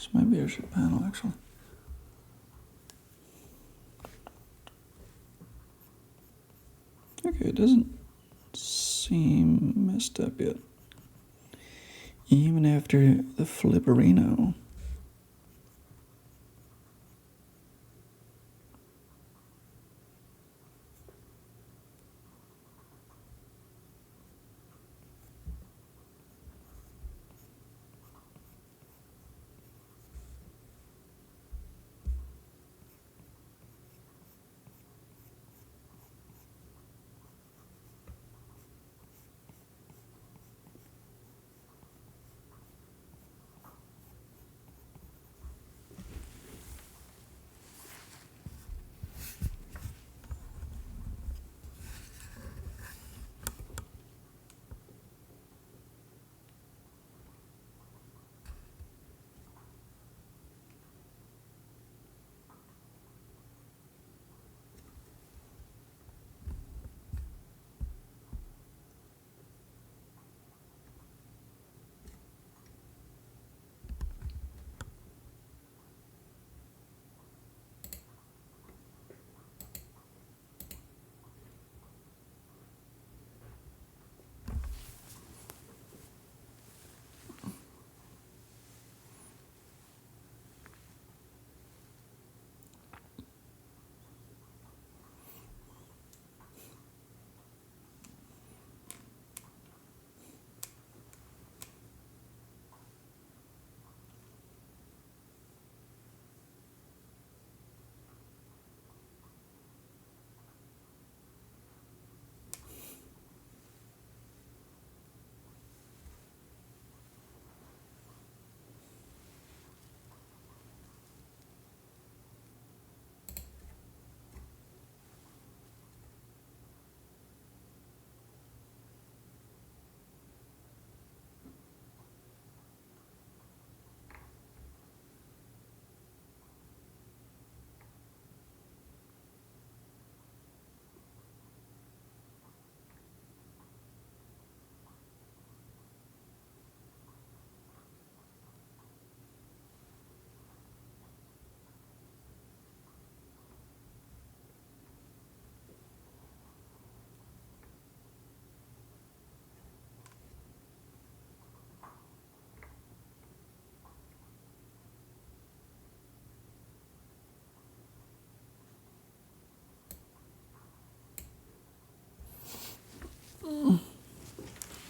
This might be a shit panel, actually. Okay, it doesn't seem messed up yet. Even after the flipperino.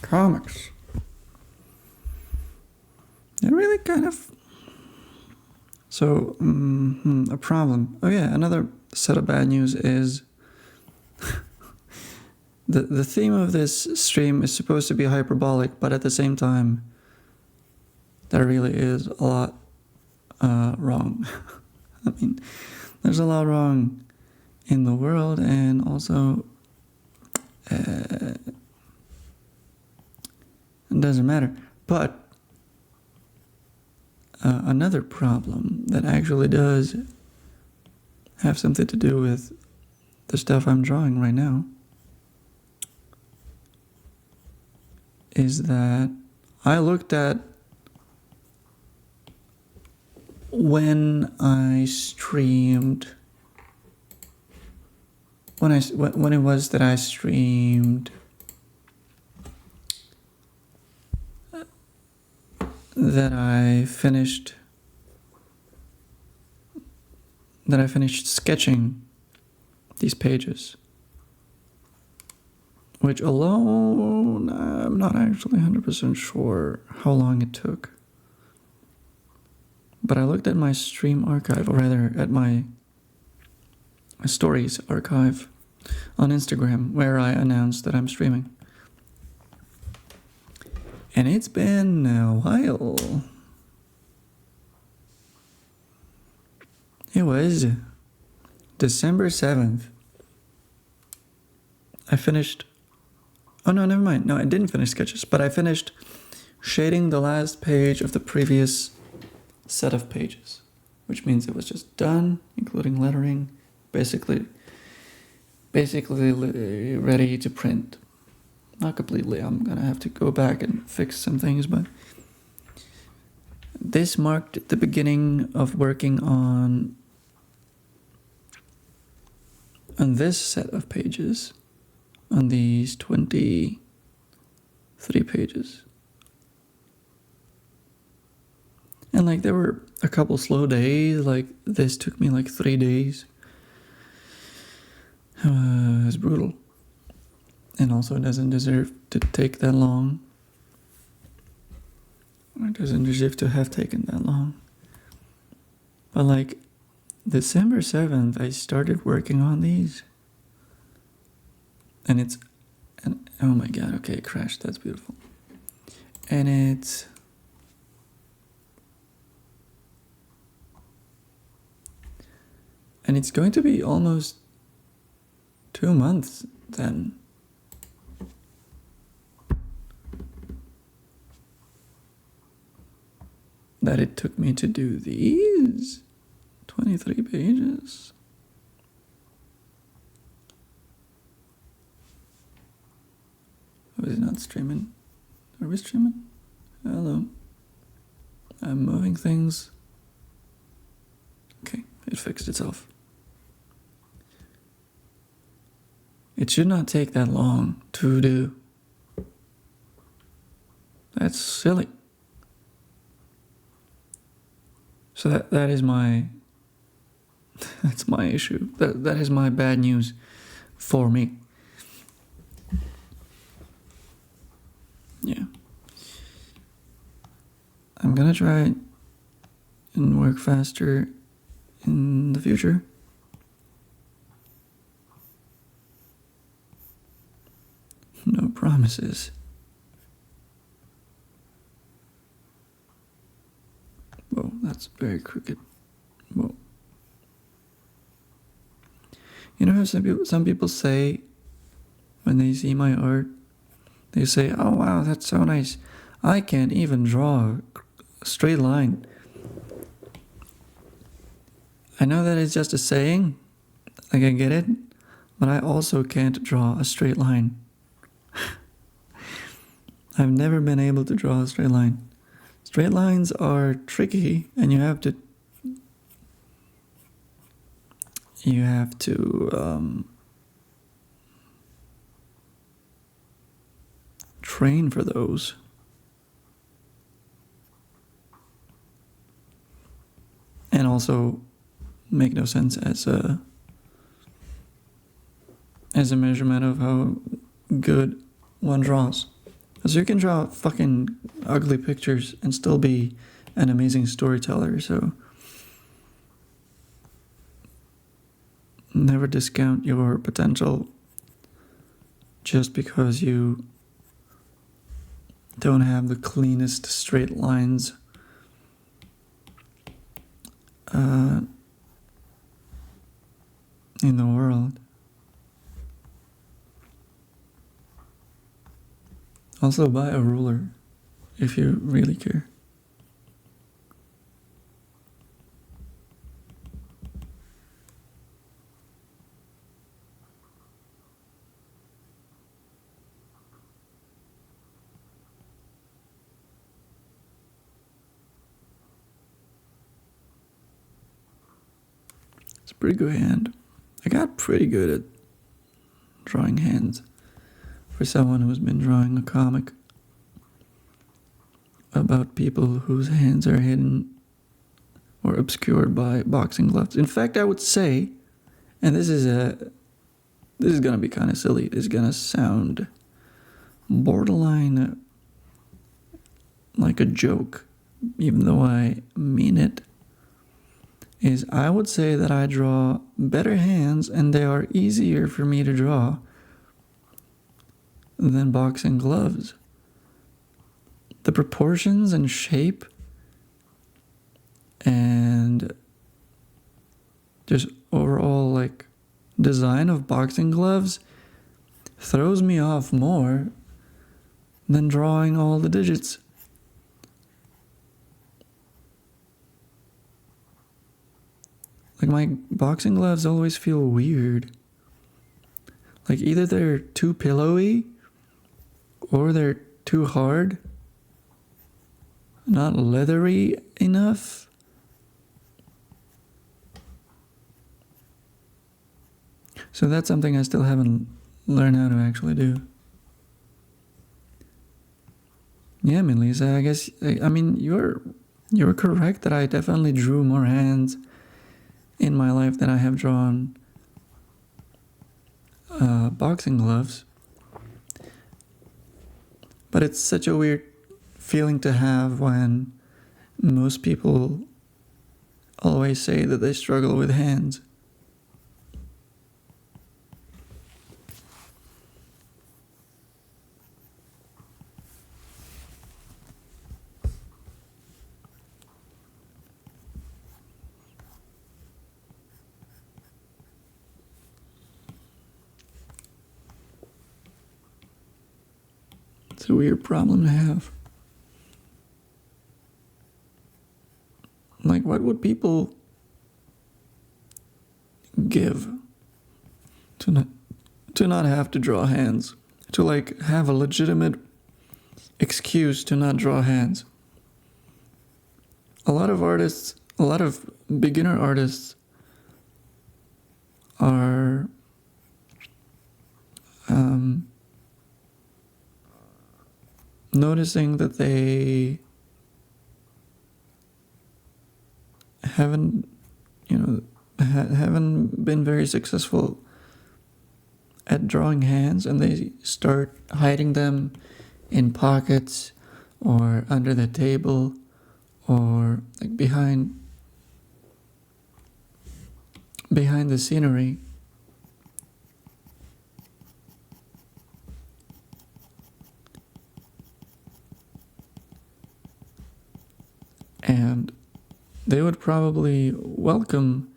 Comics. It really kind of... So, a problem. Oh yeah, another set of bad news is the theme of this stream is supposed to be hyperbolic, but at the same time, there really is a lot wrong. I mean, there's a lot wrong in the world, and also it doesn't matter. But another problem that actually does have something to do with the stuff I'm drawing right now is that I looked at when I streamed, when it was that I streamed that I finished sketching these pages, which alone I'm not actually 100% sure how long it took. But I looked at my stream archive, or rather at my stories archive on Instagram, where I announced that I'm streaming. And it's been a while. It was December 7th. I finished... Oh no, never mind. No, I didn't finish sketches, but I finished shading the last page of the previous set of pages, which means it was just done, including lettering, basically ready to print. Not completely, I'm gonna have to go back and fix some things, but this marked the beginning of working on this set of pages, on these 23 pages. And like there were a couple slow days, like this took me like 3 days. It was brutal. And also it doesn't deserve to take that long. It doesn't deserve to have taken that long. But like December 7th, I started working on these. And oh my god, okay, it crashed, that's beautiful. And it's going to be almost 2 months then. That it took me to do these 23 pages. Oh, is it not streaming? Are we streaming? Hello. I'm moving things. Okay, it fixed itself. It should not take that long to do. That's silly. So that is my, that's my issue. That is my bad news for me. Yeah. I'm gonna try and work faster in the future. No promises. Whoa, that's very crooked. Whoa. You know how some people say when they see my art, they say, "Oh wow, that's so nice. I can't even draw a straight line." I know that it's just a saying, like I get it, but I also can't draw a straight line. I've never been able to draw a straight line. Straight lines are tricky, and you have to train for those. And also make no sense as a measurement of how good one draws. Because you can draw fucking ugly pictures and still be an amazing storyteller, so never discount your potential just because you don't have the cleanest straight lines in the world. Also buy a ruler if you really care. It's a pretty good hand. I got pretty good at drawing hands. For someone who's been drawing a comic about people whose hands are hidden or obscured by boxing gloves. In fact, I would say, and this is gonna be kind of silly. This is gonna sound borderline like a joke, even though I mean it. Is I would say that I draw better hands, and they are easier for me to draw than boxing gloves. The proportions and shape and just overall like design of boxing gloves throws me off more than drawing all the digits. Like my boxing gloves always feel weird. Like either they're too pillowy or they're too hard. not leathery enough. So that's something I still haven't learned how to actually do. Yeah, Melissa, I guess, I mean, you're correct that I definitely drew more hands in my life than I have drawn boxing gloves. But it's such a weird feeling to have when most people always say that they struggle with hands. It's a weird problem to have. Like, what would people give to not have to draw hands? To, like, have a legitimate excuse to not draw hands? A lot of beginner artists are noticing that they haven't been very successful at drawing hands, and they start hiding them in pockets or under the table or like behind the scenery. And they would probably welcome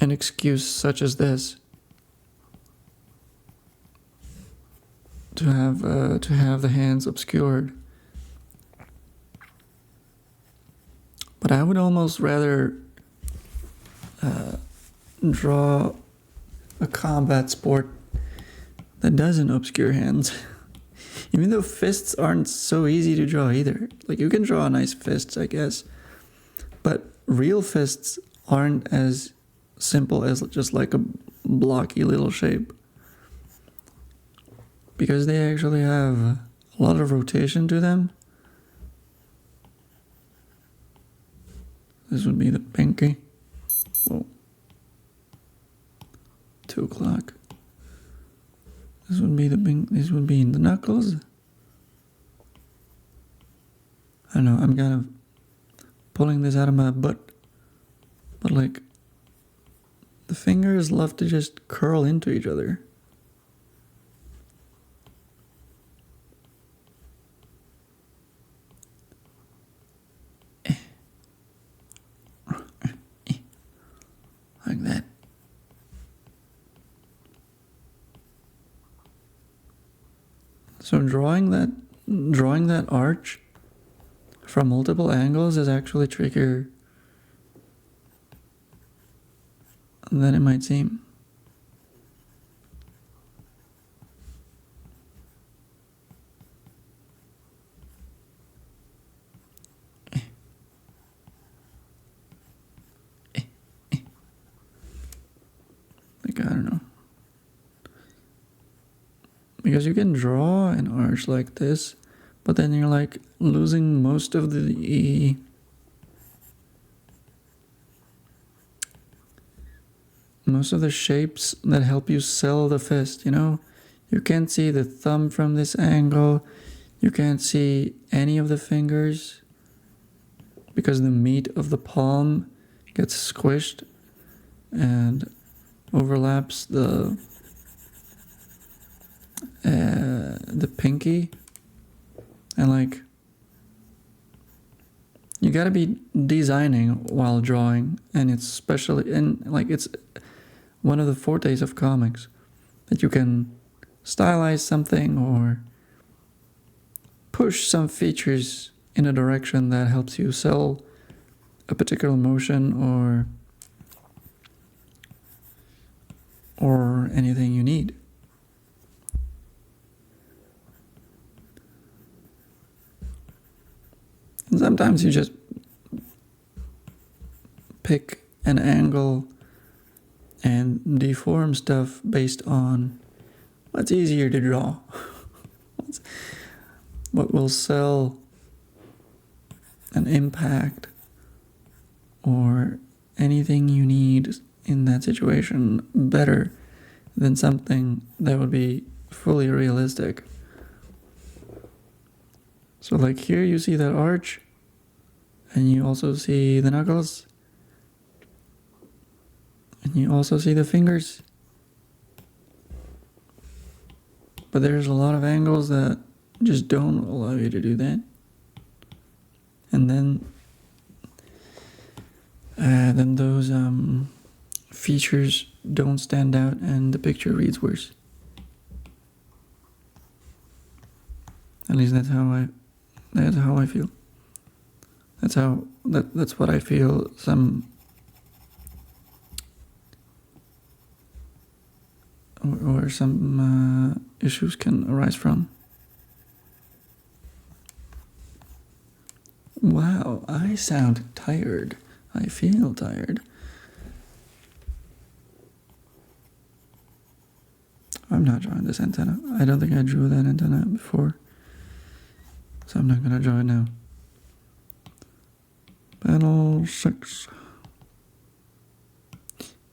an excuse such as this to have the hands obscured. But I would almost rather draw a combat sport that doesn't obscure hands. Even though fists aren't so easy to draw either. Like, you can draw nice fists, I guess. But real fists aren't as simple as just like a blocky little shape. Because they actually have a lot of rotation to them. This would be the pinky. Whoa. 2 o'clock. This would be this would be in the knuckles. I don't know, I'm kind of pulling this out of my butt. But like, the fingers love to just curl into each other. Like that. So drawing that arch from multiple angles is actually trickier than it might seem. Like, I don't know. Because you can draw an arch like this, but then you're like losing most of the shapes that help you sell the fist, you know? You can't see the thumb from this angle. You can't see any of the fingers because the meat of the palm gets squished and overlaps the pinky. And like, you gotta be designing while drawing, and it's especially, and like, it's one of the fortes of comics, that you can stylize something or push some features in a direction that helps you sell a particular motion or anything you need. And sometimes you just pick an angle and deform stuff based on what's easier to draw. What will sell an impact or anything you need in that situation better than something that would be fully realistic. So like here you see that arch, and you also see the knuckles, and you also see the fingers. But there's a lot of angles that just don't allow you to do that. And then those features don't stand out and the picture reads worse. At least that's how I feel. That's what I feel some issues can arise from. Wow, I sound tired. I feel tired. I'm not drawing this antenna. I don't think I drew that antenna before. So I'm not going to draw it now. Panel 6.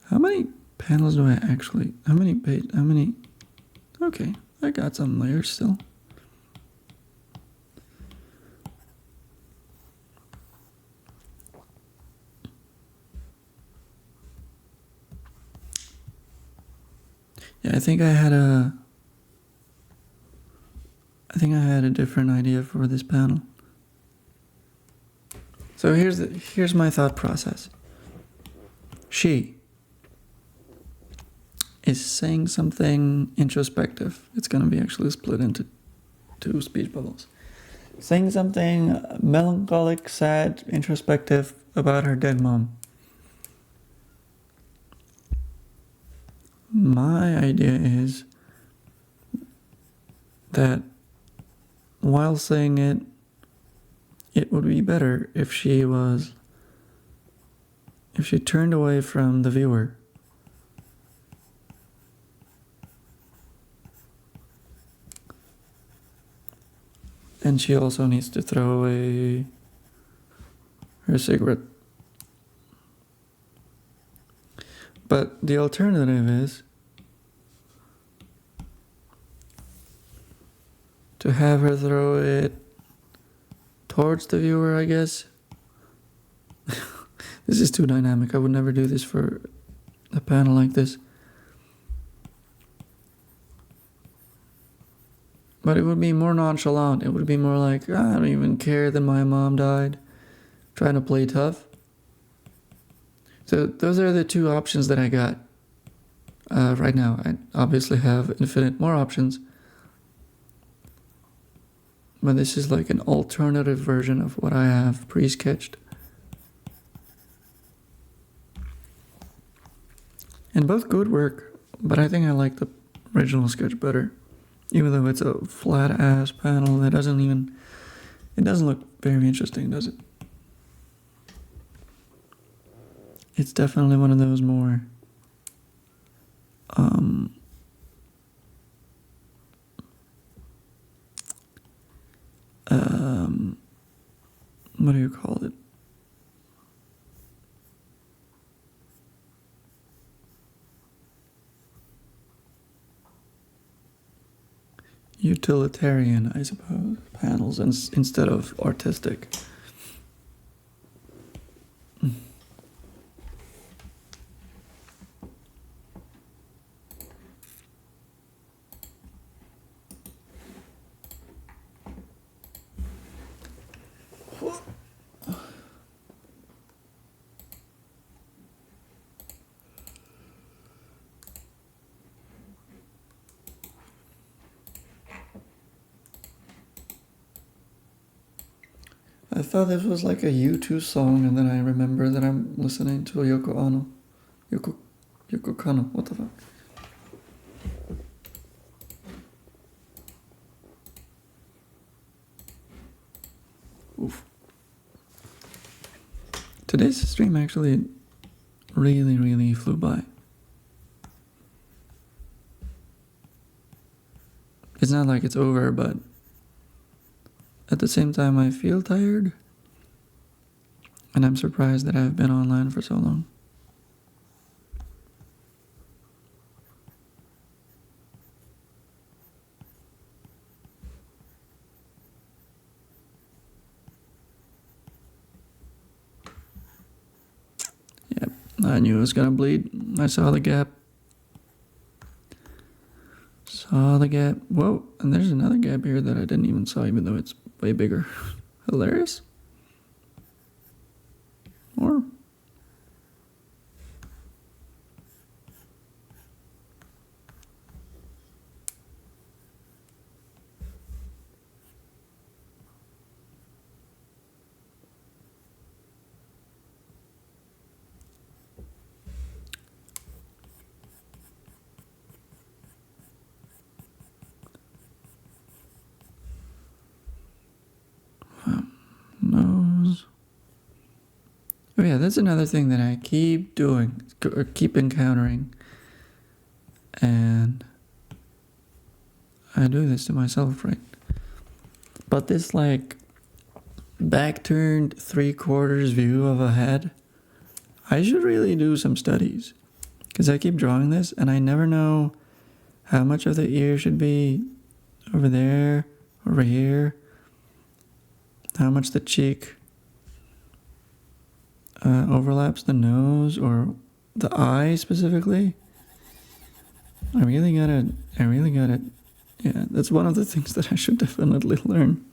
How many panels do I actually... How many... Okay, I got some layers still. Yeah, I think I had a different idea for this panel. So here's my thought process. She is saying something introspective. It's going to be actually split into 2 speech bubbles. Saying something melancholic, sad, introspective about her dead mom. My idea is that while saying it, it would be better if she turned away from the viewer. And she also needs to throw away her cigarette. But the alternative is to have her throw it towards the viewer, I guess. This is too dynamic. I would never do this for a panel like this. But it would be more nonchalant. It would be more like, I don't even care that my mom died. Trying to play tough. So those are the 2 options that I got right now. I obviously have infinite more options. But this is like an alternative version of what I have pre-sketched. And both could work, but I think I like the original sketch better. Even though it's a flat-ass panel that it doesn't look very interesting, does it? It's definitely one of those more what do you call it? Utilitarian, I suppose, panels instead of artistic. I thought this was like a U2 song, and then I remember that I'm listening to Yoko Ono. Yoko Kano, what the fuck? Oof. Today's stream actually really flew by. It's not like it's over, but at the same time I feel tired. And I'm surprised that I've been online for so long. Yep, I knew it was gonna bleed. I saw the gap. Saw the gap. Whoa, and there's another gap here that I didn't even saw, even though it's way bigger. Hilarious. Or nose. Oh yeah, that's another thing that I keep doing, or keep encountering. And I do this to myself, right? But this like back turned 3/4 view of a head, I should really do some studies. Because I keep drawing this and I never know how much of the ear should be over there, over here, how much the cheek overlaps the nose or the eye specifically. I really gotta, yeah, that's one of the things that I should definitely learn.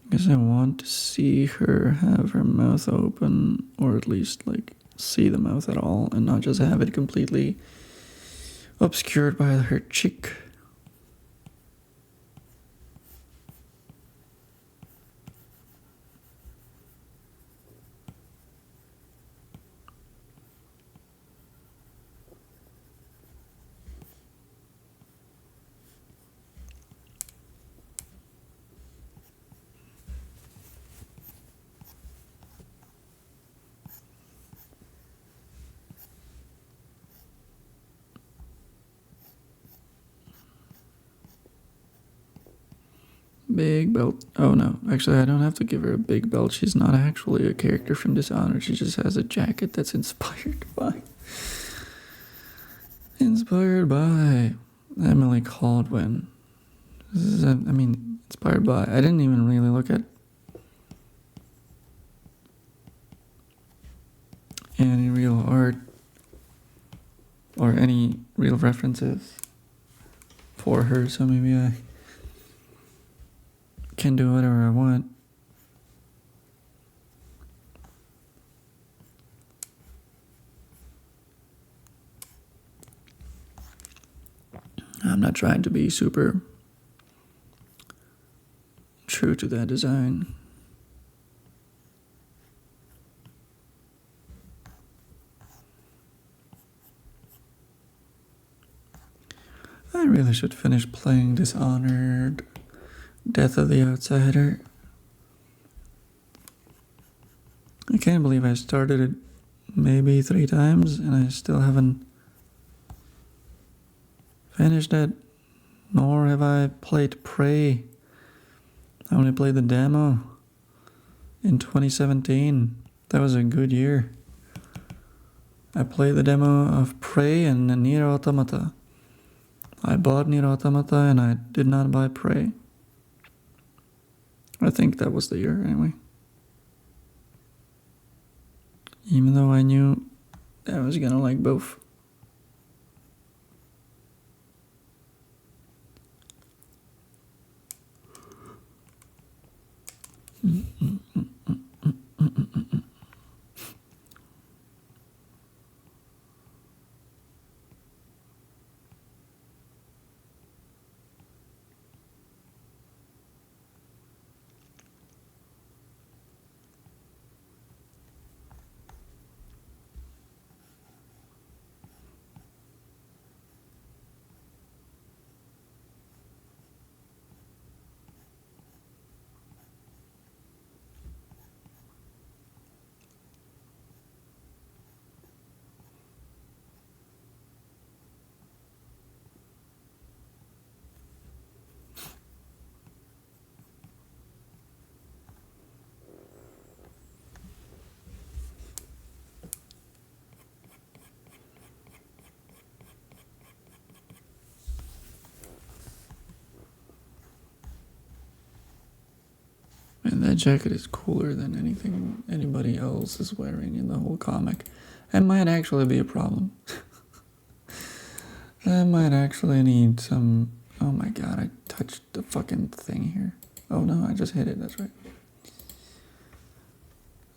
Because I want to see her have her mouth open, or at least like see the mouth at all, and not just have it completely obscured by her cheek. Big belt. Oh no, actually I don't have to give her a big belt. She's not actually a character from Dishonored. She just has a jacket that's inspired by Emily Caldwin. This is inspired by. I didn't even really look at any real art or any real references for her, so maybe I can do whatever I want. I'm not trying to be super true to that design. I really should finish playing Dishonored, Death of the Outsider. I can't believe I started it maybe 3 times and I still haven't finished it, nor have I played Prey. I only played the demo in 2017. That was a good year. I played the demo of Prey and Nier Automata. I bought Nier Automata and I did not buy Prey. I think that was the year anyway. Even though I knew I was gonna like both. And that jacket is cooler than anything anybody else is wearing in the whole comic. That might actually be a problem. I might actually need some... Oh my god, I touched the fucking thing here. Oh no, I just hit it, that's right.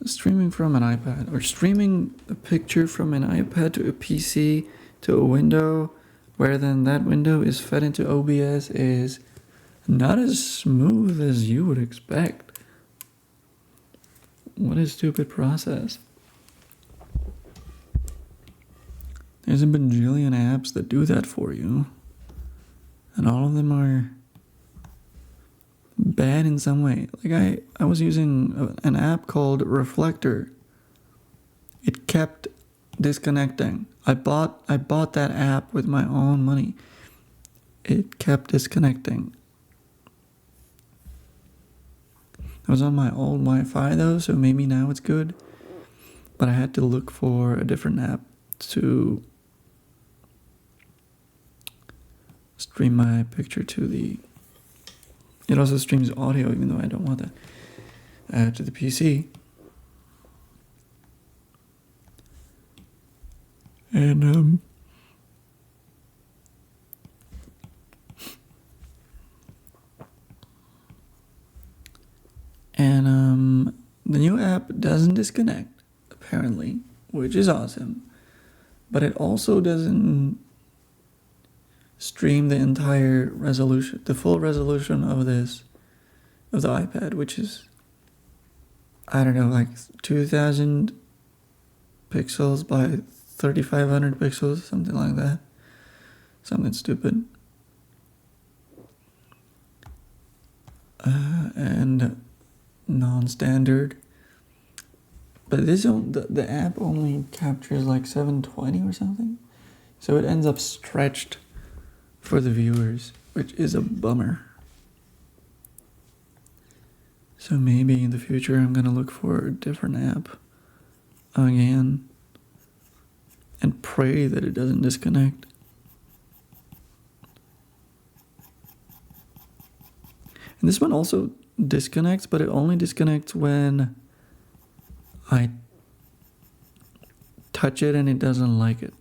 Streaming from an iPad, or streaming a picture from an iPad to a PC to a window, where then that window is fed into OBS, is not as smooth as you would expect. What a stupid process. There's a bajillion apps that do that for you. And all of them are bad in some way. Like I was using an app called Reflector. It kept disconnecting. I bought that app with my own money. It kept disconnecting. It was on my old Wi-Fi though, so maybe now it's good. But I had to look for a different app to stream my picture to the... It also streams audio, even though I don't want that, to the PC. And, the new app doesn't disconnect, apparently, which is awesome. But it also doesn't stream the entire resolution, the full resolution of the iPad, which is, I don't know, like 2000 pixels by 3500 pixels, something like that. Something stupid. And non-standard. But the app only captures like 720 or something. So it ends up stretched for the viewers, which is a bummer. So maybe in the future I'm gonna look for a different app again and pray that it doesn't disconnect. And this one also disconnects, but it only disconnects when I touch it and it doesn't like it,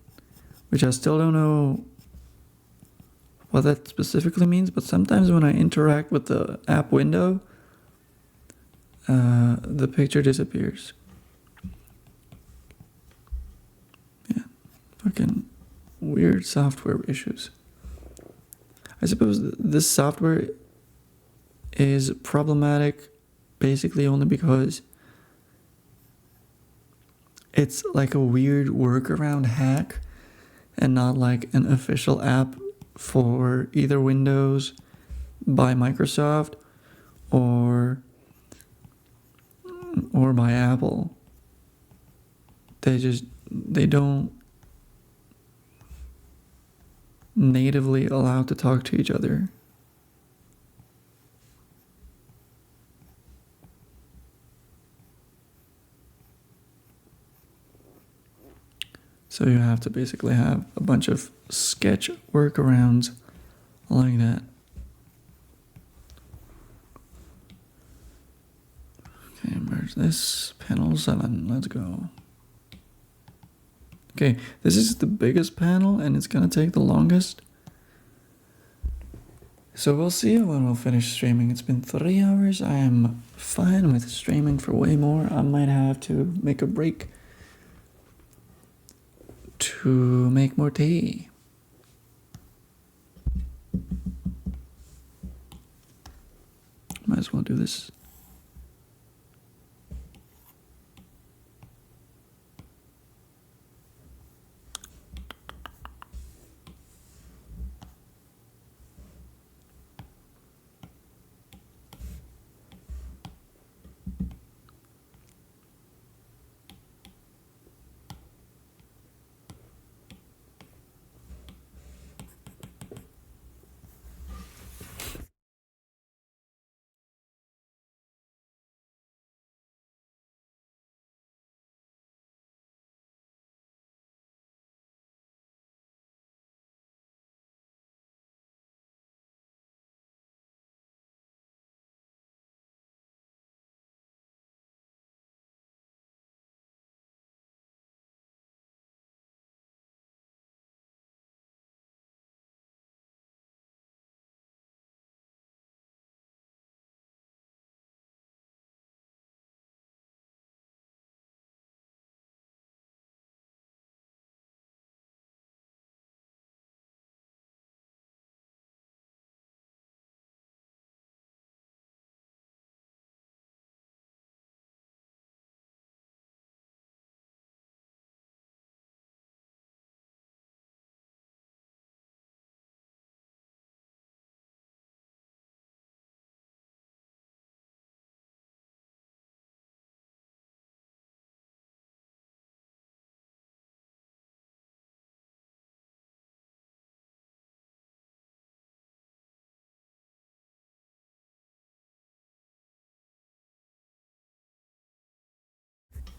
which I still don't know what that specifically means, but sometimes when I interact with the app window, the picture disappears. Yeah, fucking weird software issues. I suppose this software is problematic basically only because it's like a weird workaround hack and not like an official app for either Windows by Microsoft or by Apple. They don't natively allow to talk to each other. So you have to basically have a bunch of sketch workarounds like that. Okay, merge this, panel 7, let's go. Okay, this is the biggest panel and it's gonna take the longest. So we'll see when we'll finish streaming. It's been 3 hours. I am fine with streaming for way more. I might have to make a break to make more tea. Might as well do this.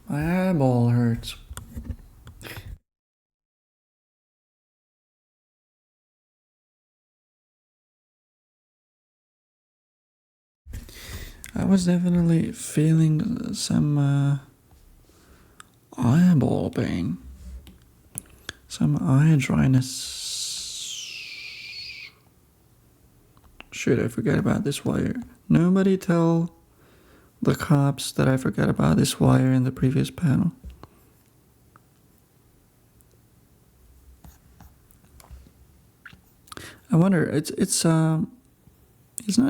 My eyeball hurts. I was definitely feeling some eyeball pain. Some eye dryness. Shoot, I forgot about this wire. Nobody tell the cops that I forgot about this wire in the previous panel. I wonder, it's not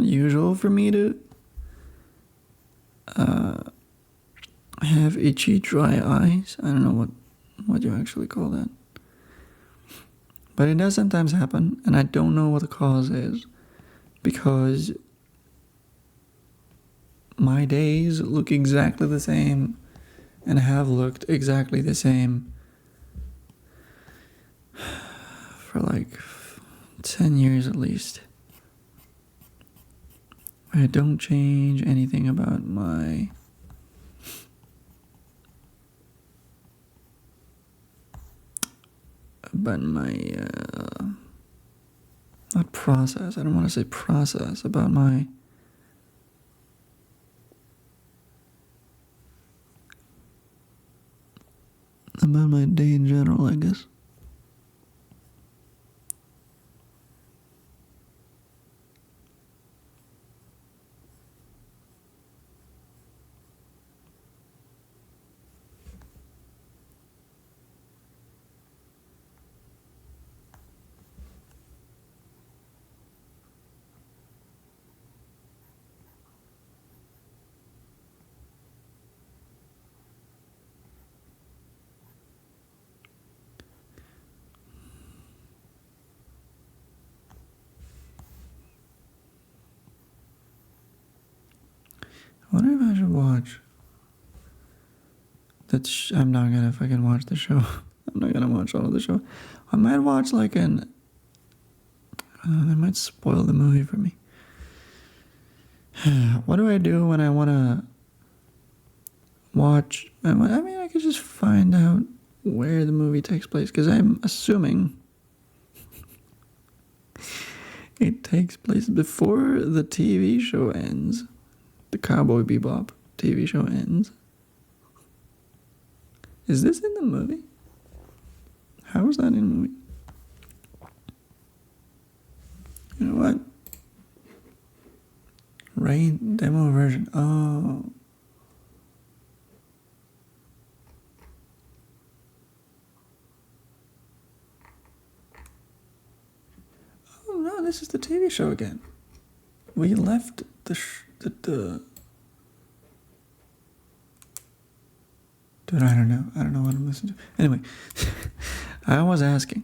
usual for me to have itchy, dry eyes. I don't know what you actually call that. But it does sometimes happen, and I don't know what the cause is, because my days look exactly the same and have looked exactly the same for like 10 years at least. I don't change anything about my not process, I don't want to say process, about my day in general, I guess. I wonder if I should watch that. I'm not gonna fucking watch the show. I'm not gonna watch all of the show. I might watch like they might spoil the movie for me. What do I do when I want to watch? I mean, I could just find out where the movie takes place, because I'm assuming it takes place before the TV show ends. The Cowboy Bebop TV show ends. Is this in the movie? How is that in the movie? You know what? Rain demo version. Oh. Oh no, this is the TV show again. We left the Dude, I don't know. I don't know what I'm listening to. Anyway, I was asking.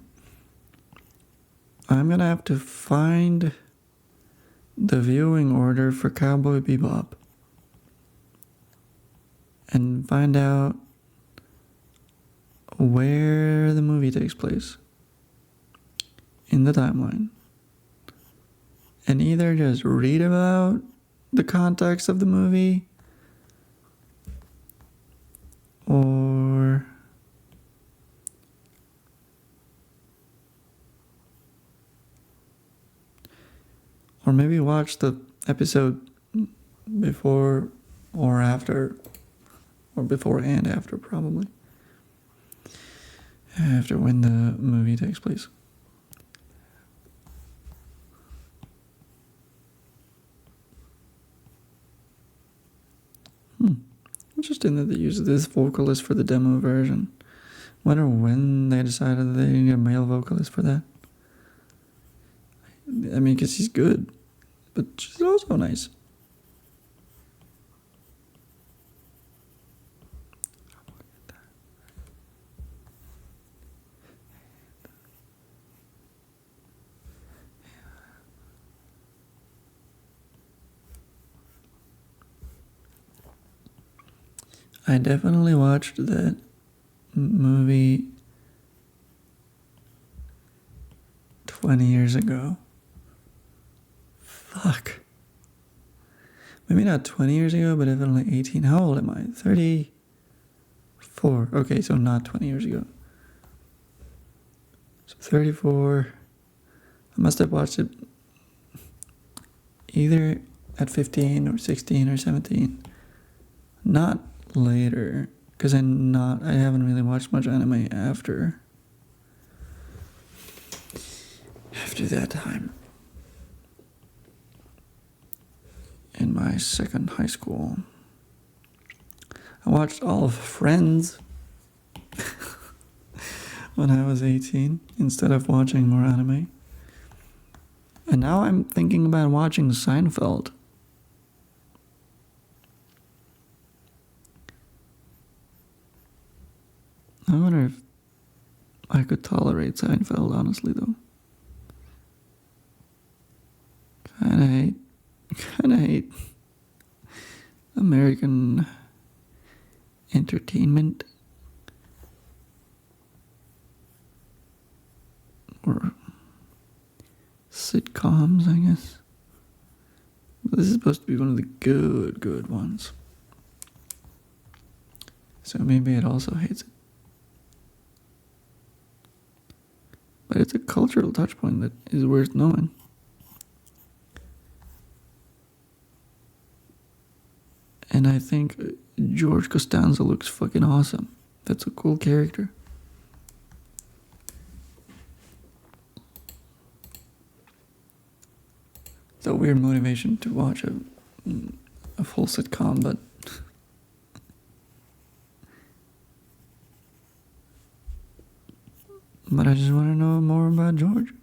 I'm gonna have to find the viewing order for Cowboy Bebop and find out where the movie takes place in the timeline, and either just read about the context of the movie or maybe watch the episode before or after, or before and after, probably. After when the movie takes place. Interesting that they used this vocalist for the demo version. Wonder when they decided that they needed a male vocalist for that. I mean, because he's good, but she's also nice. I definitely watched that movie 20 years ago. Fuck. Maybe not 20 years ago, but definitely 18. How old am I? 30. 34. Okay, so not 20 years ago. So 34. I must have watched it either at 15 or 16 or 17. Not later, because I haven't really watched much anime after that time. In my second high school, I watched all of Friends when I was 18 instead of watching more anime. And now I'm thinking about watching Seinfeld. I wonder if I could tolerate Seinfeld, honestly, though. Kinda hate American entertainment. Or sitcoms, I guess. But this is supposed to be one of the good ones. So maybe it also hates it. But it's a cultural touchpoint that is worth knowing. And I think George Costanza looks fucking awesome. That's a cool character. It's a weird motivation to watch a full sitcom, but I just want to know more about George.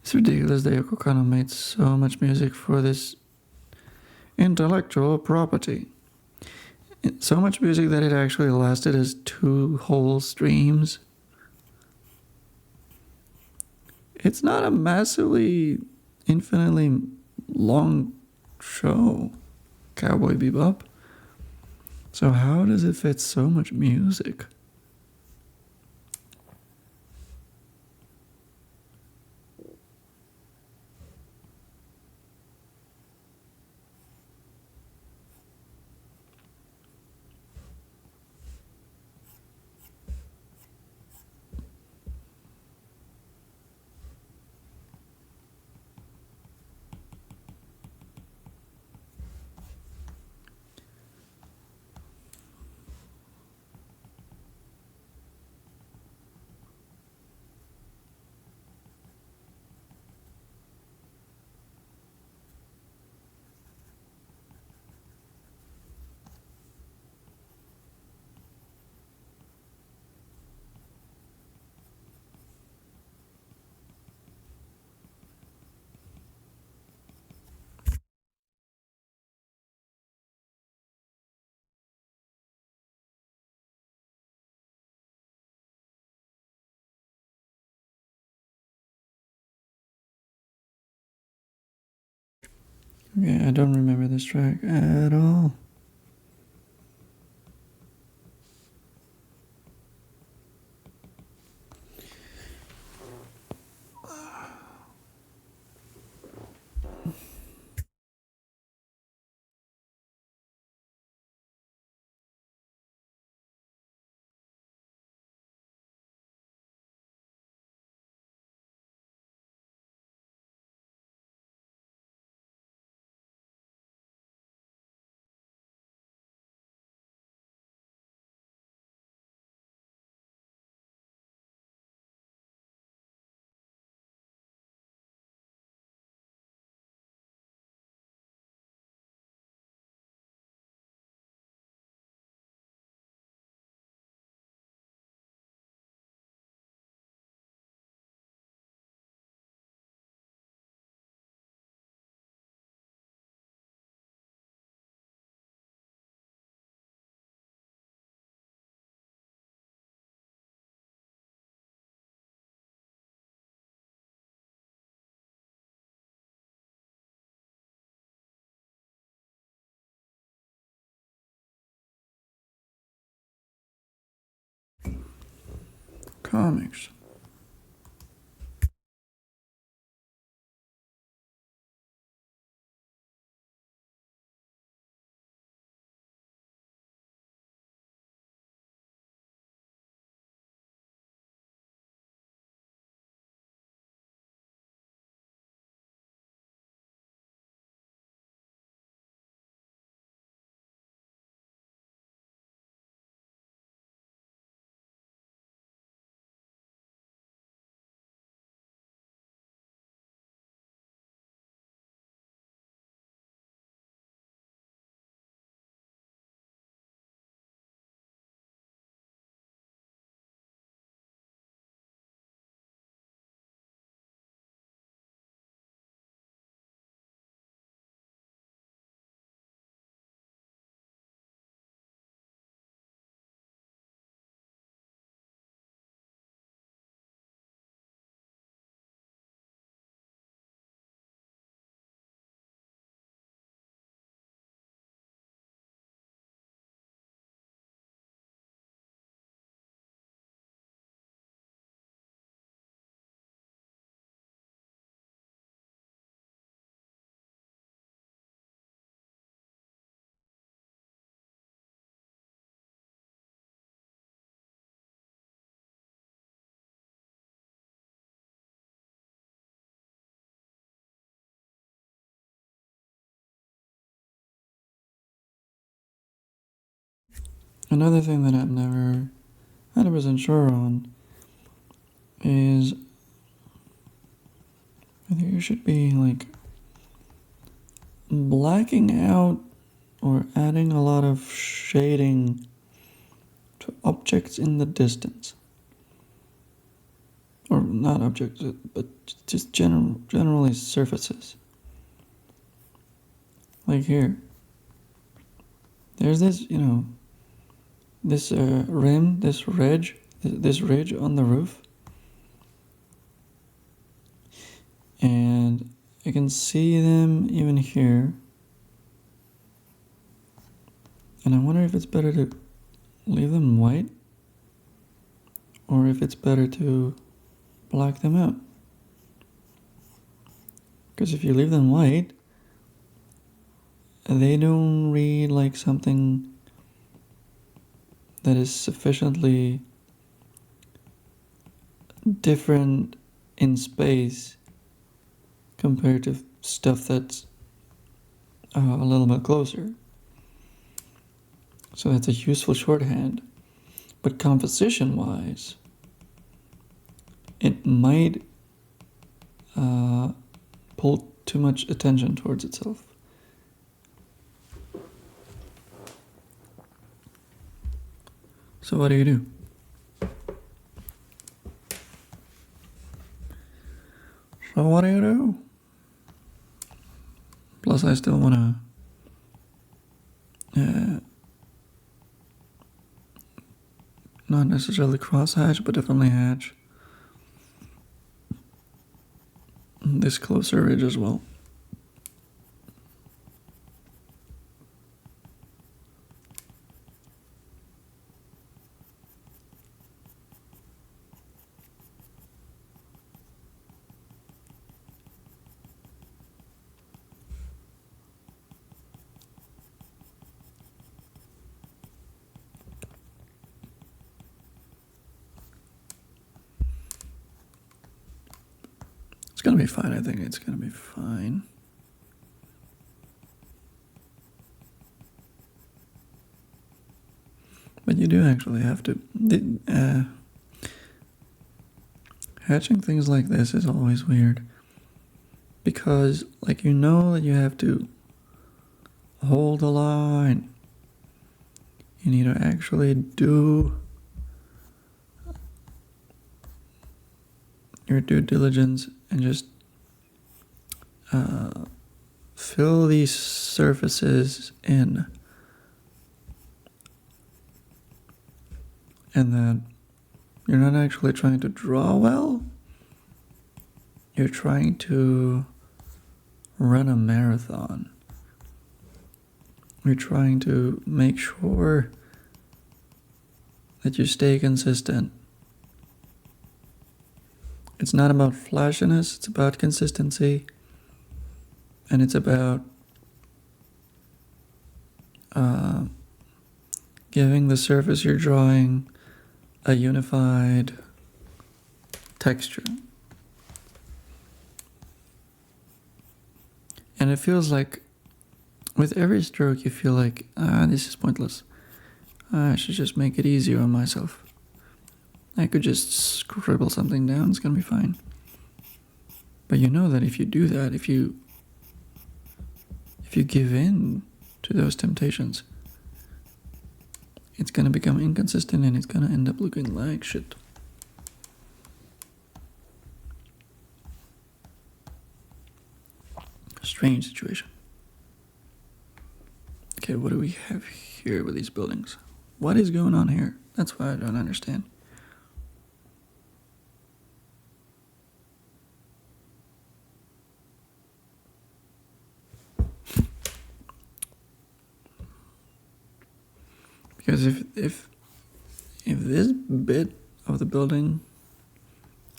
It's ridiculous that Yoko Kanno made so much music for this intellectual property. So much music that it actually lasted as 2 whole streams. It's not a massively, infinitely long show, Cowboy Bebop. So how does it fit so much music? Okay, I don't remember this track at all. comics. Another thing that I'm never 100% sure on is whether you should be like blacking out or adding a lot of shading to objects in the distance. Or not objects, but just generally surfaces. Like here. There's this, this rim, this ridge on the roof. And I can see them even here. And I wonder if it's better to leave them white or if it's better to black them out. Because if you leave them white, they don't read like something that is sufficiently different in space compared to stuff that's a little bit closer. So that's a useful shorthand. But composition-wise, it might pull too much attention towards itself. So what do you do? Plus I still want to not necessarily cross hatch, but definitely hatch this closer ridge as well. It's gonna be fine. I think it's gonna be fine. But you do actually have to... hatching things like this is always weird. Because, like, you know that you have to hold the line. You need to actually do your due diligence and just fill these surfaces in. And that you're not actually trying to draw well. You're trying to run a marathon. You're trying to make sure that you stay consistent It's not about flashiness, it's about consistency, and it's about giving the surface you're drawing a unified texture. And it feels like with every stroke you feel like, this is pointless. I should just make it easier on myself. I could just scribble something down, it's gonna be fine. But you know that if you do that, if you give in to those temptations, it's gonna become inconsistent and it's gonna end up looking like shit. Strange situation. Okay, what do we have here with these buildings? What is going on here? That's what I don't understand. Because if this bit of the building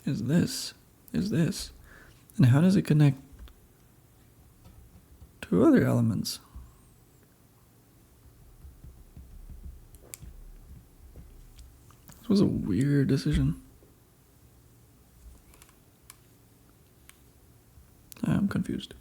is this, then how does it connect to other elements? This was a weird decision. I'm confused.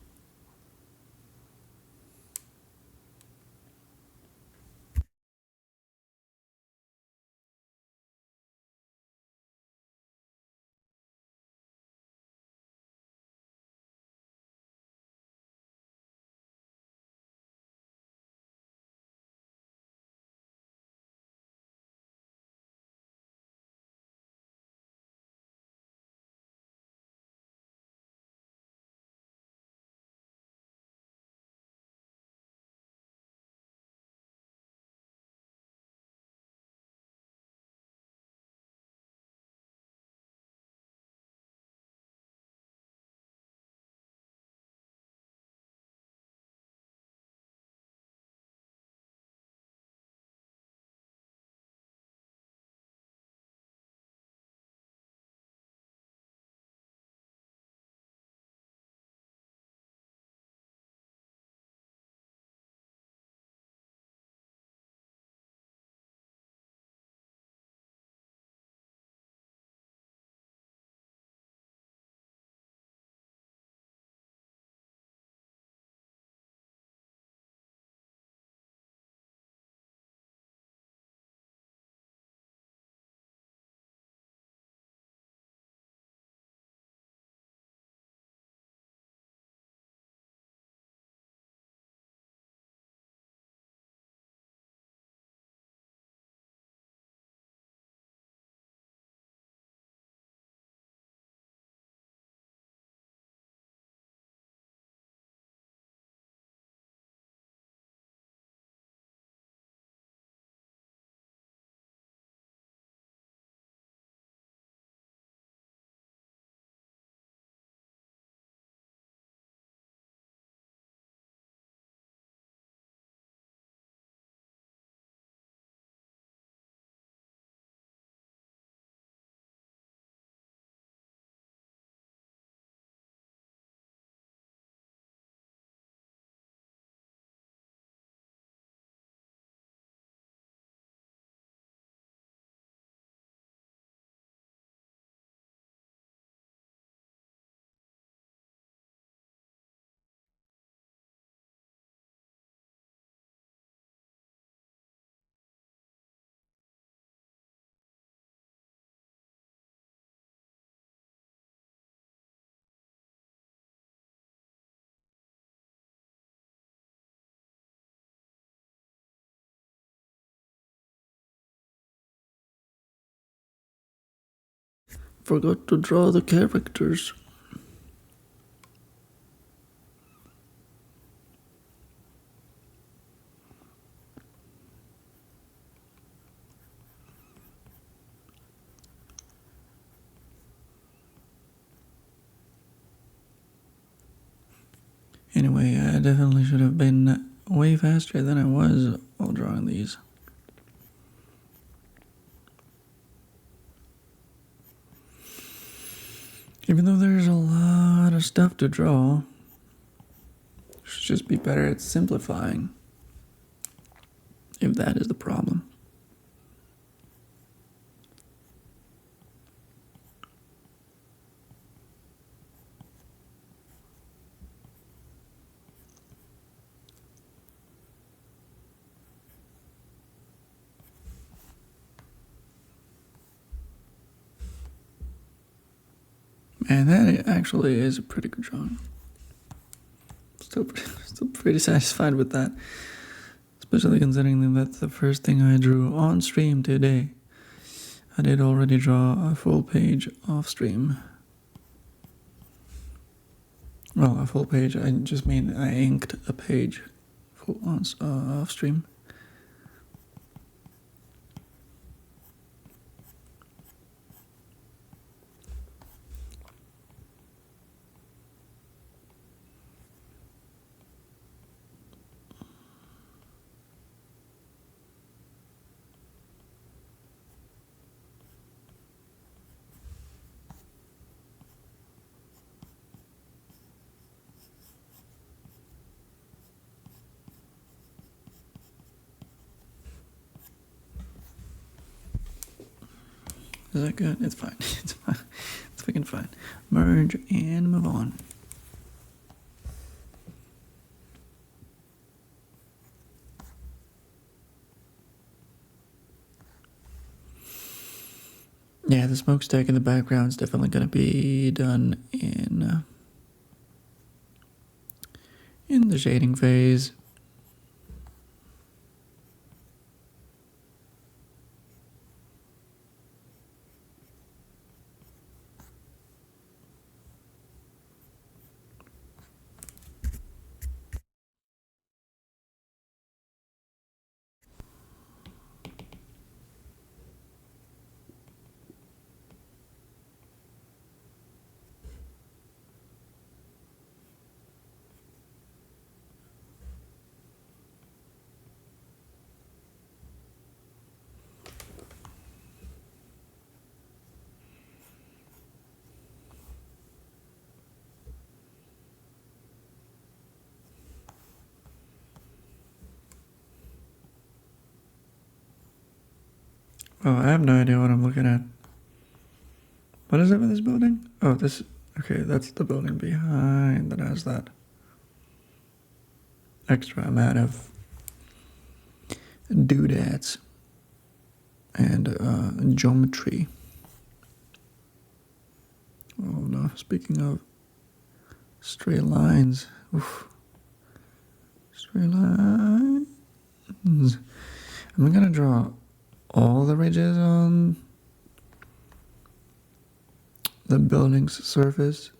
Forgot to draw the characters. Anyway, I definitely should have been way faster than I was while drawing these. Even though there's a lot of stuff to draw, should just be better at simplifying, if that is the problem. And that actually is a pretty good drawing. Still pretty satisfied with that. Especially considering that that's the first thing I drew on stream today. I did already draw a full page off stream. Well, a full page, I just mean I inked a page full on off stream. Is that good? It's fine. It's fine. It's freaking fine. Merge and move on. Yeah, the smokestack in the background is definitely going to be done in the shading phase. Oh, I have no idea what I'm looking at. What is it with this building? Oh, this... Okay, that's the building behind that has that extra amount of doodads and geometry. Oh no, speaking of straight lines. Oof. Straight lines. I'm gonna draw all the ridges on the building's surface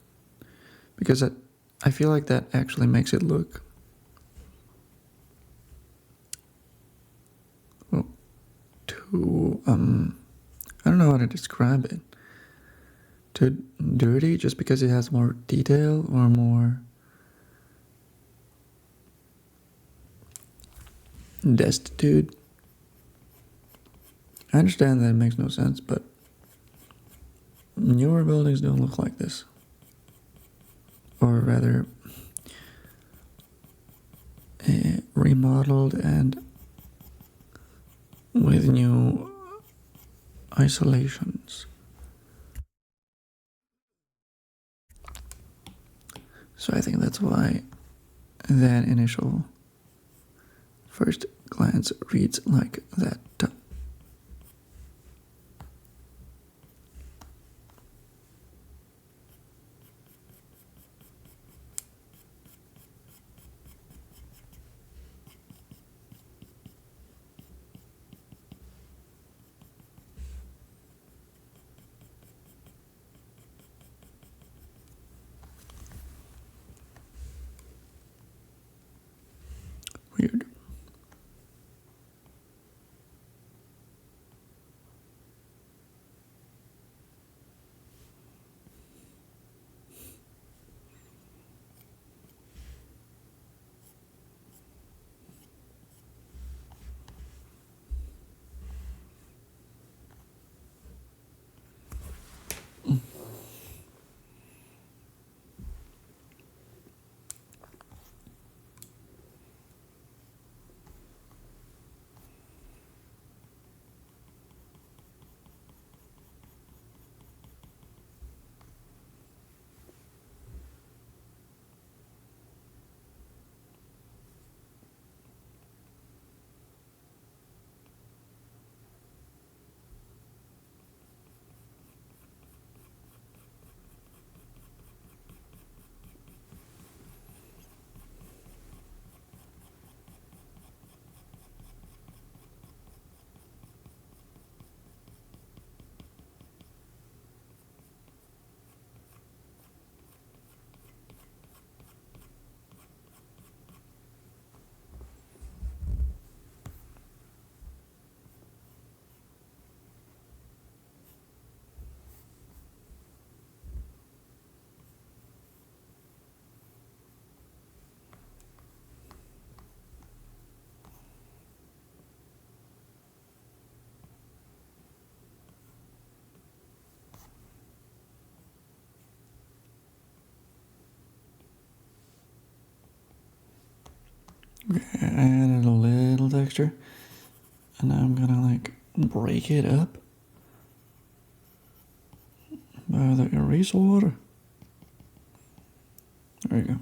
because I feel like that actually makes it look too I don't know how to describe it, too dirty, just because it has more detail or more destitute. I understand that it makes no sense, but newer buildings don't look like this. Or rather, remodeled and with new isolations. So I think that's why that initial first glance reads like that. Weird. added a little texture, and now I'm gonna like break it up by the eraser. There you go.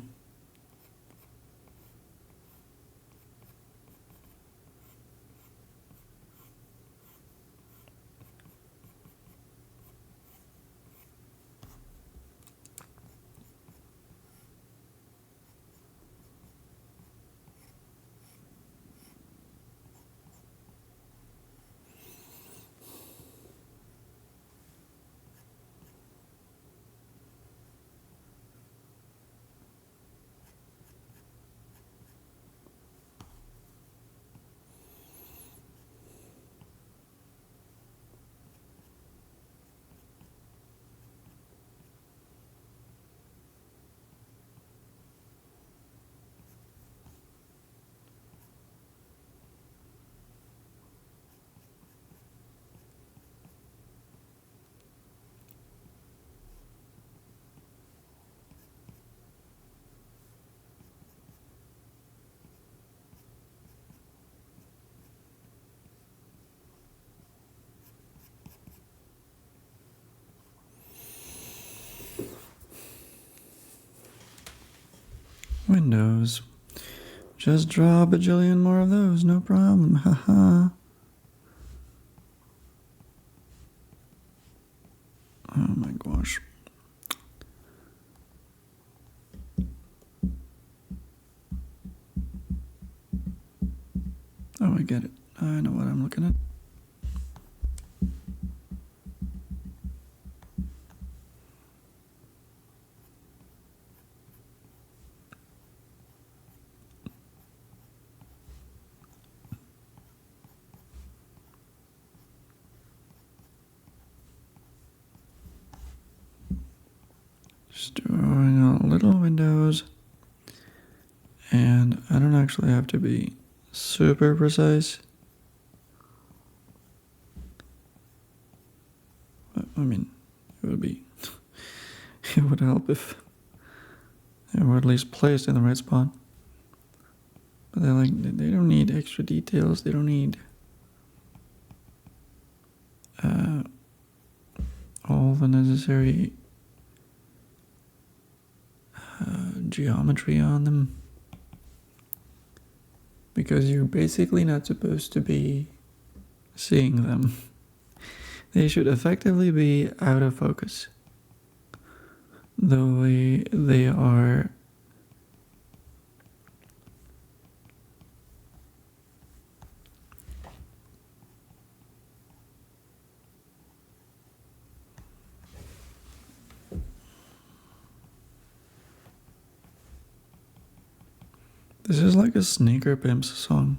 Windows. Just draw a bajillion more of those, no problem, haha. Oh my gosh. Oh, I get it. I know what I'm looking at. Just drawing out little windows, and I don't actually have to be super precise. I mean, it would be, it would help if they were at least placed in the right spot. But they don't need extra details. They don't need all the necessary geometry on them, because you're basically not supposed to be seeing them. They should effectively be out of focus the way they are. This is like a Sneaker Pimps song.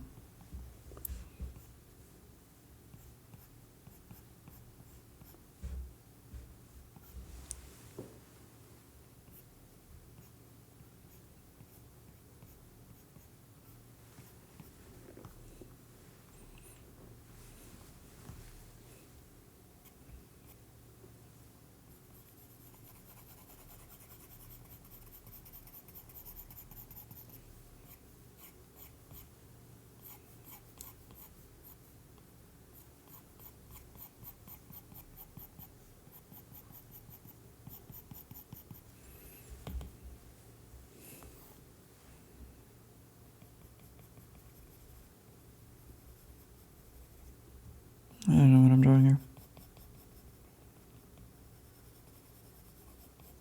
I don't know what I'm drawing here.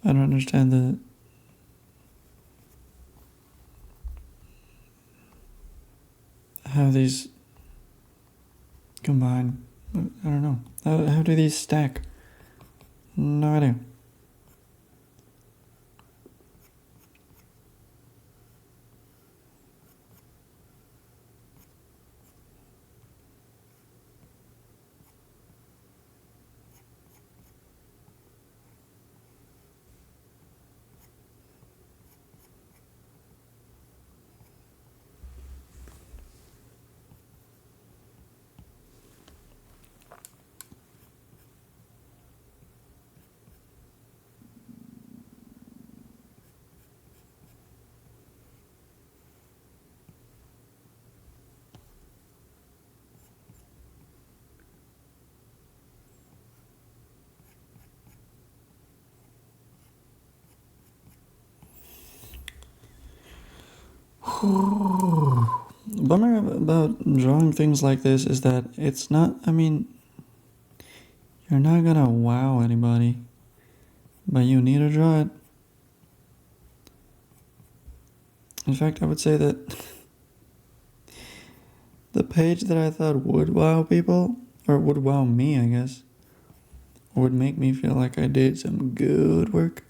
I don't understand how these combine. I don't know. How do these stack? No idea. Bummer about drawing things like this is that it's not, I mean, you're not gonna wow anybody, but you need to draw it. In fact, I would say that the page that I thought would wow people, or would wow me, I guess, would make me feel like I did some good work,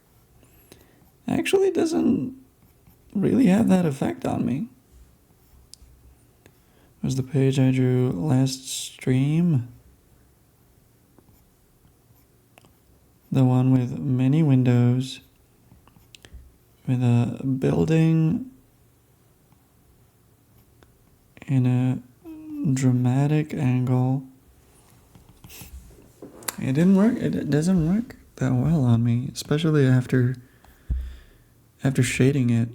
actually doesn't really have that effect on me. It was the page I drew last stream. The one with many windows, with a building in a dramatic angle. It didn't work. It doesn't work that well on me, especially after shading it.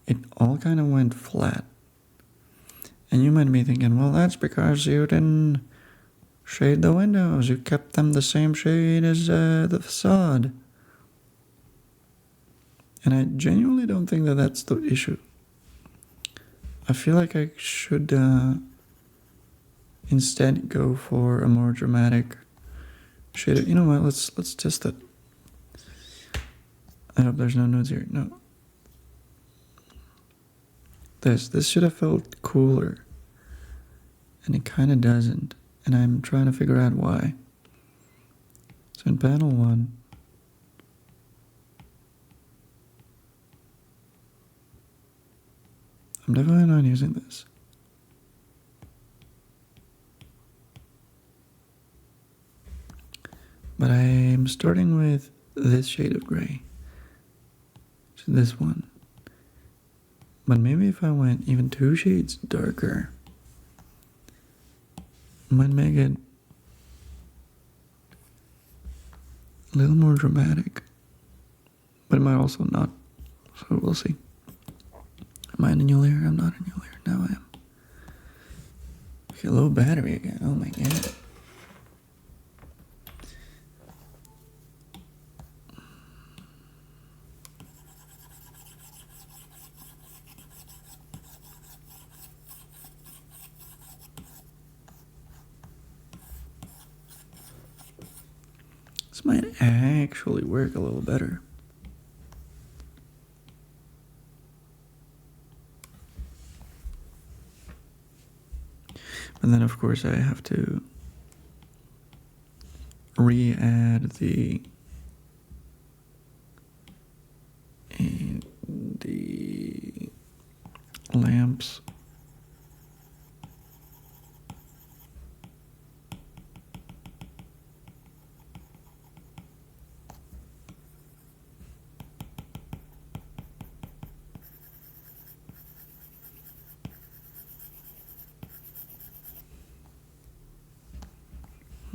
It all kind of went flat. And you might be thinking, well, that's because you didn't shade the windows. You kept them the same shade as the facade. And I genuinely don't think that that's the issue. I feel like I should instead go for a more dramatic shade. You know what? Let's test it. I hope there's no notes here. No. This should have felt cooler. And it kind of doesn't. And I'm trying to figure out why. So in panel 1, I'm definitely not using this. But I'm starting with this shade of gray. So this one. But maybe if I went even 2 shades darker, I might make it a little more dramatic. But it might also not. So we'll see. Am I in a new layer? I'm not in a new layer. Now I am. Okay, low battery again. Oh my god. This might actually work a little better. And then of course I have to re-add the lamps.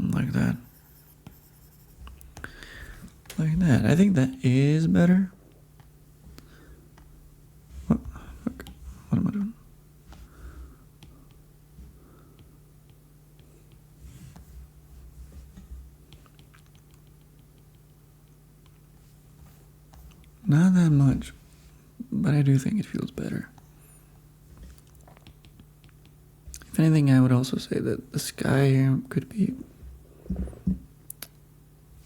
Like that. Like that. I think that is better. What am I doing? Not that much, but I do think it feels better. If anything, I would also say that the sky here could be...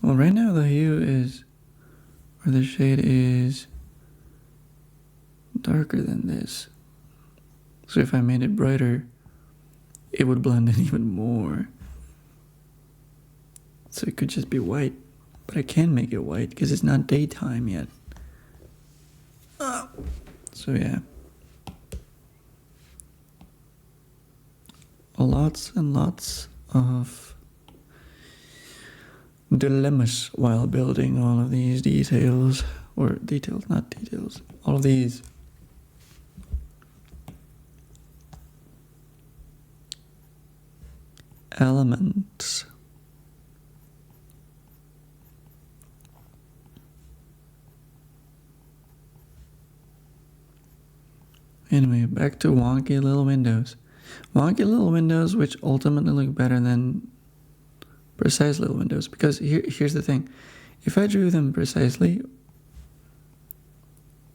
Well, right now the hue is, or the shade is darker than this. So if I made it brighter, it would blend in even more. So it could just be white, but I can make it white because it's not daytime yet. So yeah. Lots and lots of dilemmas while building all of these details, or details, not details, all of these elements. Anyway, back to wonky little windows. Wonky little windows which ultimately look better than precise little windows, because here's the thing. If I drew them precisely,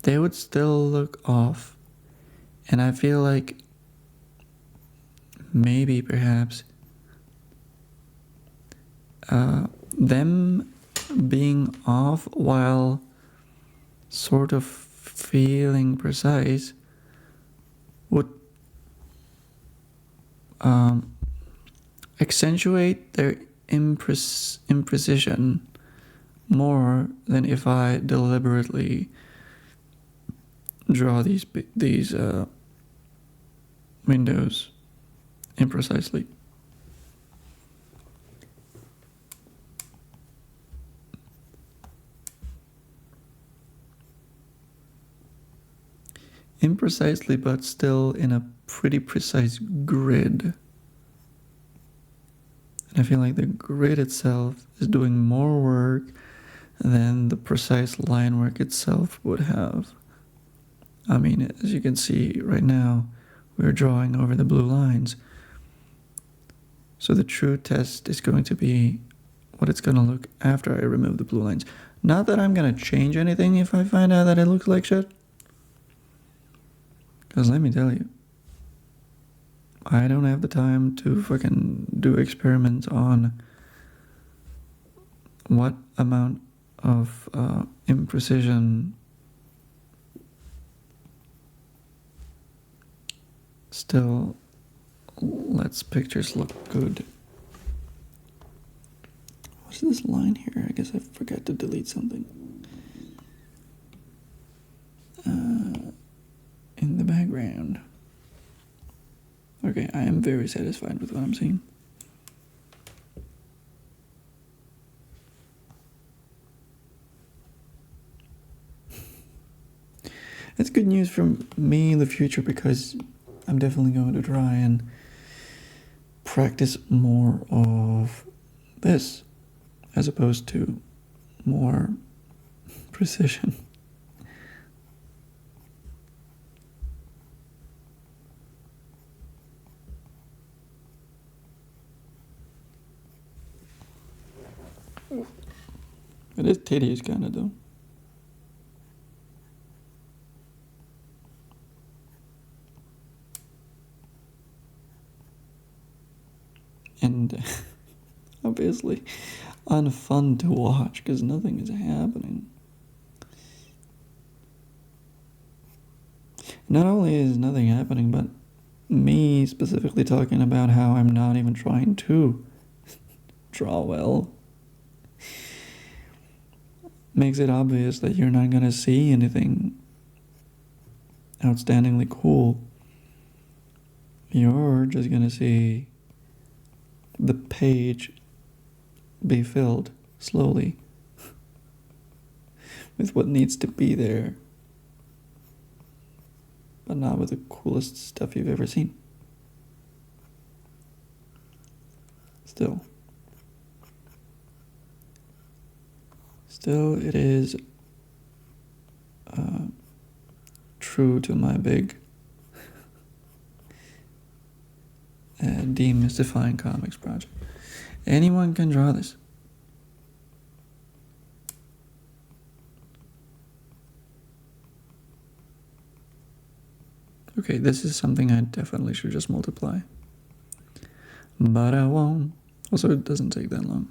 they would still look off, And I feel like maybe perhaps them being off while sort of feeling precise would accentuate their imprecision more than if I deliberately draw these windows imprecisely. Imprecisely, but still in a pretty precise grid. And I feel like the grid itself is doing more work than the precise line work itself would have. I mean, as you can see right now, we're drawing over the blue lines. So the true test is going to be what it's going to look after I remove the blue lines. Not that I'm going to change anything if I find out that it looks like shit. Because let me tell you, I don't have the time to fucking do experiments on what amount of imprecision still lets pictures look good. What's this line here? I guess I forgot to delete something. In the background. Okay, I am very satisfied with what I'm seeing. That's good news for me in the future because I'm definitely going to try and practice more of this as opposed to more precision. It is tedious kind of though. And obviously unfun to watch because nothing is happening. Not only is nothing happening, but me specifically talking about how I'm not even trying to draw well makes it obvious that you're not going to see anything outstandingly cool. You're just going to see the page be filled slowly with what needs to be there, but not with the coolest stuff you've ever seen. Still, it is true to my big demystifying comics project. Anyone can draw this. Okay, this is something I definitely should just multiply. But I won't. Also, it doesn't take that long.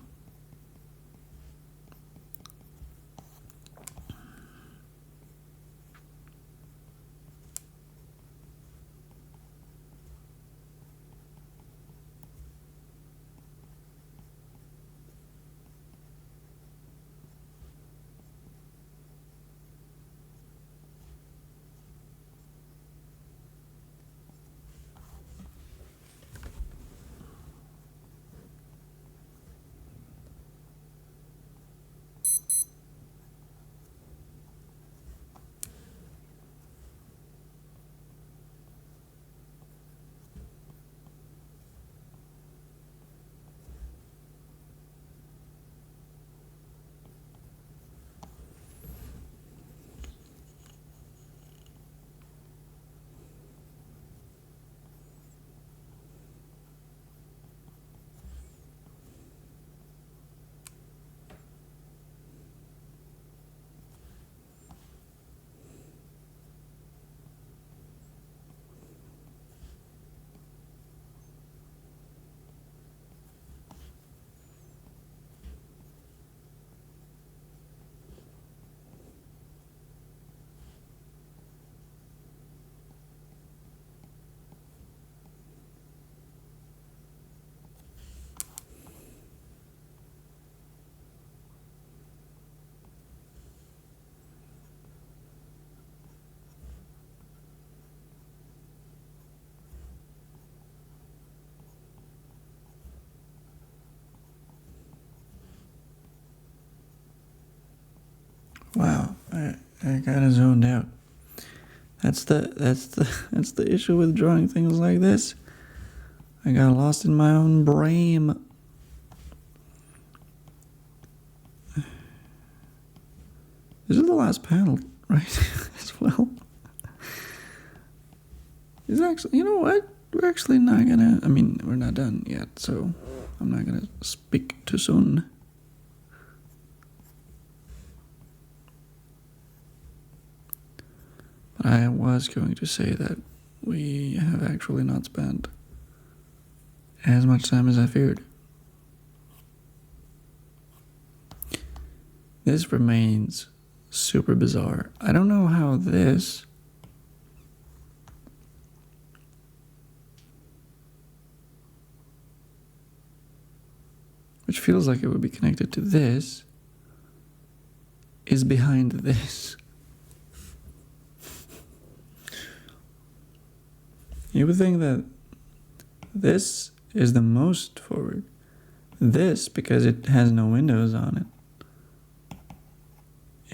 Wow, I kind of zoned out. That's the issue with drawing things like this. I got lost in my own brain. This is the last panel, right? As well. It's actually, you know what? We're actually not gonna, I mean, we're not done yet, so I'm not gonna speak too soon. But I was going to say that we have actually not spent as much time as I feared. This remains super bizarre. I don't know how this which feels like it would be connected to this is behind this. You would think that this is the most forward. This, because it has no windows on it,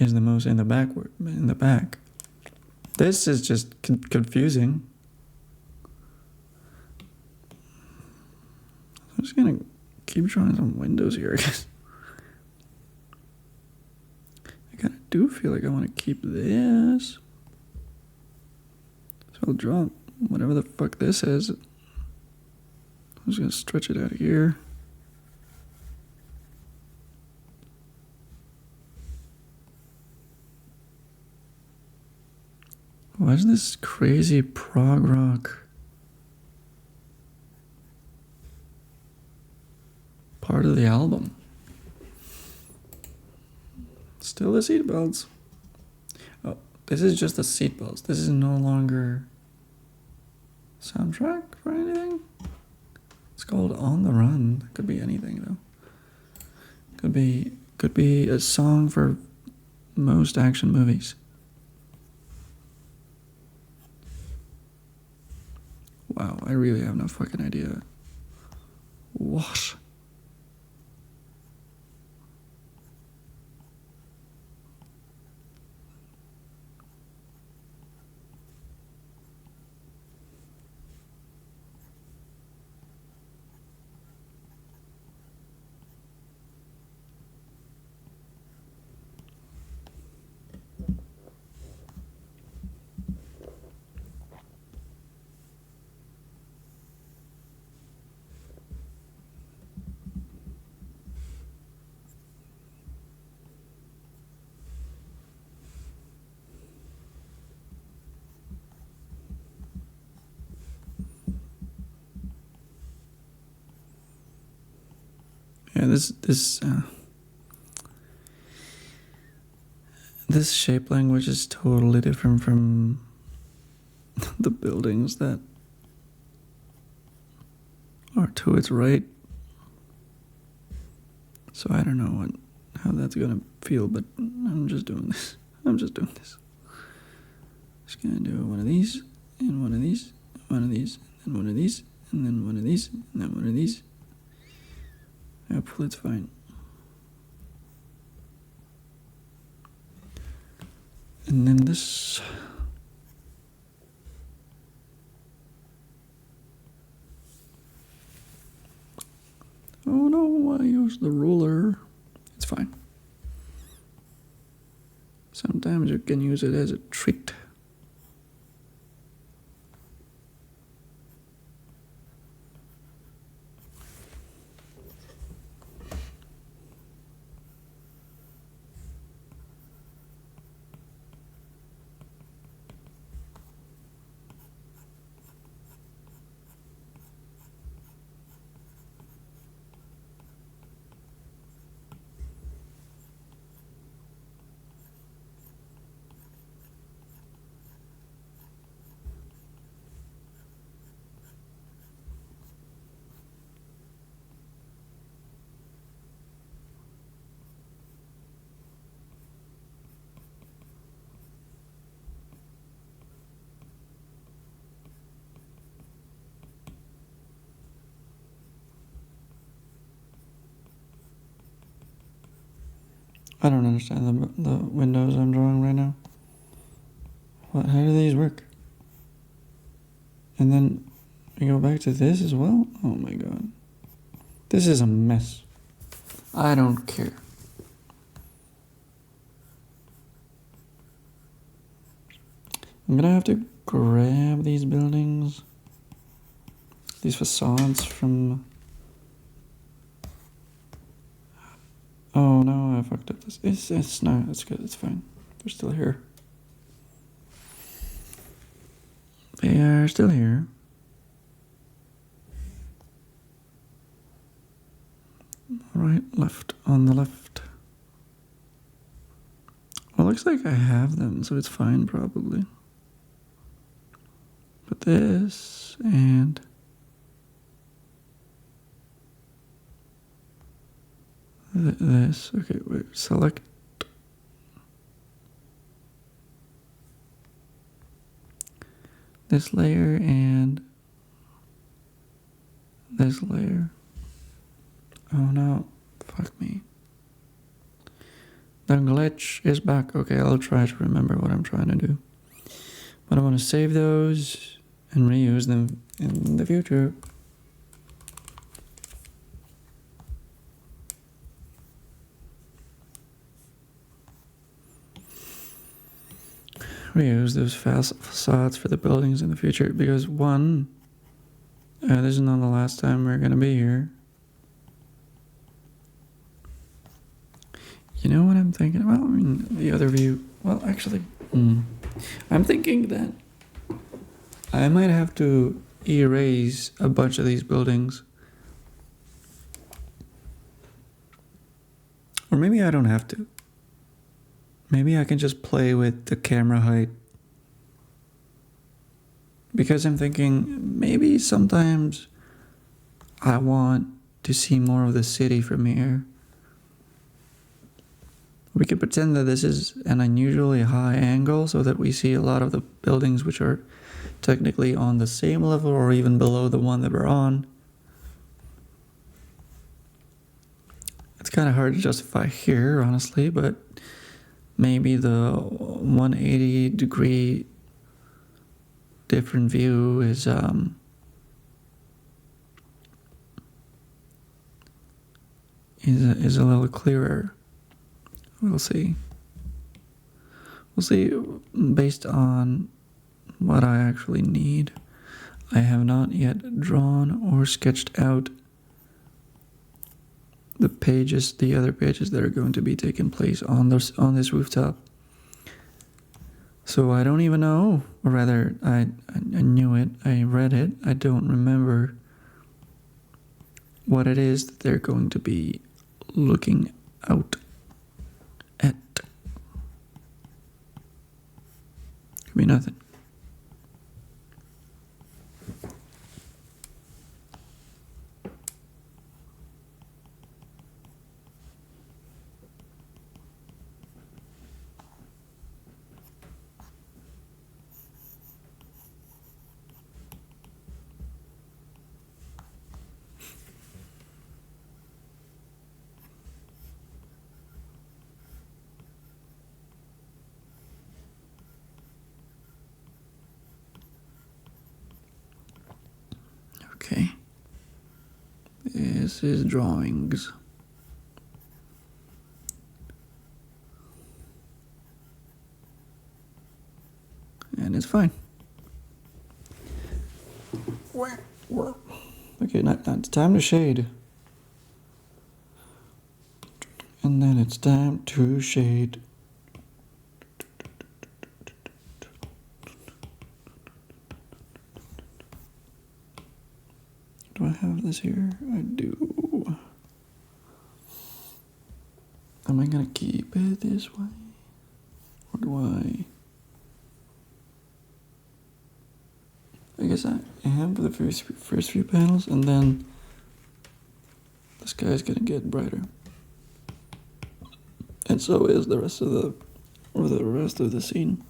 is the most in the back. This is just confusing. I'm just gonna keep drawing some windows here, I guess. I kinda do feel like I want to keep this. So I'll draw whatever the fuck this is. I'm just gonna stretch it out of here. Why is this crazy prog rock part of the album? Still the seatbelts. Oh, this is just the seatbelts. This is no longer soundtrack for anything. It's called On the Run. Could be anything though. Could be a song for most action movies. Wow, I really have no fucking idea. What? Yeah, this shape language is totally different from the buildings that are to its right. So I don't know how that's gonna feel, but I'm just doing this. Just gonna do one of these, and one of these, one of these, and one of these, and then one of these, and then one of these. Hopefully it's fine. And then this. Oh no, I used the ruler. It's fine. Sometimes you can use it as a treat. I don't understand the windows I'm drawing right now. What? How do these work? And then we go back to this as well? Oh my god. This is a mess. I don't care. I'm gonna have to grab these buildings, these facades from... Oh no, I fucked up this. It's no, it's good, it's fine. They're still here. They are still here. Right, left, on the left. Well, looks like I have them, so it's fine probably. But this and this. Okay, wait, select. This layer and this layer. Oh no, fuck me. The glitch is back. Okay, I'll try to remember what I'm trying to do. But I want to save those and reuse them in the future. Reuse those facades for the buildings in the future because one, this is not the last time we're gonna be here. You know what I'm thinking? Well, I mean, the other view. Well, actually, I'm thinking that I might have to erase a bunch of these buildings. Or maybe I don't have to. Maybe I can just play with the camera height. Because I'm thinking maybe sometimes I want to see more of the city from here. We could pretend that this is an unusually high angle so that we see a lot of the buildings which are technically on the same level or even below the one that we're on. It's kind of hard to justify here, honestly, but maybe the 180 degree different view is a little clearer. We'll see. We'll see based on what I actually need. I have not yet drawn or sketched out the pages, the other pages that are going to be taking place on this rooftop. So I don't even know, or rather, I knew it, I read it, I don't remember what it is that they're going to be looking out at. Could be nothing. Okay. This is drawings. And it's fine. Okay, now it's time to shade. And then it's time to shade. Do I have this here? I do. Am I gonna keep it this way? Or do I guess I am for the first few panels, and then the sky's gonna get brighter. And so is the rest of the scene.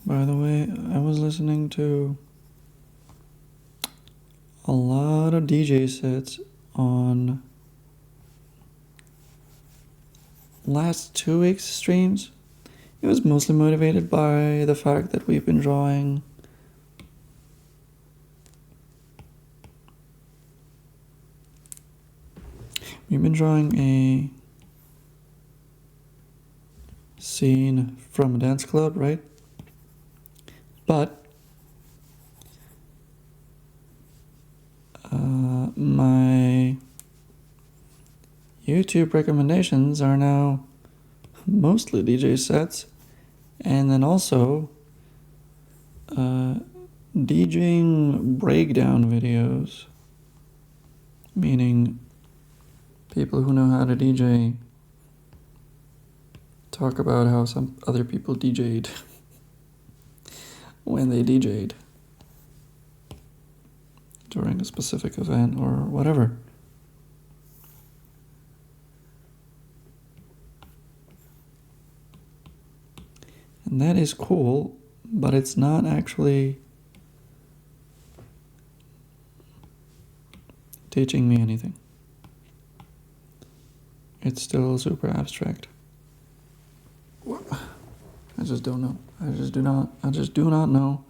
By the way, I was listening to a lot of DJ sets on last 2 weeks streams. It was mostly motivated by the fact that we've been drawing a scene from a dance club, right? But my YouTube recommendations are now mostly DJ sets, and then also DJing breakdown videos, meaning people who know how to DJ talk about how some other people DJ'd when they DJ'd during a specific event or whatever. And that is cool, but it's not actually teaching me anything. It's still super abstract. I just don't know. I just do not know.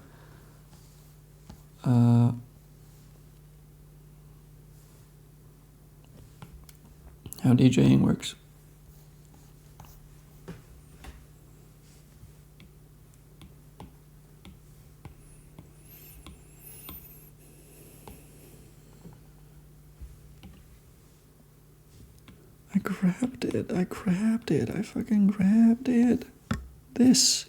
How DJing works. I fucking grabbed it. This.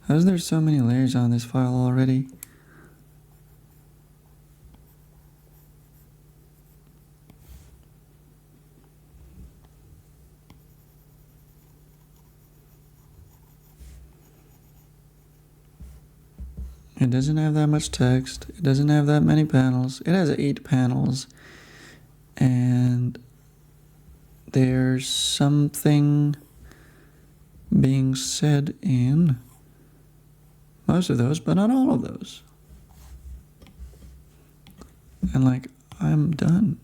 How's there so many layers on this file already? It doesn't have that much text. It doesn't have that many panels. It has 8 panels. And there's something being said in most of those, but not all of those. And like, I'm done.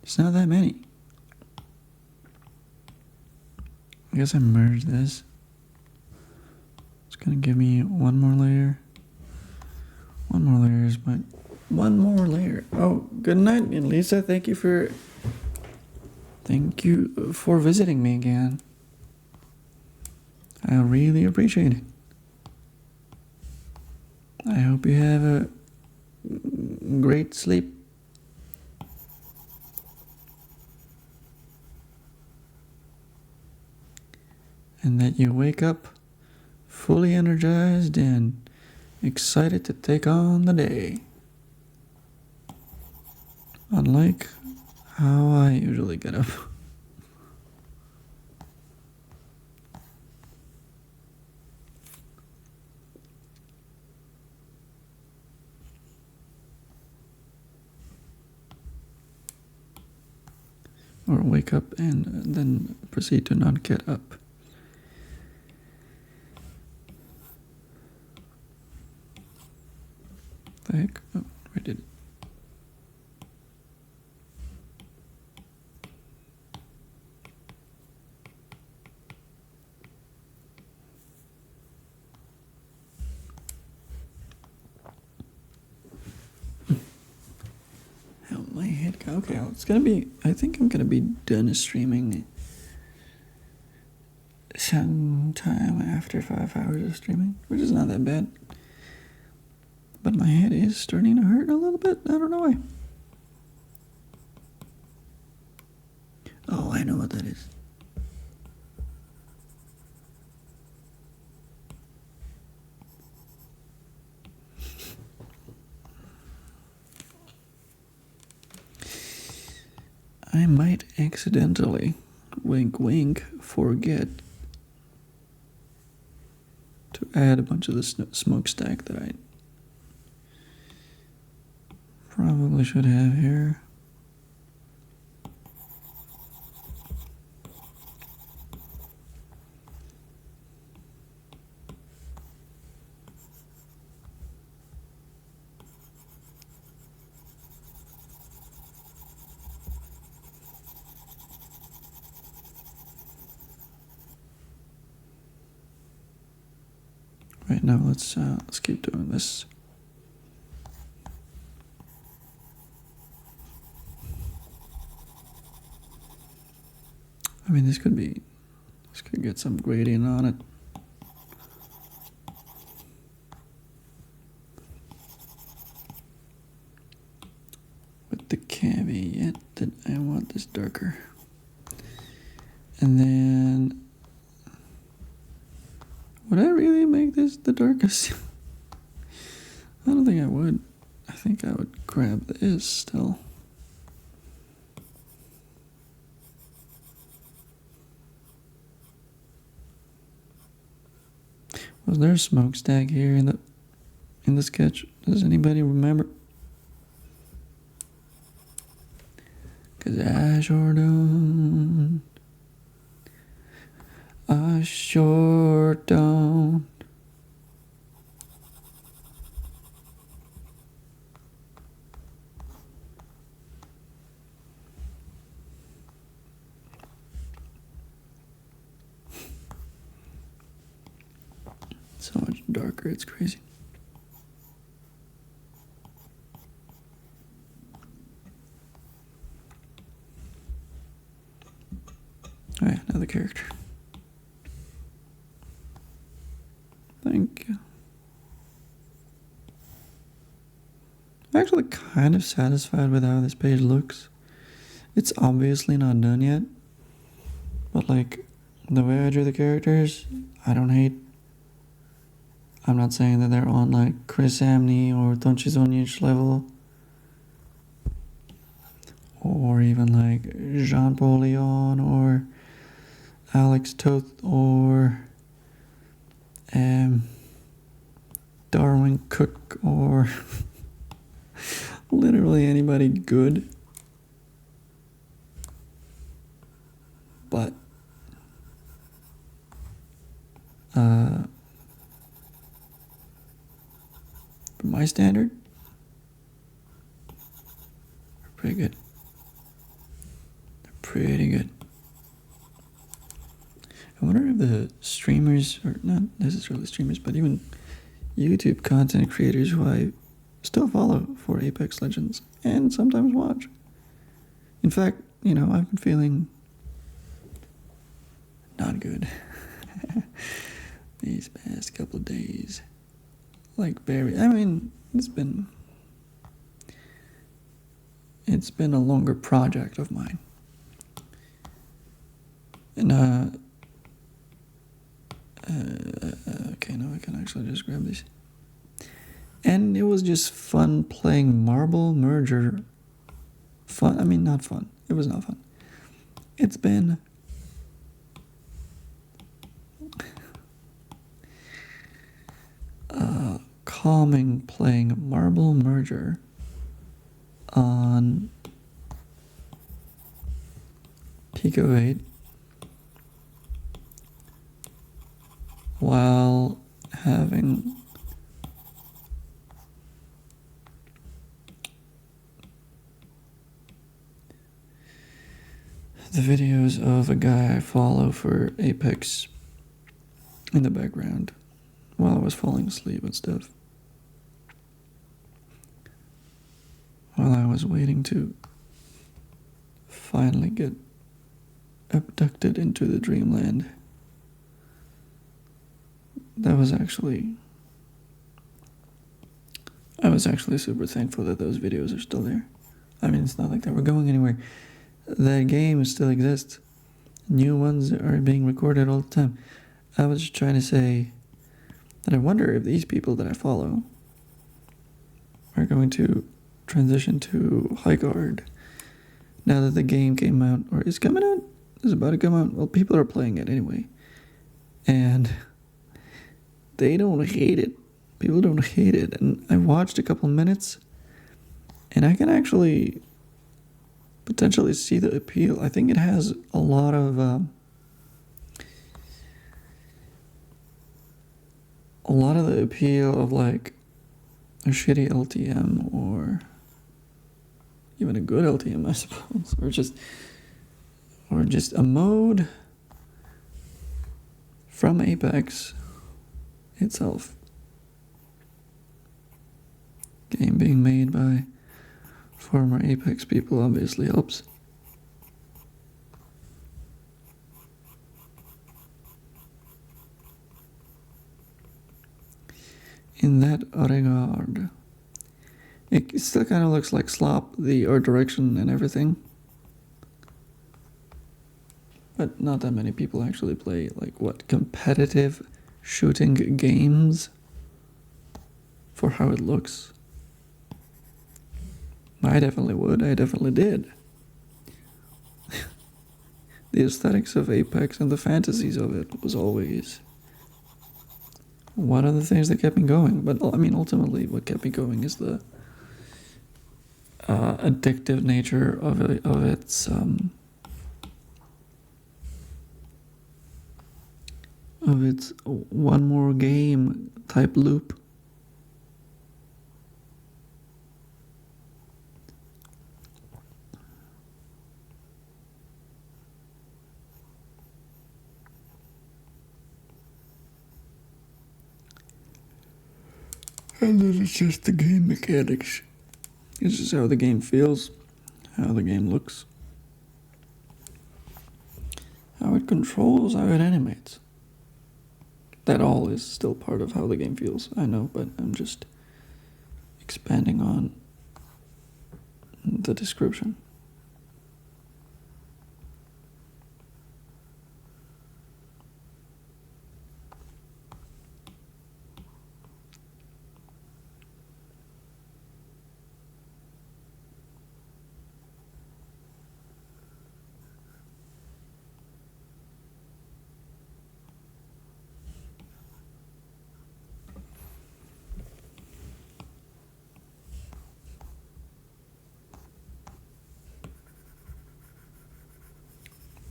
It's not that many. I guess I merged this. It's gonna give me one more layer. One more layer is my... One more layer. Oh, good night, and Lisa. Thank you for visiting me again. I really appreciate it. I hope you have a great sleep. And that you wake up fully energized and excited to take on the day. Unlike how I usually get up. or wake up and then proceed to not get up. The heck? Oh, where did it? How my head go? Okay, it's gonna be. I think I'm gonna be done streaming sometime after 5 hours of streaming, which is not that bad. But my head is starting to hurt a little bit. I don't know why. Oh, I know what that is. I might accidentally, wink wink, forget to add a bunch of the smokestack that I probably should have here. Right now, let's keep doing this. I mean, this could get some gradient on it. With the caveat that I want this darker. And then, would I really make this the darkest? I don't think I would. I think I would grab this still. Was there a smokestack here in the sketch? Does anybody remember? Cause I sure don't. I sure don't. So much darker, it's crazy. Oh yeah, another character. Thank you. I'm actually kind of satisfied with how this page looks. It's obviously not done yet, but like the way I drew the characters, I don't hate. I'm not saying that they're on like Chris Amney or Tonchizonic level, or even like Jean-Paul Leon or Alex Toth or Darwin Cook or literally anybody good, but for my standard, they're pretty good. They're pretty good. I wonder if the streamers, or not necessarily streamers, but even YouTube content creators who I still follow for Apex Legends and sometimes watch. In fact, you know, I've been feeling not good these past couple of days. Like it's been a longer project of mine. And okay, now I can actually just grab these. And it was just fun playing Marble Merger. Fun, I mean, not fun. It was not fun. It's been calming playing Marble Merger on Eco 8 while having the videos of a guy I follow for Apex in the background while I was falling asleep and stuff. While I was waiting to finally get abducted into the dreamland. I was actually super thankful that those videos are still there. I mean, it's not like they were going anywhere. That game still exists. New ones are being recorded all the time. I was just trying to say that I wonder if these people that I follow are going to transition to high guard now that the game came out, or is coming out, is about to come out. Well, people are playing it anyway, and they don't hate it. People don't hate it, and I watched a couple minutes, and I can actually potentially see the appeal. I think it has a lot of the appeal of like a shitty LTM or even a good LTM, I suppose, or just a mode from Apex itself. Game being made by former Apex people obviously helps. In that regard, it still kind of looks like slop, the art direction and everything. But not that many people actually play, like, what, competitive shooting games for how it looks. I definitely would. I definitely did. The aesthetics of Apex and the fantasies of it was always one of the things that kept me going. But, I mean, ultimately what kept me going is the addictive nature of its one more game type loop. And then it's just the game mechanics. It's just how the game feels, how the game looks, how it controls, how it animates. That all is still part of how the game feels, I know, but I'm just expanding on the description.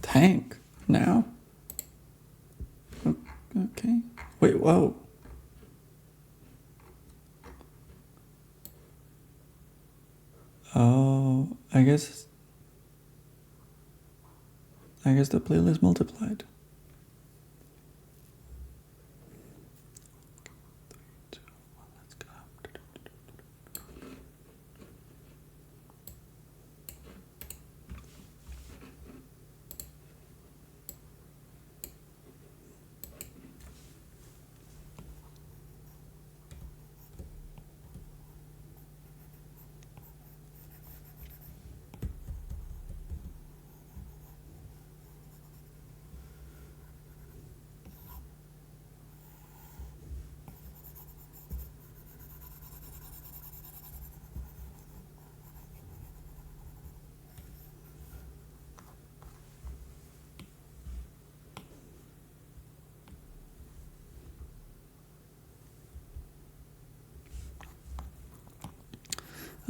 Tank now? Okay. Wait, whoa. Oh, I guess the playlist multiplied. Let's go.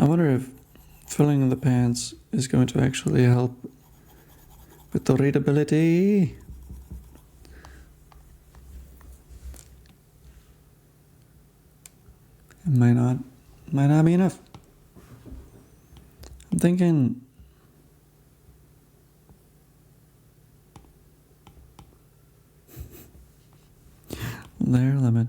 I wonder if filling in the pants is going to actually help with the readability. It might not be enough. I'm thinking layer limit.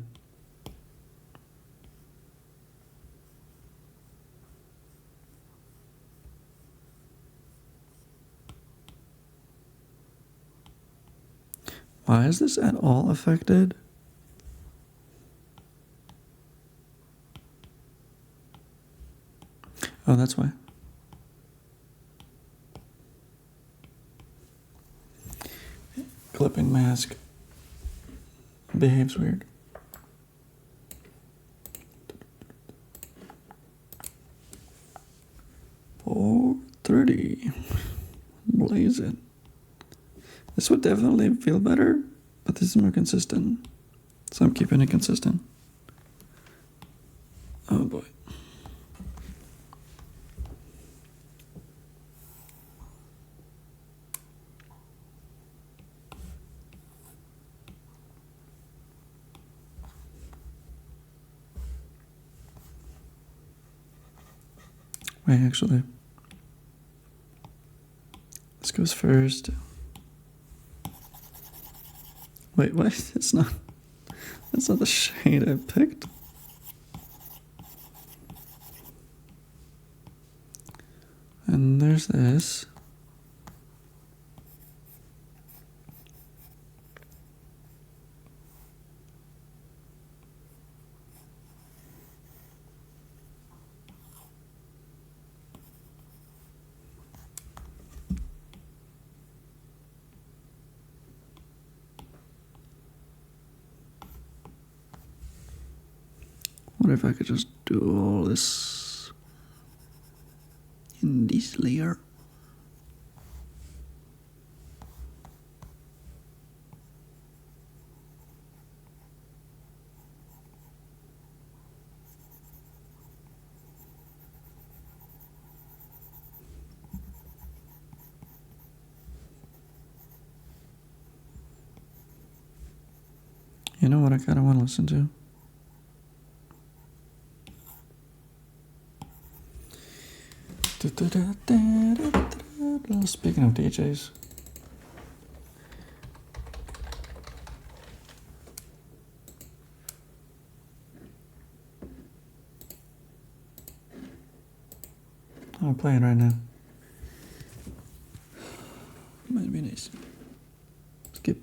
Why is this at all affected? Oh, that's why. Clipping mask behaves weird. $430. Blaze it. This would definitely feel better, but this is more consistent. So I'm keeping it consistent. Oh boy. Wait, actually. This goes first. Wait, what? That's not the shade I picked. And there's this. What if I could just do all this in this layer? You know what I kind of want to listen to? Speaking of DJs. I'll play it right now. Might be nice. Skip.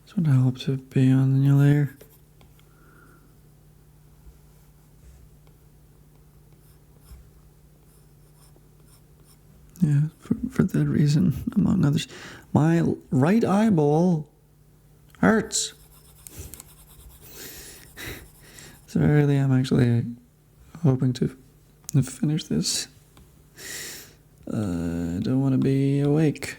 This would help to be on the new layer. Yeah, for that reason, among others. My right eyeball hurts. So really, I'm actually hoping to finish this. I don't want to be awake.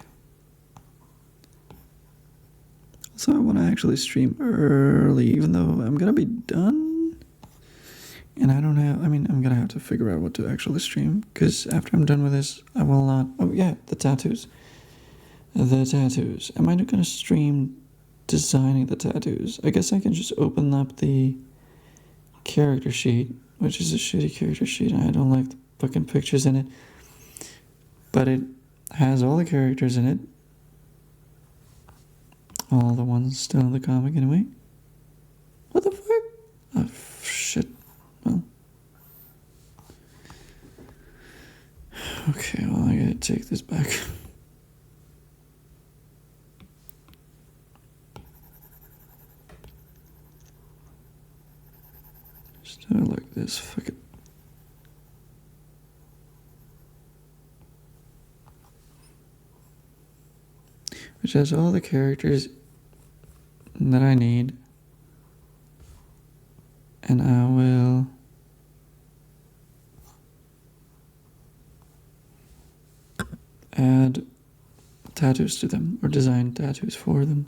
So I want to actually stream early, even though I'm gonna be done. And I don't have, I'm gonna have to figure out what to actually stream, because after I'm done with this, I will not, oh yeah, the tattoos. The tattoos. Am I not gonna stream designing the tattoos? I guess I can just open up the character sheet, which is a shitty character sheet, and I don't like the fucking pictures in it. But it has all the characters in it. All the ones still in the comic anyway. What the fuck? Oh, shit. Well. Okay, well, I gotta take this back. Just do it like this. Fuck it. Which has all the characters that I need. And I will add tattoos to them, or design tattoos for them.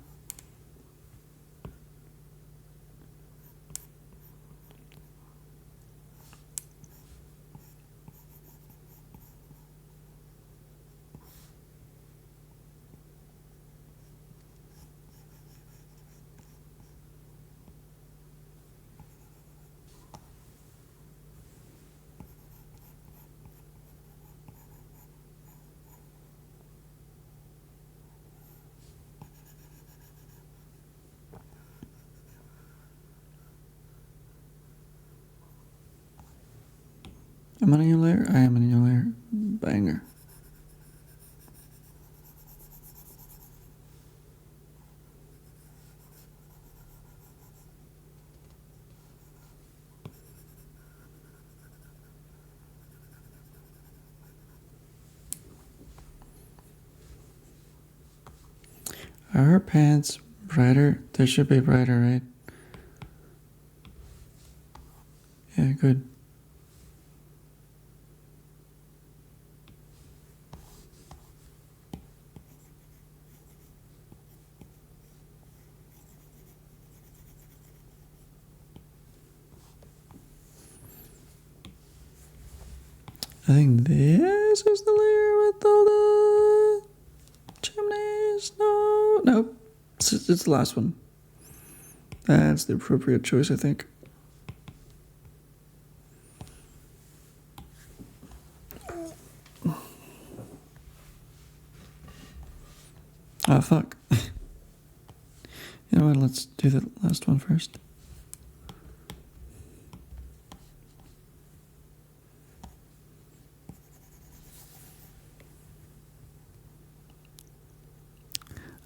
Am I in a new layer? I am in a new layer. Banger. Are her pants brighter? They should be brighter, right? Yeah, good. I think this is the layer with all the chimneys. No, nope. It's the last one. That's the appropriate choice, I think. Oh, fuck. You know what, let's do the last one first.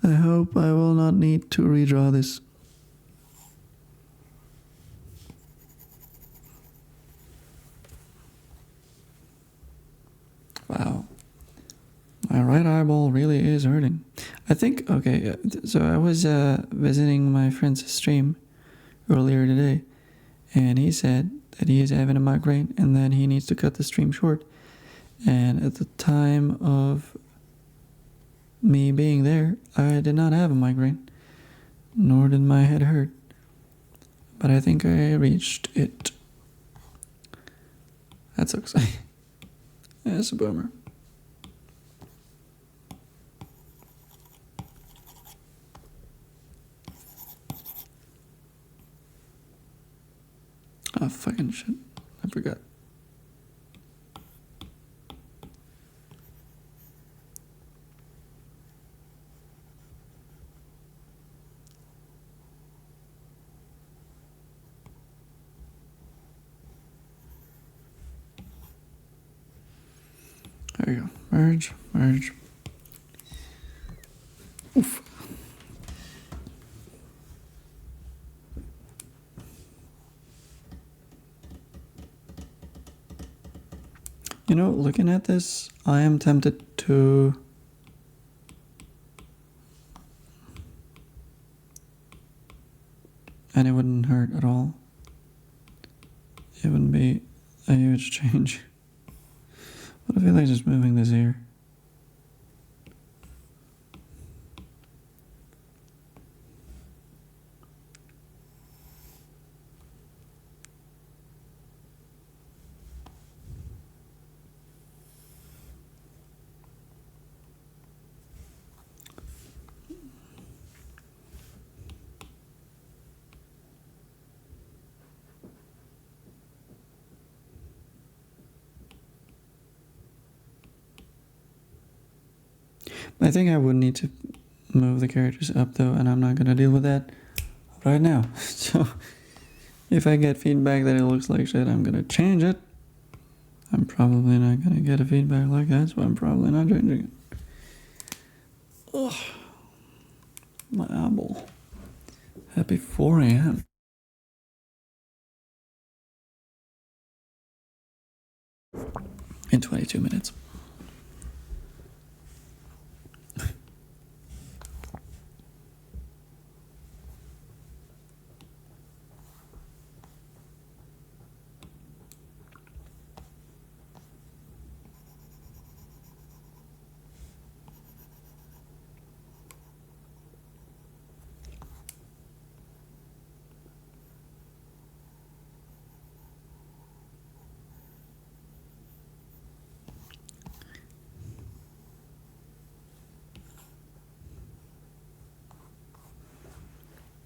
I hope I will not need to redraw this. Wow. My right eyeball really is hurting. I think, okay, so I was visiting my friend's stream earlier today, and he said that he is having a migraine and that he needs to cut the stream short. And at the time of me being there, I did not have a migraine, nor did my head hurt. But I think I reached it. That sucks. That's a bummer. Oh, fucking shit. I forgot. There you go. Merge, merge. Oof. You know, looking at this, I am tempted to and it wouldn't hurt at all. It wouldn't be a huge change. What if I feel like just moving this here? I think I would need to move the characters up though, and I'm not gonna deal with that right now. So if I get feedback that it looks like shit, I'm gonna change it. I'm probably not gonna get a feedback like that, so I'm probably not changing it. Ugh. My eyeball. Happy 4 a.m. in 22 minutes.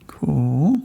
Cool.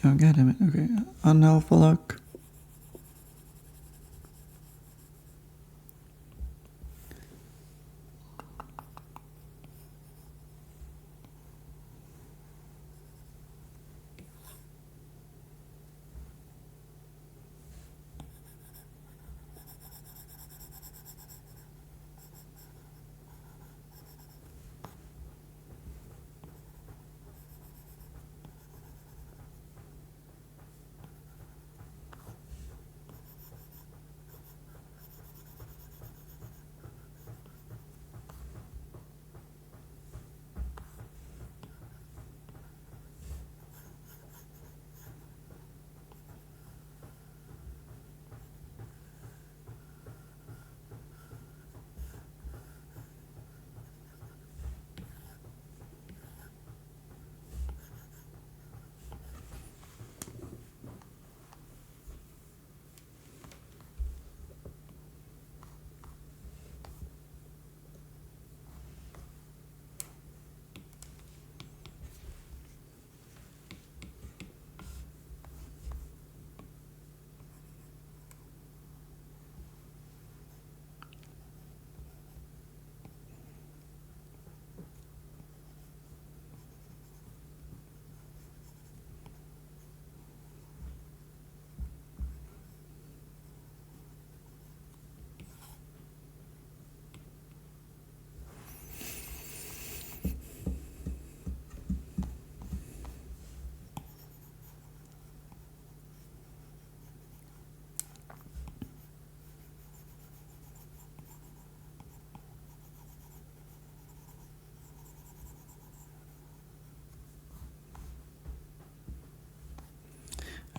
Oh, god damn it. Okay. Unhelpful luck.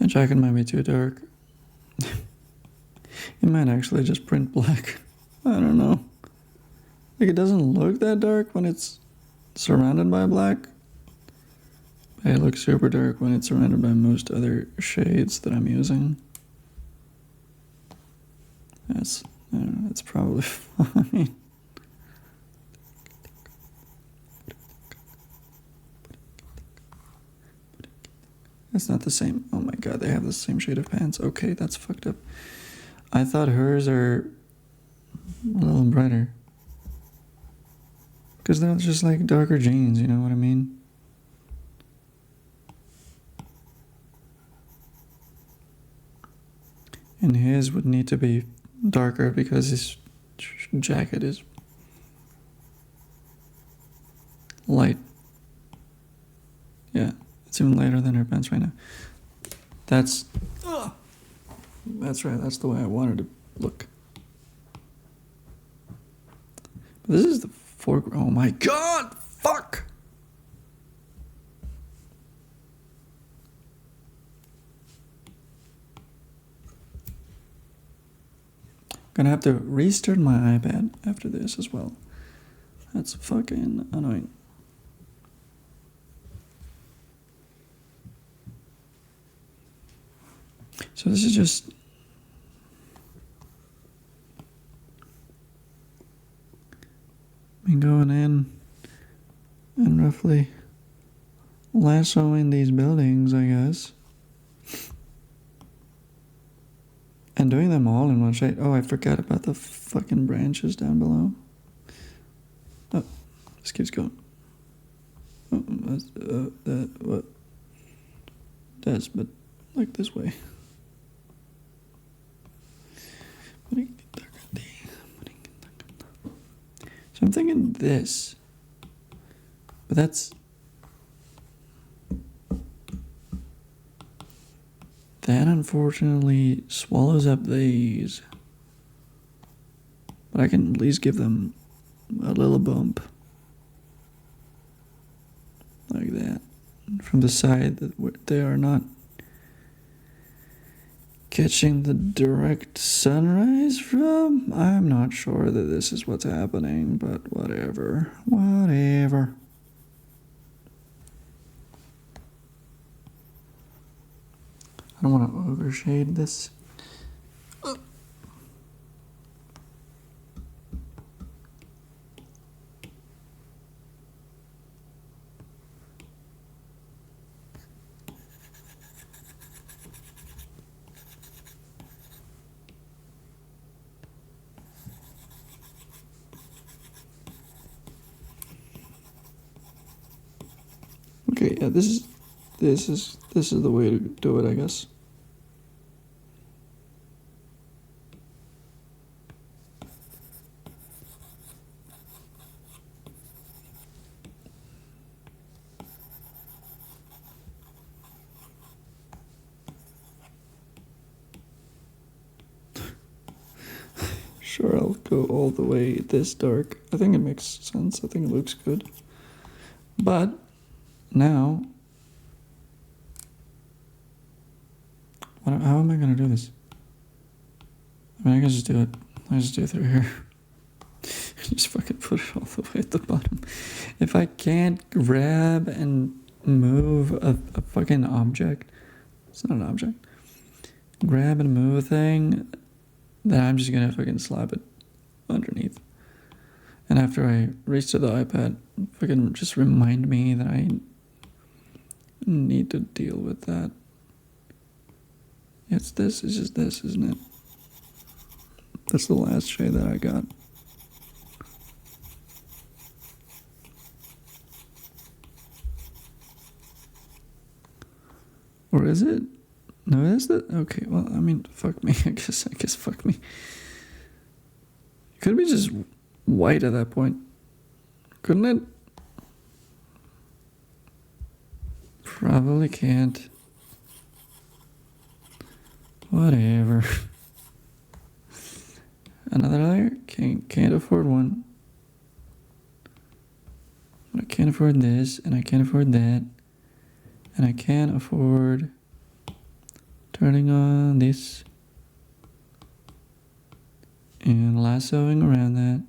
My jacket might be too dark. It might actually just print black. I don't know. Like, it doesn't look that dark when it's surrounded by black. But it looks super dark when it's surrounded by most other shades that I'm using. That's, I don't know, that's probably fine. That's not the same. Oh my god, they have the same shade of pants. Okay, that's fucked up. I thought hers are a little brighter. Because they're just like darker jeans, you know what I mean? And his would need to be darker because his jacket is light. Yeah, it's even lighter than her pants right now. That's right, that's the way I wanted to look. But this is the foreground. Oh my god, fuck! Gonna have to restart my iPad after this as well. That's fucking annoying. So this is just me going in and roughly lassoing these buildings, I guess. And doing them all in one shade. Oh, I forgot about the fucking branches down below. Oh, this keeps going. Oh, what? Does, but like this way. So I'm thinking this. But that's... That unfortunately swallows up these. But I can at least give them a little bump. Like that. From the side that they are not catching the direct sunrise from. I'm not sure that this is what's happening, but whatever. Whatever. I don't want to overshade this. Okay, yeah, this is the way to do it, I guess. Sure, I'll go all the way this dark. I think it makes sense. I think it looks good. But now, how am I going to do this? I mean, I can just do it. I just do it through here. Just fucking put it all the way at the bottom. If I can't grab and move a fucking object, it's not an object. Grab and move a thing, then I'm just gonna fucking slap it underneath. And after I restart the iPad, fucking just remind me that I need to deal with that. It's just this, isn't it? That's the last shade that I got. Or is it? No, is that? Okay, well, I mean, fuck me. I guess fuck me. It could be just white at that point. Couldn't it? Probably can't. Whatever. Another layer? Can't afford one. I can't afford this, and I can't afford that. And I can't afford Turning on this and lassoing around that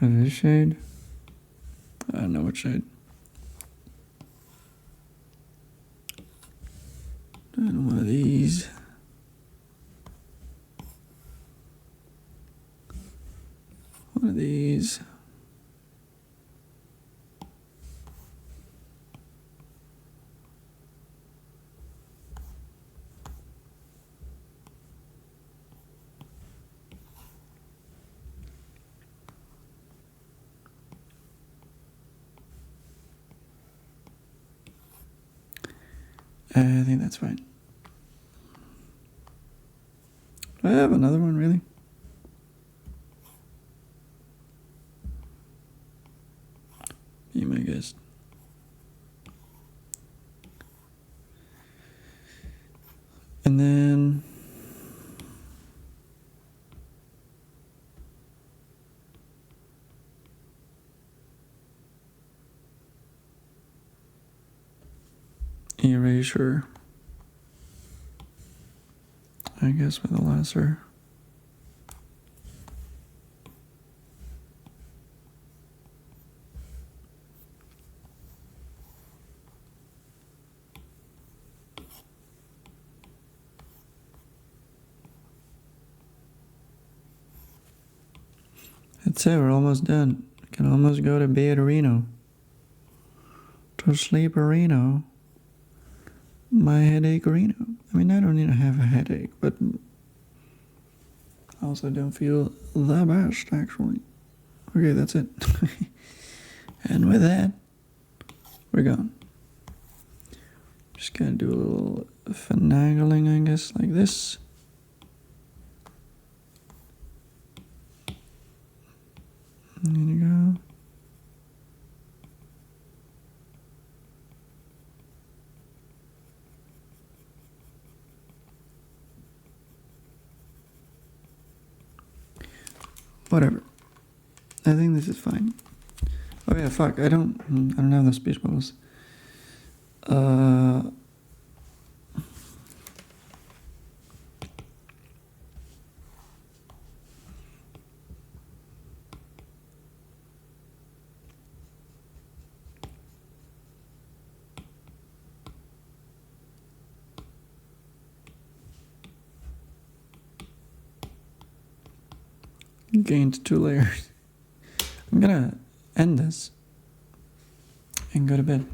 with this shade. I don't know what shade. And one of these. One of these. I think that's fine. Do I have another one, really? Be my guest. And then erasure, I guess, with a laser. That's it, we're almost done. We can almost go to bed, Reno. To sleep, Reno. My headache, Reno. I mean, I don't need to have a headache, but I also don't feel the best, actually. Okay, that's it. And with that, we're gone. Just gonna do a little finagling, I guess, like this. There you go. Whatever. I think this is fine. Oh yeah, fuck. I don't have the speech bubbles. Gained 2 layers. I'm gonna end this and go to bed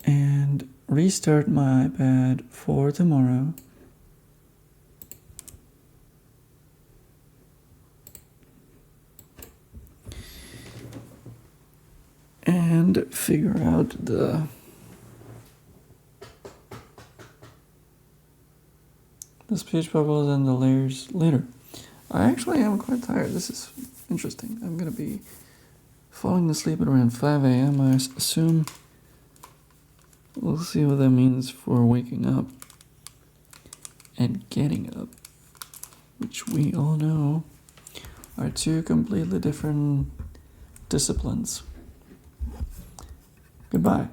and restart my iPad for tomorrow. And figure out the speech bubbles and the layers later. I actually am quite tired. This is interesting. I'm going to be falling asleep at around 5 a.m. I assume. We'll see what that means for waking up and getting up, which we all know are 2 completely different disciplines. Goodbye.